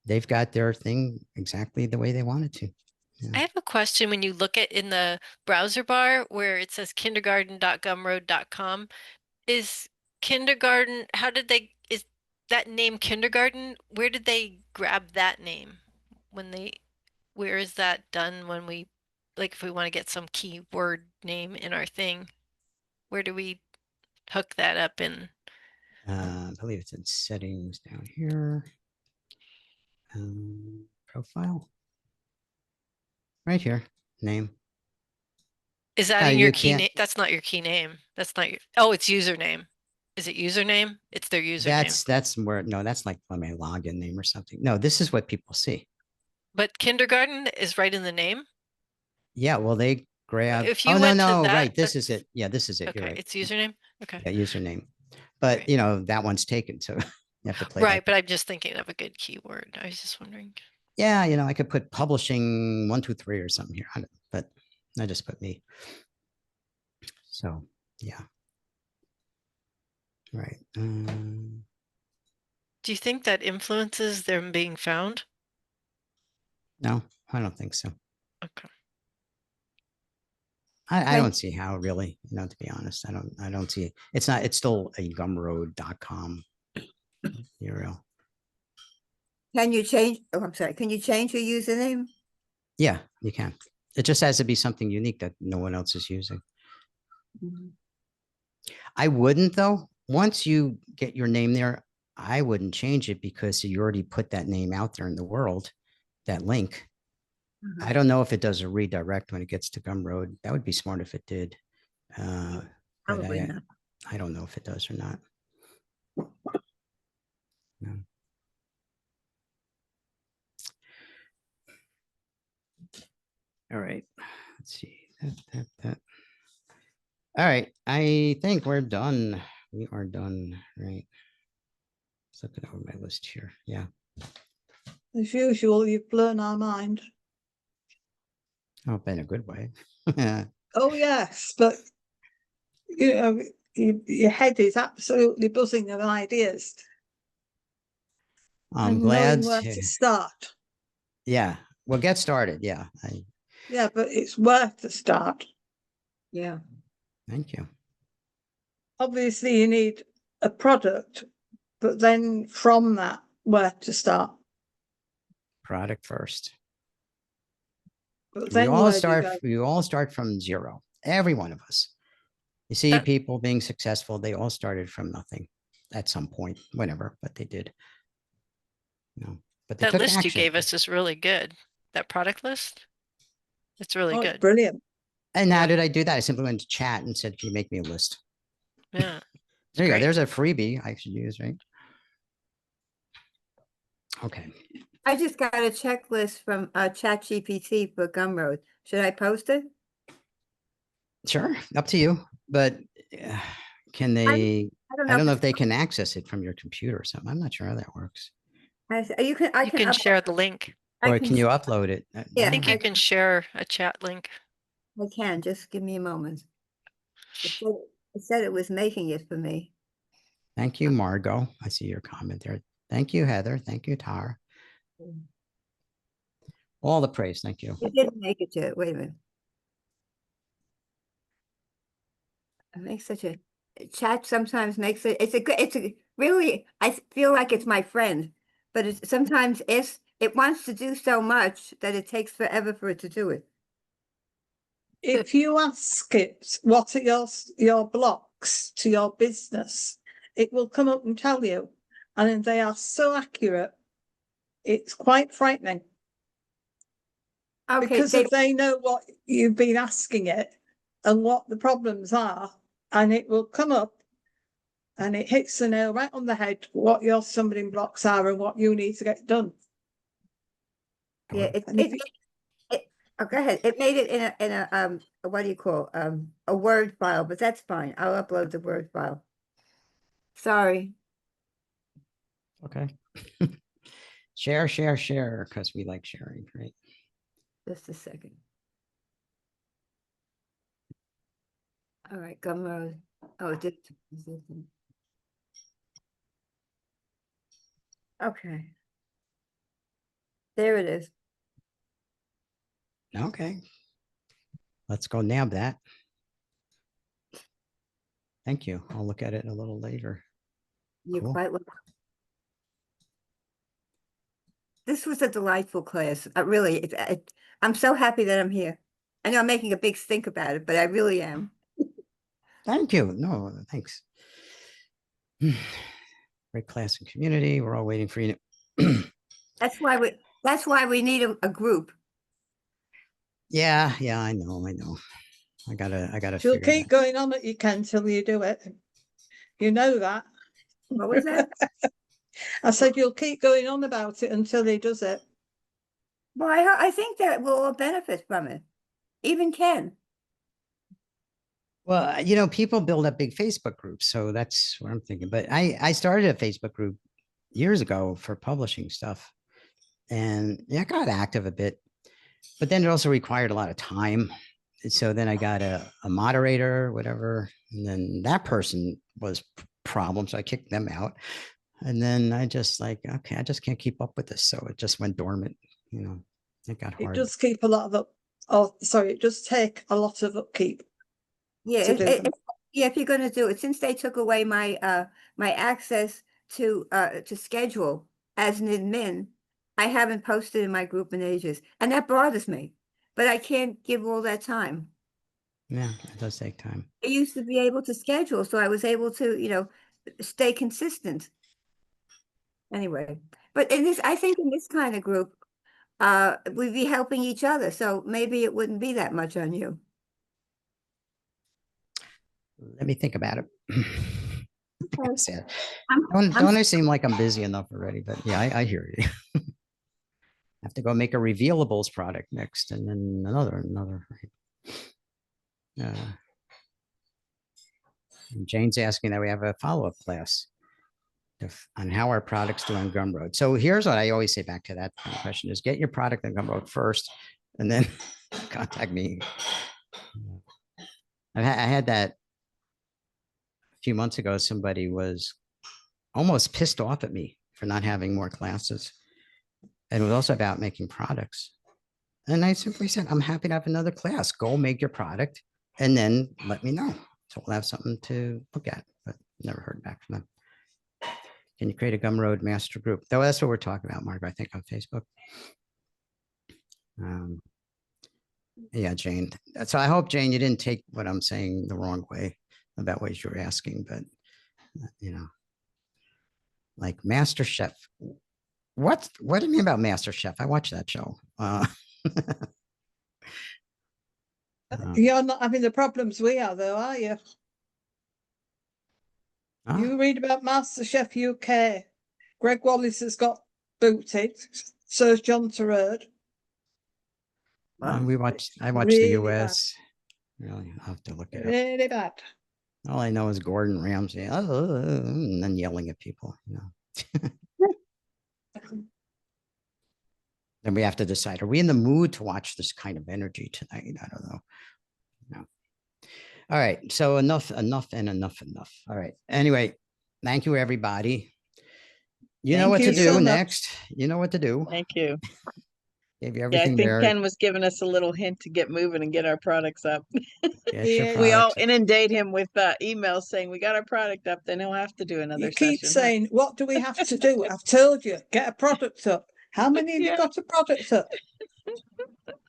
they've got their thing exactly the way they wanted to. I have a question. When you look at in the browser bar where it says kindergarten.gumroad.com, is kindergarten, is that name kindergarten? Where did they grab that name? Where is that done when we, like if we want to get some keyword name in our thing, where do we hook that up in? I believe it's in settings down here. Profile. Right here, name. Is that in your you key can't- name? That's not your key name. That's not your, oh, it's username. Is it username? It's their username. That's where, no, that's like my login name or something. No, this is what people see. But kindergarten is right in the name. Yeah, well, they grab. If you Oh, no, went to no, that, right. This is that's- it. Yeah, this is it. You're Okay, right. it's username. Okay. Yeah, username. But, Right. that one's taken. So you have to play Right, that. but I'm just thinking of a good keyword. I was just wondering. Yeah, I could put publishing 1, 2, 3 or something here, but I just put me. So, yeah. Right. Do you think that influences them being found? No, I don't think so. Okay. I Okay. don't see how really, to be honest. I don't see it. It's still a gumroad.com URL. Can you change, oh, I'm sorry, can you change your username? Yeah, you can. It just has to be something unique that no one else is using. I wouldn't though. Once you get your name there, I wouldn't change it because you already put that name out there in the world, that link. I don't know if it does a redirect when it gets to Gumroad. That would be smart if it did. But Probably not. I don't know if it does or not. No. All right. Let's see. That. All right. I think we're done. We are done. Right. Just looking over my list here. Yeah. As usual, you've blown our mind. Oh, in a good way. Oh, yes, but your head is absolutely buzzing of ideas. I'm and glad knowing where to. to start. Yeah. Well, get started. Yeah. Yeah, but it's where to start. Yeah. Thank you. Obviously, you need a product, but then from that, where to start. Product first. But We then all where do you start. go? We all start from zero. Every one of us. You see people being successful. They all started from nothing at some point, whenever, but they did. But they That took list you action. gave us is really good. That product list. It's really Oh, it's good. brilliant. And how Yeah. did I do that? I simply went to chat and said, "Can you make me a list?" Yeah. There you go. great. There's a freebie I should use, right? Okay. I just got a checklist from ChatGPT for Gumroad. Should I post it? Sure. Up to you. But can they? I don't I don't know if if they can access it from your computer or something. I'm not sure how that works. you can. I You can up- share the link. I Or can you upload it? Yeah, I think you can share a chat link. I can. Just give me a moment. It said it was making it for me. Thank you, Margot. I see your comment there. Thank you, Heather. Thank you, Tara. All the praise. Thank you. It didn't make it to it. Wait a minute. It makes such a chat sometimes makes it. It's a really. I feel like it's my friend, but it sometimes it wants to do so much that it takes forever for it to do it. If you ask it, what are your blocks? links to your business, it will come up and tell you. And they are so accurate. It's quite frightening. Okay, Because if they know what you've been asking it and what the problems are, and it will come up and it hits the nail right on the head what your stumbling blocks are and what you need to get done. yeah, oh, go ahead. It made it in a what do you call a Word file, but that's fine. I'll upload the Word file. Sorry. Okay. Share, because we like sharing, right? Just a second. All right, Gumroad. Oh, it did. Okay. There it is. Okay. Let's go nab that. Thank you. I'll look at it a little later. You're Cool. quite welcome. This was a delightful class. Really, I'm so happy that I'm here. I know I'm making a big stink about it, but I really am. Thank you. No, thanks. Great class and community. We're all waiting for you. That's why we need a group. Yeah, I know. I gotta You'll figure keep going on it, you can, till you do it. You know that. What was that? I said you'll keep going on about it until he does it. Well, I think that we'll all benefit from it. Even Ken. Well, people build up big Facebook groups, so that's what I'm thinking. But I started a Facebook group years ago for publishing stuff, and I got active a bit, but then it also required a lot of time. And so then I got a moderator, whatever, and then that person was problem, so I kicked them out. And then I just okay, I just can't keep up with this, so it just went dormant. It got hard. It does keep a lot of it does take a lot of upkeep. Yeah, if you're going to do it, since they took away my my access to schedule as an admin, I haven't posted in my group in ages, and that bothers me. But I can't give all that time. Yeah, it does take time. I used to be able to schedule, so I was able to, stay consistent. Anyway, but I think in this kind of group, we'd be helping each other, so maybe it wouldn't be that much on you. Let me think about it. Like I said, I'm don't I seem like I'm busy enough already? But yeah, I hear you. I have to go make a revealables product next, and then another. And Jane's asking that we have a follow-up class on how our products do on Gumroad. So here's what I always say back to that question: is get your product on Gumroad first, and then contact me. I had that a few months ago. Somebody was almost pissed off at me for not having more classes. And it was also about making products. And I simply said, I'm happy to have another class. Go make your product and then let me know. So we'll have something to look at, but never heard back from them. Can you create a Gumroad master group? Though that's what we're talking about, Mark, I think on Facebook. Yeah, Jane. So I hope, Jane, you didn't take what I'm saying the wrong way about what you were asking, but like MasterChef. What do you mean about MasterChef? I watch that show. You're not having the problems we are, though, are you? You read about MasterChef UK. Greg Wallace has got booted. So's John Turturro. I watched Really the US. Really, I'll have to look at it. Really bad. All I know is Gordon Ramsay, and then yelling at people. Then we have to decide: are we in the mood to watch this kind of energy tonight? I don't know. No. All right. So enough. All right. Anyway, thank you, everybody. You know what to do next. You know what to do. Thank you. Gave you Yeah, I everything think there. Ken was giving us a little hint to get moving and get our products up. Get your We all products up. inundate him with emails saying we got our product up, then he'll have to do another You keep session. saying, what do we have to do? I've told you, get a product up. How many have you got a product up?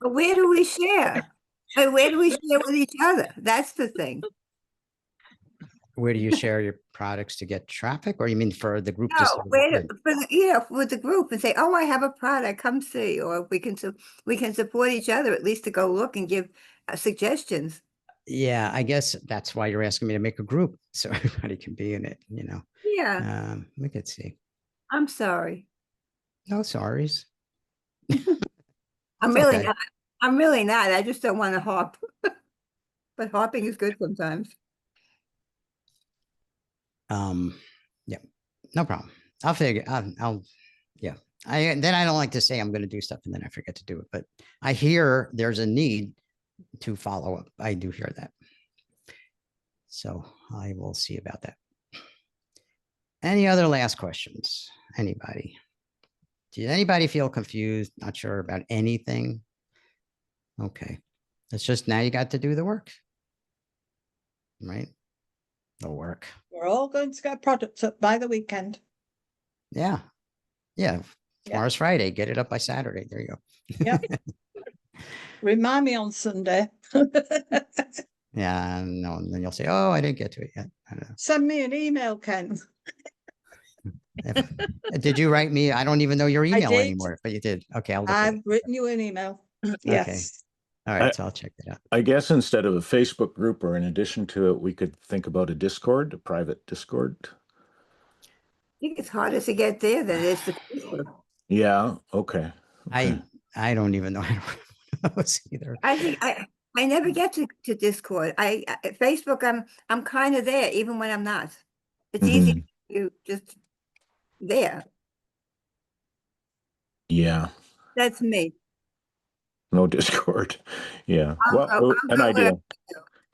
But where do we share? Where do we share with each other? That's the thing. Where do you share your products to get traffic, or you mean for the group to No, see what wait, you did? with the group and say, oh, I have a product, come see, or we can support each other at least to go look and give suggestions. Yeah, I guess that's why you're asking me to make a group so everybody can be in it, you know. Yeah, We could see. I'm sorry. No sorries. I'm It's really okay. not. I'm really not. I just don't want to hop. But hopping is good sometimes. Yeah, no problem. Yeah. I don't like to say I'm going to do stuff and then I forget to do it, but I hear there's a need to follow up. I do hear that. So I will see about that. Any other last questions? Anybody? Did anybody feel confused? Not sure about anything? Okay. It's just now you got to do the work. Right? The work. We're all going to get products up by the weekend. Yeah. Yeah. Tomorrow's Friday. Get it up by Saturday. There you go. Yep. Remind me on Sunday. Yeah, no, and then you'll say, "Oh, I didn't get to it yet." I don't know. Send me an email, Ken. Did you write me? I don't even know your email did. anymore, but you did. Okay, I'll look at I've it. written you an email. Okay. Yes. All right, so I'll check it out. I guess instead of a Facebook group, or in addition to it, we could think about a Discord, a private Discord. I think it's harder to get there than it is to Facebook. Yeah. Okay. I don't even know how to those either. I think I never get to Discord. Facebook, I'm kind of there even when I'm not. It's easy to just there. Yeah. That's me. No Discord. Yeah. I'll Well, go an idea.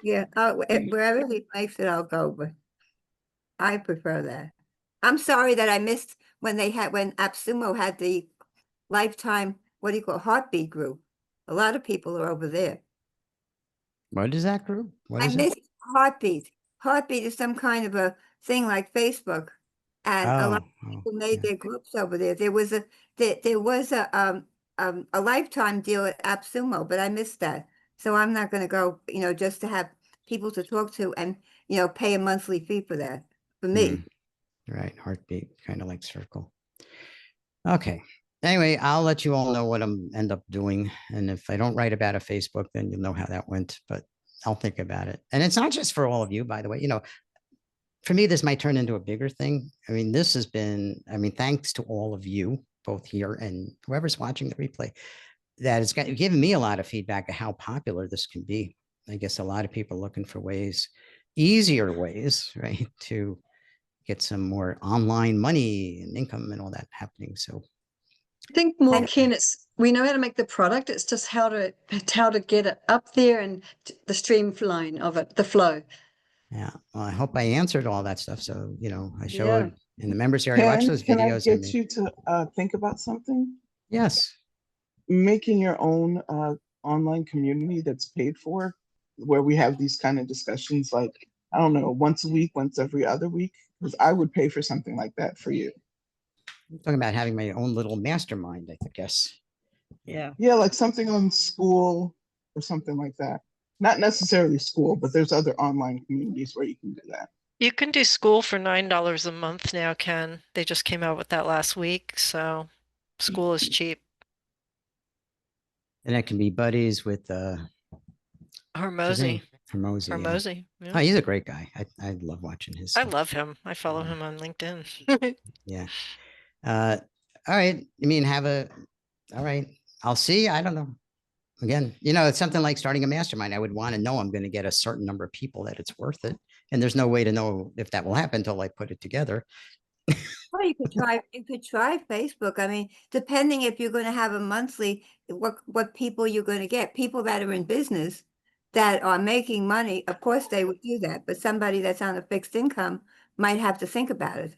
Yeah, wherever he makes it, I'll go, but I prefer that. I'm sorry that I missed when AppSumo had the lifetime, what do you call it, heartbeat group. A lot of people are over there. What is that group? What I is it? missed Heartbeat. Heartbeat is some kind of a thing like Facebook, and a lot of people made their groups over there. There was a lifetime deal at AppSumo, but I missed that. So I'm not going to go, just to have people to talk to and, pay a monthly fee for that, for me. Right, heartbeat, kind of like circle. Okay. Anyway, I'll let you all know what I'm end up doing. And if I don't write about a Facebook, then you'll know how that went, but I'll think about it. And it's not just for all of you, by the way, for me, this might turn into a bigger thing. I mean, this has been, thanks to all of you, both here and whoever's watching the replay, that it's given me a lot of feedback of how popular this can be. I guess a lot of people are looking for ways, easier ways, right, to get some more online money and income and all that happening. So I think more, Ken, we know how to make the product. It's just how to get it up there and the streamline of it, the flow. Yeah, well, I hope I answered all that stuff. So, I showed in the members area, watch those Can I videos. get you to think about something? Yes. Making your own online community that's paid for, where we have these kind of discussions, like, I don't know, once a week, once every other week, because I would pay for something like that for you. I'm talking about having my own little mastermind, I guess. Yeah. Yeah, like something on school or something like that. Not necessarily school, but there's other online communities where you can do that. You can do school for $9 a month now, Ken. They just came out with that last week, so school is cheap. And that can be buddies with Hormozy. Hormozy. Yeah. Oh, he's a great guy. I love watching his I stuff. love him. I follow him on LinkedIn. Yeah. All right. All right. I'll see. I don't know. Again, it's something like starting a mastermind. I would want to know I'm going to get a certain number of people that it's worth it. And there's no way to know if that will happen until I put it together. Well, you could try Facebook. Depending if you're going to have a monthly, what people you're going to get. People that are in business that are making money, of course they would do that. But somebody that's on a fixed income might have to think about it.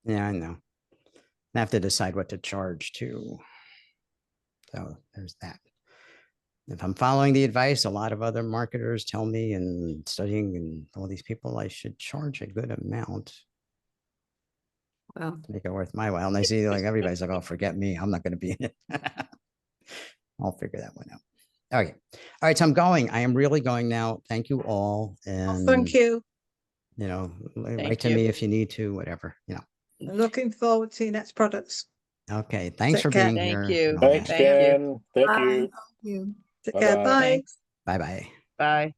Yeah, I know. I have to decide what to charge too. So there's that. If I'm following the advice, a lot of other marketers tell me, and studying and all these people, I should charge a good amount. Well, to make it worth my while. And I see like everybody's like, oh, forget me. I'm not going to be in it. I'll figure that one out. Okay. All right. So I'm going. I am really going now. Thank you all. And Thank you. you know, Thank write to you. me if you need to, whatever, you know. Looking forward to your next products. Okay, thanks Take for care. being Thank here. you. and all Thanks, that. Thank you. Ken. Thank Bye. you. You. Take care. Bye-bye. Bye. Thanks. Bye-bye. Bye.